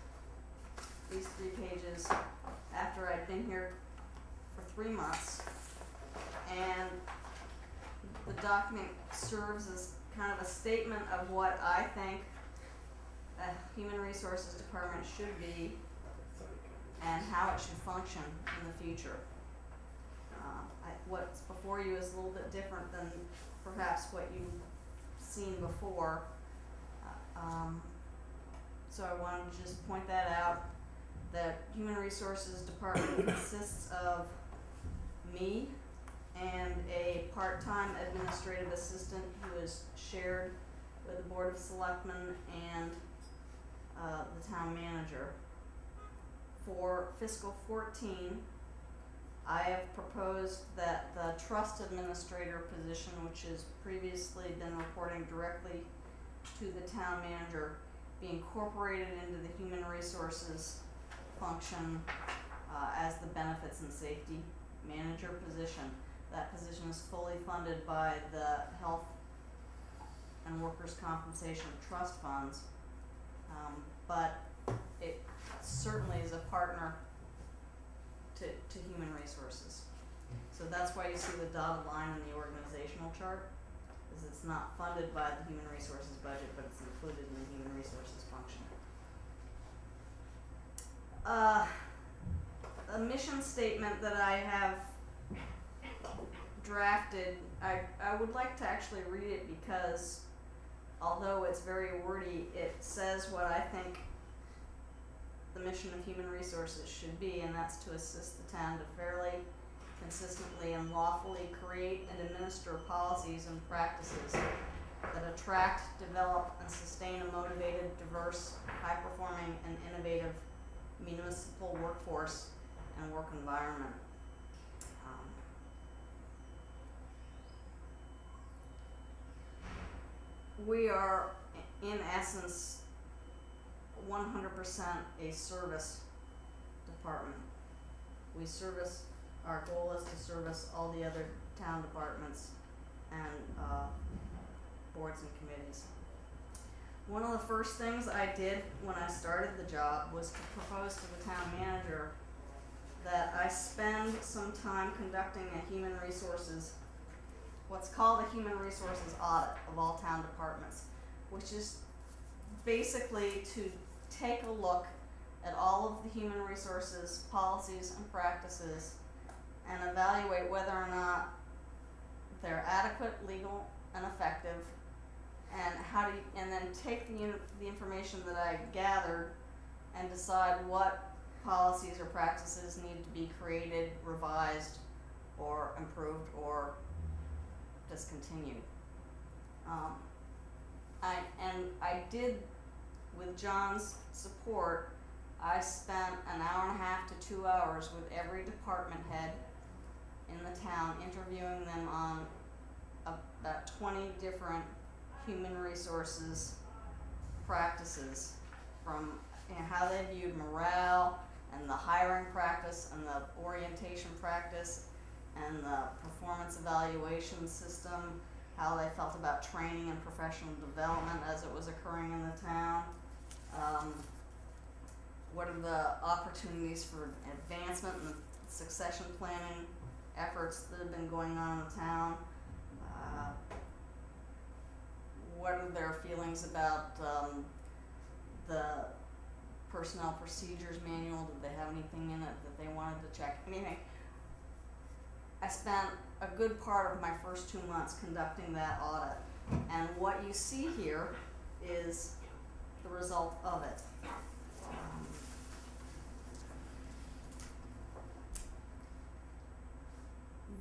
3 pages after I'd been here for 3 months. And the document serves as kind of a statement of what I think the Human Resources Department should be and how it should function in the future. What's before you is a little bit different than perhaps what you've seen before. So I wanted to just point that out. The Human Resources Department consists of me and a part-time administrative assistant who is shared with the Board of Selectmen and the town manager. For fiscal 14, I have proposed that the trust administrator position, which has previously been reporting directly to the town manager, be incorporated into the human resources function as the benefits and safety manager position. That position is fully funded by the health and workers' compensation trust funds, but it certainly is a partner to human resources. So that's why you see the dotted line in the organizational chart, is it's not funded by the human resources budget, but it's included in the human resources function. A mission statement that I have drafted, I would like to actually read it because although it's very wordy, it says what I think the mission of human resources should be, and that's to assist the town to fairly, consistently, and lawfully create and administer policies and practices that attract, develop, and sustain a motivated, diverse, high-performing, and innovative municipal workforce and work environment. We are, in essence, 100% a service department. We service, our goal is to service all the other town departments and boards and committees. One of the first things I did when I started the job was to propose to the town manager that I spend some time conducting a human resources, what's called a human resources audit of all town departments, which is basically to take a look at all of the human resources policies and practices and evaluate whether or not they're adequate, legal, and effective, and then take the information that I gathered and decide what policies or practices need to be created, revised, or improved, or discontinued. I did, with John's support, I spent an hour and a half to 2 hours with every department head in the town, interviewing them on about 20 different human resources practices, from how they viewed morale and the hiring practice and the orientation practice and the performance evaluation system, how they felt about training and professional development as it was occurring in the town, what are the opportunities for advancement and succession planning efforts that have been going on in the town, what are their feelings about the personnel procedures manual, did they have anything in it that they wanted to check, anything. I spent a good part of my first 2 months conducting that audit, and what you see here is the result of it.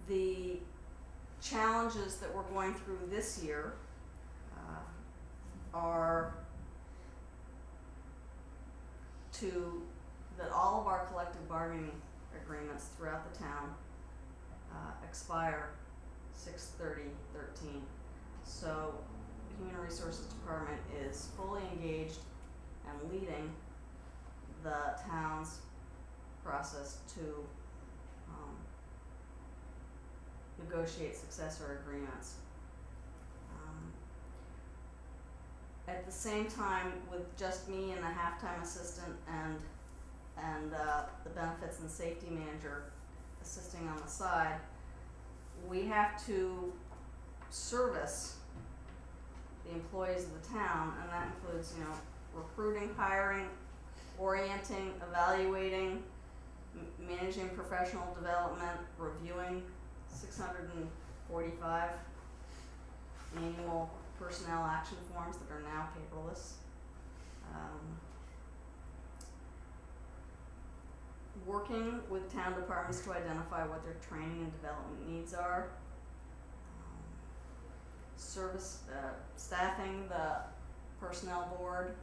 The challenges that we're going through this year are that all of our collective bargaining agreements throughout the town expire 6/30/13. So the Human Resources Department is fully engaged and leading the town's process to negotiate successor agreements. At the same time, with just me and a half-time assistant and the benefits and safety manager assisting on the side, we have to service the employees of the town, and that includes, recruiting, hiring, orienting, evaluating, managing professional development, reviewing 645 annual personnel action forms that are now paperless. working with town departments to identify what their training and development needs are. Staffing the personnel board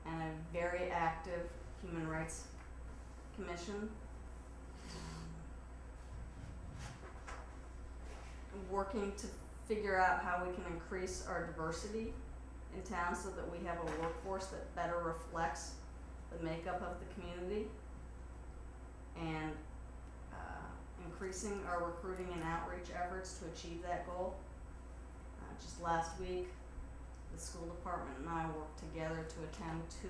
and a very active human rights commission. Working to figure out how we can increase our diversity in town so that we have a workforce that better reflects the makeup of the community, and increasing our recruiting and outreach efforts to achieve that goal. Just last week, the school department and I worked together to attend 2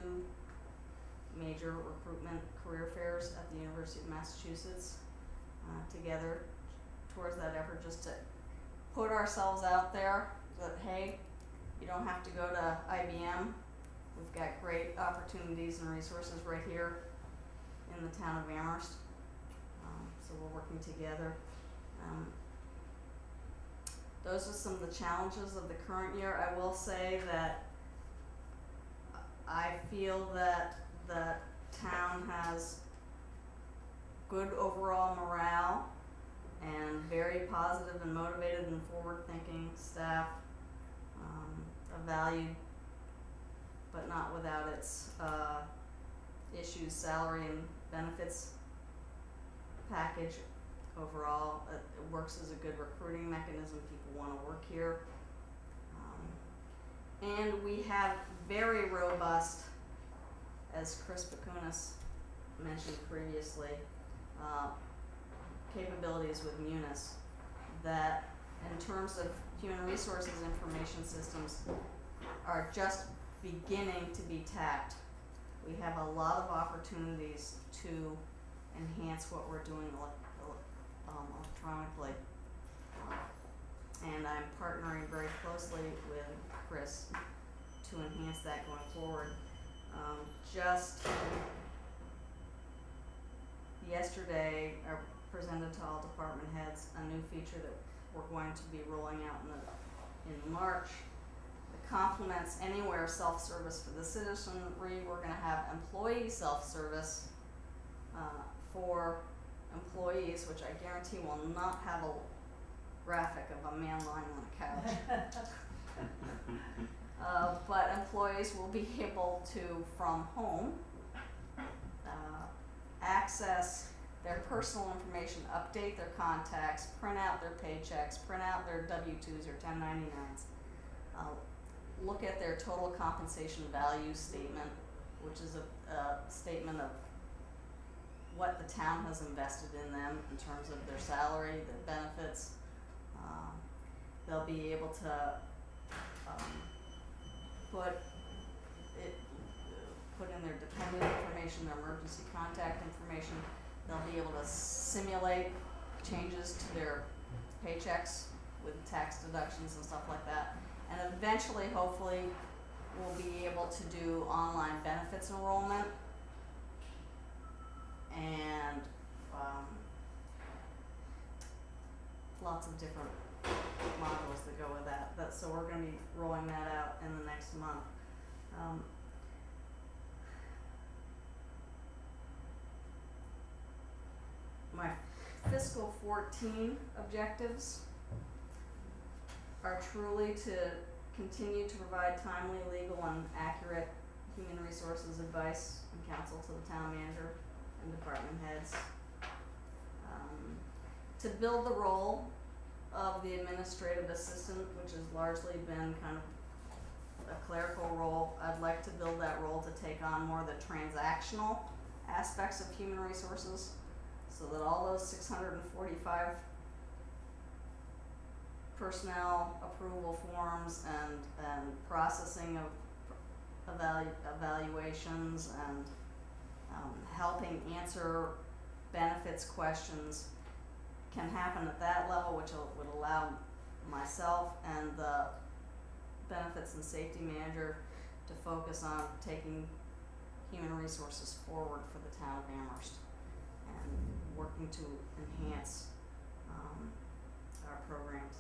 major recruitment career fairs at the University of Massachusetts, together towards that effort, just to put ourselves out there that, hey, you don't have to go to IBM. We've got great opportunities and resources right here in the town of Amherst. So we're working together. Those are some of the challenges of the current year. I will say that I feel that the town has good overall morale and very positive and motivated and forward-thinking staff, a valued but not without its issues, salary and benefits package. Overall, it works as a good recruiting mechanism. People want to work here. And we have very robust, as Chris Bakunis mentioned previously, capabilities with Munis that, in terms of human resources information systems, are just beginning to be tapped. We have a lot of opportunities to enhance what we're doing electronically. And I'm partnering very closely with Chris to enhance that going forward. Just yesterday, I presented to all department heads a new feature that we're going to be rolling out in March. That complements anywhere self-service for the citizenry. We're going to have employee self-service for employees, which I guarantee will not have a graphic of a man lying on a couch. But employees will be able to, from home, access their personal information, update their contacts, print out their paychecks, print out their W-2s or 1099s, look at their total compensation value statement, which is a statement of what the town has invested in them in terms of their salary, their benefits. They'll be able to put in their dependent information, their emergency contact information. They'll be able to simulate changes to their paychecks with tax deductions and stuff like that. And eventually, hopefully, we'll be able to do online benefits enrollment and lots of different modules that go with that. So we're going to be rolling that out in the next month. My fiscal 14 objectives are truly to continue to provide timely, legal, and accurate human resources advice and counsel to the town manager and department heads. To build the role of the administrative assistant, which has largely been kind of a clerical role. I'd like to build that role to take on more of the transactional aspects of human resources, so that all those 645 personnel approval forms and processing of evaluations and helping answer benefits questions can happen at that level, which would allow myself and the benefits and safety manager to focus on taking human resources forward for the town of Amherst and working to enhance our programs.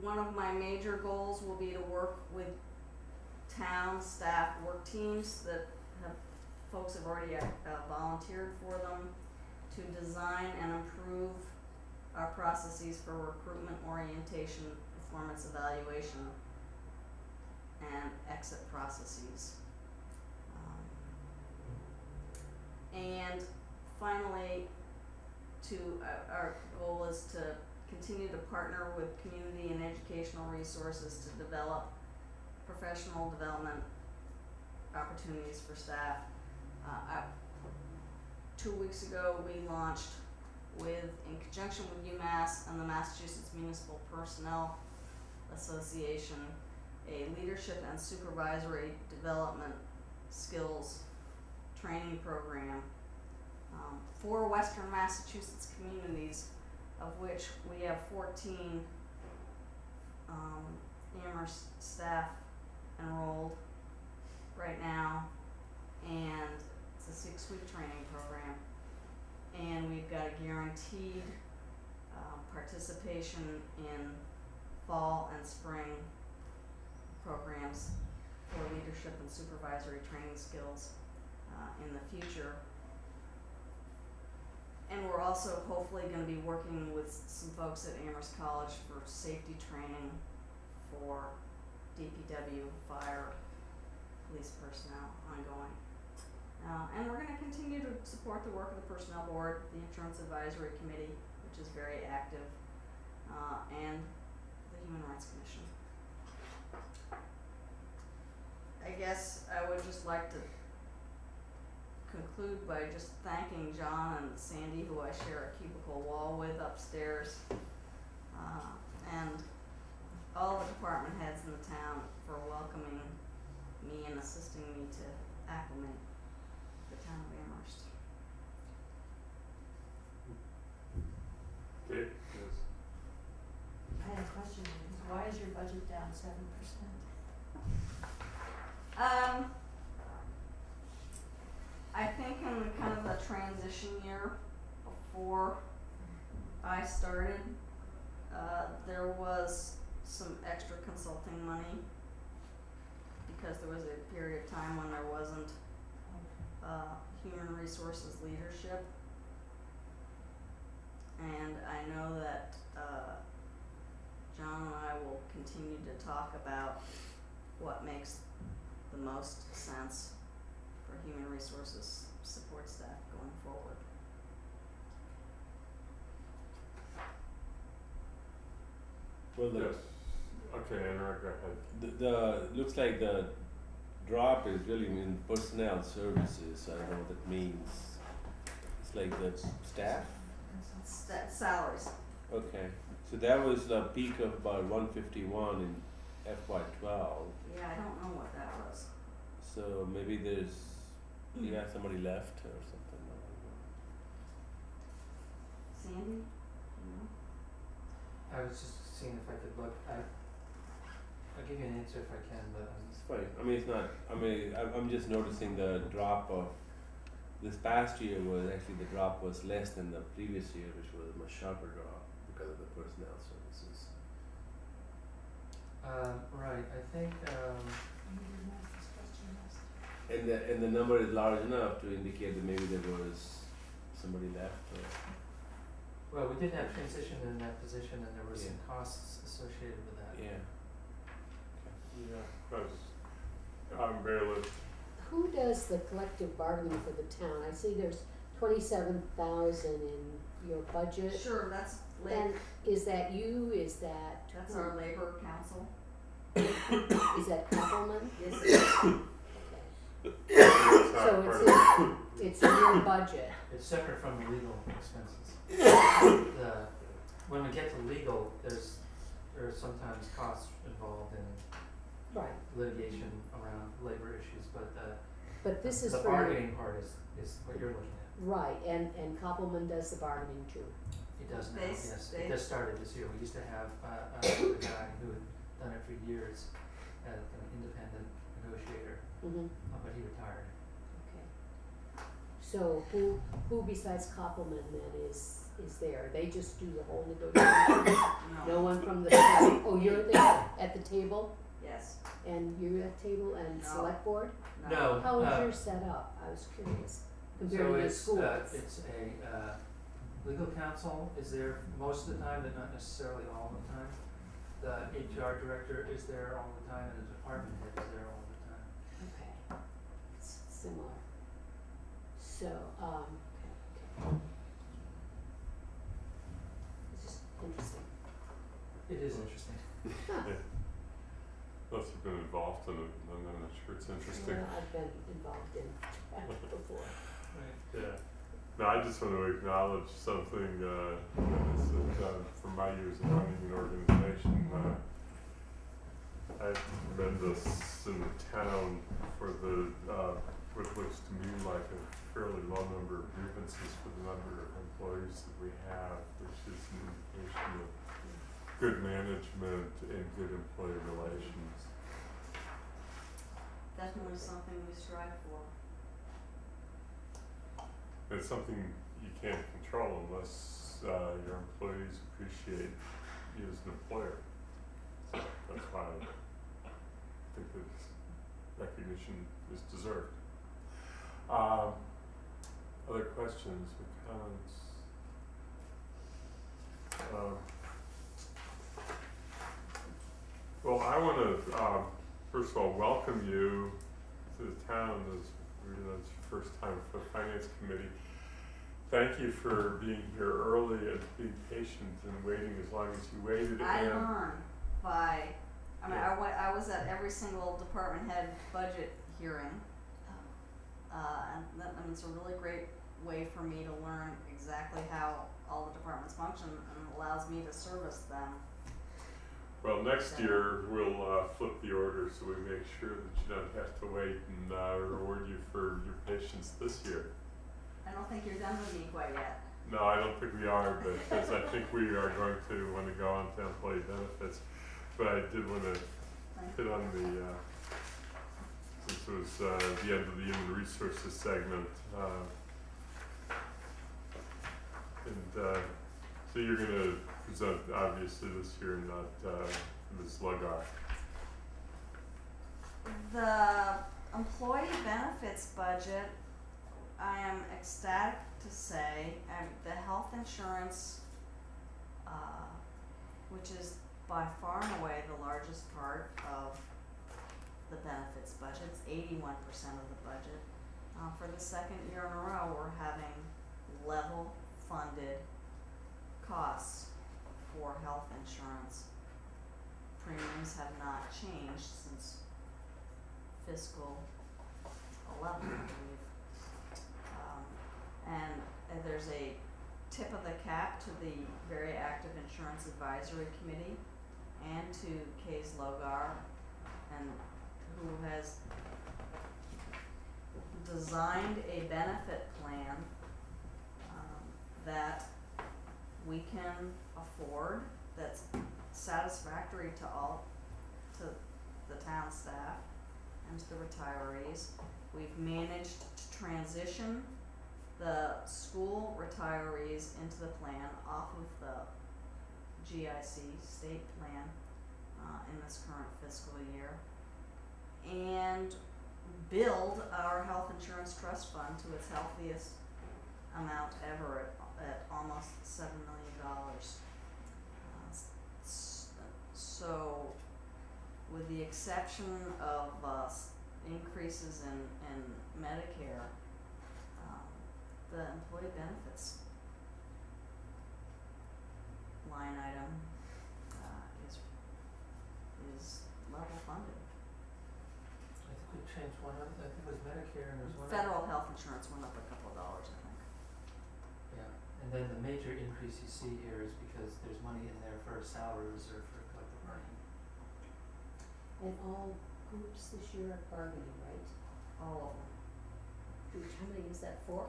One of my major goals will be to work with town staff work teams that have folks have already volunteered for them, to design and improve our processes for recruitment, orientation, performance evaluation, and exit processes. And finally, our goal is to continue to partner with community and educational resources to develop professional development opportunities for staff. 2 weeks ago, we launched in conjunction with UMass and the Massachusetts Municipal Personnel Association, a leadership and supervisory development skills training program for Western Massachusetts communities, of which we have 14 Amherst staff enrolled right now, and it's a 6-week training program, and we've got a guaranteed participation in fall and spring programs for leadership and supervisory training skills in the future. And we're also hopefully going to be working with some folks at Amherst College for safety training for DPW, fire, police personnel ongoing. And we're going to continue to support the work of the Personnel Board, the Insurance Advisory Committee, which is very active, and the Human Rights Commission. I guess I would just like to conclude by just thanking John and Sandy, who I share a cubicle wall with upstairs, and all the department heads in the town for welcoming me and assisting me to acclimate the town of Amherst. Okay, yes. I had a question, why is your budget down 7%? I think in kind of the transition year before I started, there was some extra consulting money because there was a period of time when there wasn't human resources leadership. And I know that John and I will continue to talk about what makes the most sense for human resources support staff going forward. Well, Yes. Okay, Anurag, go ahead. The looks like the drop is really in personnel services. I don't know what that means. It's like the staff. Salaries. Okay, so that was the peak of about 151 in FY12. Yeah, I don't know what that was. So maybe there's somebody left or something. I don't know. Sandy? No? I was just seeing if I could look, I'll give you an answer if I can, but It's fine. I mean, it's not. I mean, I'm just noticing the drop of this past year was actually the drop was less than the previous year, which was a much sharper drop because of the personnel services. right, I think, You didn't ask this question last. And the number is large enough to indicate that maybe there was somebody left. Or well, we did have transition in that position and there were some Yeah. costs associated with that. yeah. Yeah, because, Marilyn, Who does the collective bargaining for the town? I see there's 27,000 in your budget. Sure, that's And is that you, is that? that's who? our labor council. Is that Koppelman? Yes. Okay. it's not So part it's of it's in your budget. It's separate from the legal expenses. When we get to legal, there are sometimes costs involved in Right. litigation around labor issues, but But this is the for. bargaining part is what you're looking at. Right, and Koppelman does the bargaining too. It does now, They yes. they- It just started this year. We used to have a guy who had done it for years as an independent negotiator, Mm-hmm. but he retired. Okay. So who besides Koppelman then is there? They just do the whole negotiation? No one from the town? Oh, you're there at the table? Yes. And you're at table and No. select board? No. How is yours set up? I was curious, compared So to the it's, schools. it's a, legal counsel is there most of the time, but not necessarily all the time. The HR director is there all the time, and the department head is there all the time. Okay, it's similar. So, okay. It's just interesting. It is interesting. Unless you've been involved in it, then I'm not sure it's interesting. Well, I've been involved in that before. Right. Yeah. No, I just want to acknowledge something, is that, from my years of running an organization, I have tremendous in the town for the, what looks to me like a fairly low number of grievances for the number of employees that we have, which is an indication of good management and good employee relations. Definitely something we strive for. It's something you can't control unless your employees appreciate you as an employer. So that's why I think that recognition is deserved. Other questions or comments? Well, I want to first of all welcome you to the town as it's your first time for the Finance Committee. Thank you for being here early and being patient and waiting as long as you waited. I learn by, I was at every single department head budget hearing. And it's a really great way for me to learn exactly how all the departments function and allows me to service them. Well, next year we'll flip the order so we make sure that you don't have to wait and reward you for your patience this year. I don't think you're done with me quite yet. No, I don't think we are, because I think we are going to want to go on to employee benefits. But I did want to hit on the, since it was the end of the human resources segment. So you're going to present, obviously, this year, not Ms. Lugar. The employee benefits budget, I am ecstatic to say, the health insurance, which is by far and away the largest part of the benefits budget, it's 81% of the budget. For the second year in a row, we're having level funded costs for health insurance. Premiums have not changed since fiscal 11, I believe. And there's a tip of the cap to the very active Insurance Advisory Committee and to Kay's Logar, and who has designed a benefit plan that we can afford, that's satisfactory to the town staff and to the retirees. We've managed to transition the school retirees into the plan off of the GIC state plan in this current fiscal year, and build our health insurance trust fund to its healthiest amount ever at almost $7 million. So, with the exception of increases in Medicare, the employee benefits line item is level funded. I think we changed one of, I think it was Medicare and there was one. Federal health insurance went up a couple of dollars, I think. Yeah, and then the major increase you see here is because there's money in there for a salary reserve for collective bargaining. And all groups this year are bargaining, right? All of them. How many is that for?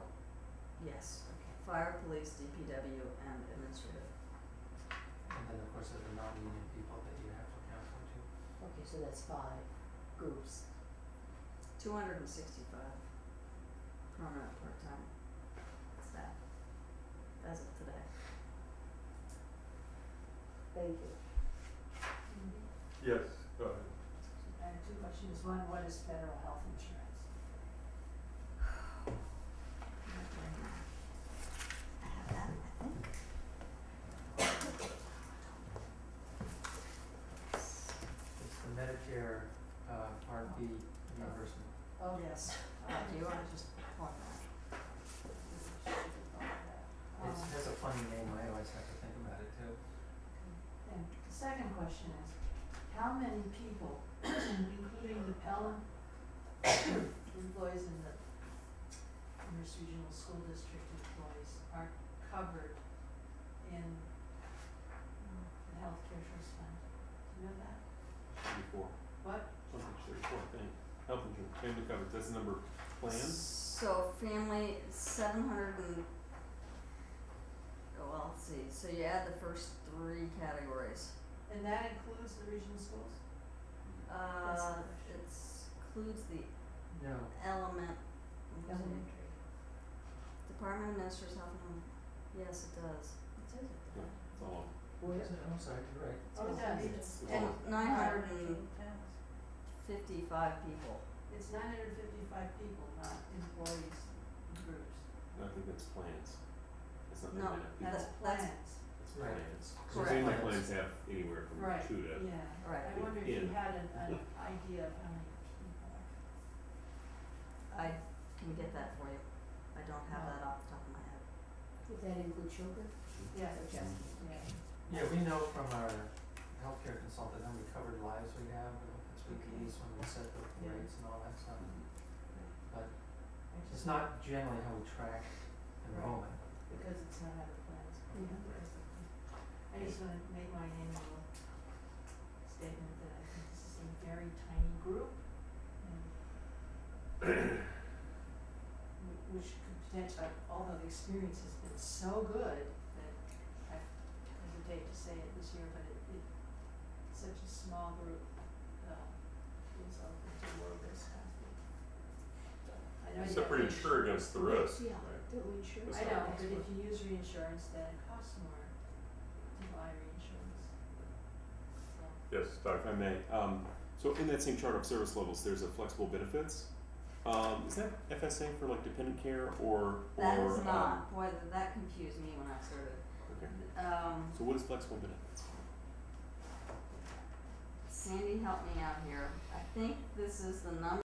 Yes. Okay. Fire, police, DPW, and administrative. And then of course there's the non-union people that you have to account for too. Okay, so that's 5 groups. 265 permanent part-time staff as of today. Thank you. Yes, go ahead. was one, what is federal health insurance? I have that, I think. It's the Medicare, Part B reimbursement. Oh, yes. Do you wanna just plug that? It has a funny name, I always have to think about it too. And the second question is, how many people, including the Pelham employees and the Amherst Regional School District employees, are covered in the healthcare trust fund? Do you know that? 34. What? On page 34, I think. Health insurance, family coverage, that's the number of plans? So family, 700 and, well, let's see, so you add the first three categories. And that includes the regional schools? That's the question. It includes the No, element, Elementary. Department of Ministers Health and Home, yes, it does. It says it No, there. it's all on. well, is it, I'm sorry, you're right. Oh, it does. It's And all on. 955 people. It's 955 people, not employees groups. No, I think that's plans. That's not No, the amount of people. That's That's- plans. That's Right. plans. So Correct. family plans have anywhere from Right, 2 to. yeah. Right. I wonder if you Yeah. had an idea of how many people. I can get that for you. I don't have that off the top of my head. Would that include children? Yeah, Or just- yeah. Yeah, we know from our healthcare consultant how many covered lives we have, we look at 3Ps when we set the Yeah. rates and all that stuff. But I it's just- not generally how we track enrollment. Because it's not out of plans. I just wanna make my annual statement that I think this is a very tiny group and which could potentially, although the experience has been so good that I hesitate to say it this year, but such a small group, is open to more risk, I think. I know you So have pretty to sure against the risk, Yeah, right? don't we insure? That's I not know, but possible. if you use reinsurance, then it costs more to buy reinsurance. So, Yes, Doug. If I may, so in that same chart of service levels, there's a flexible benefits. Is that FSA for like dependent care or? That is not, boy, that confused me when I started. Okay. So what is flexible benefits? Sandy, help me out here. I think this is the number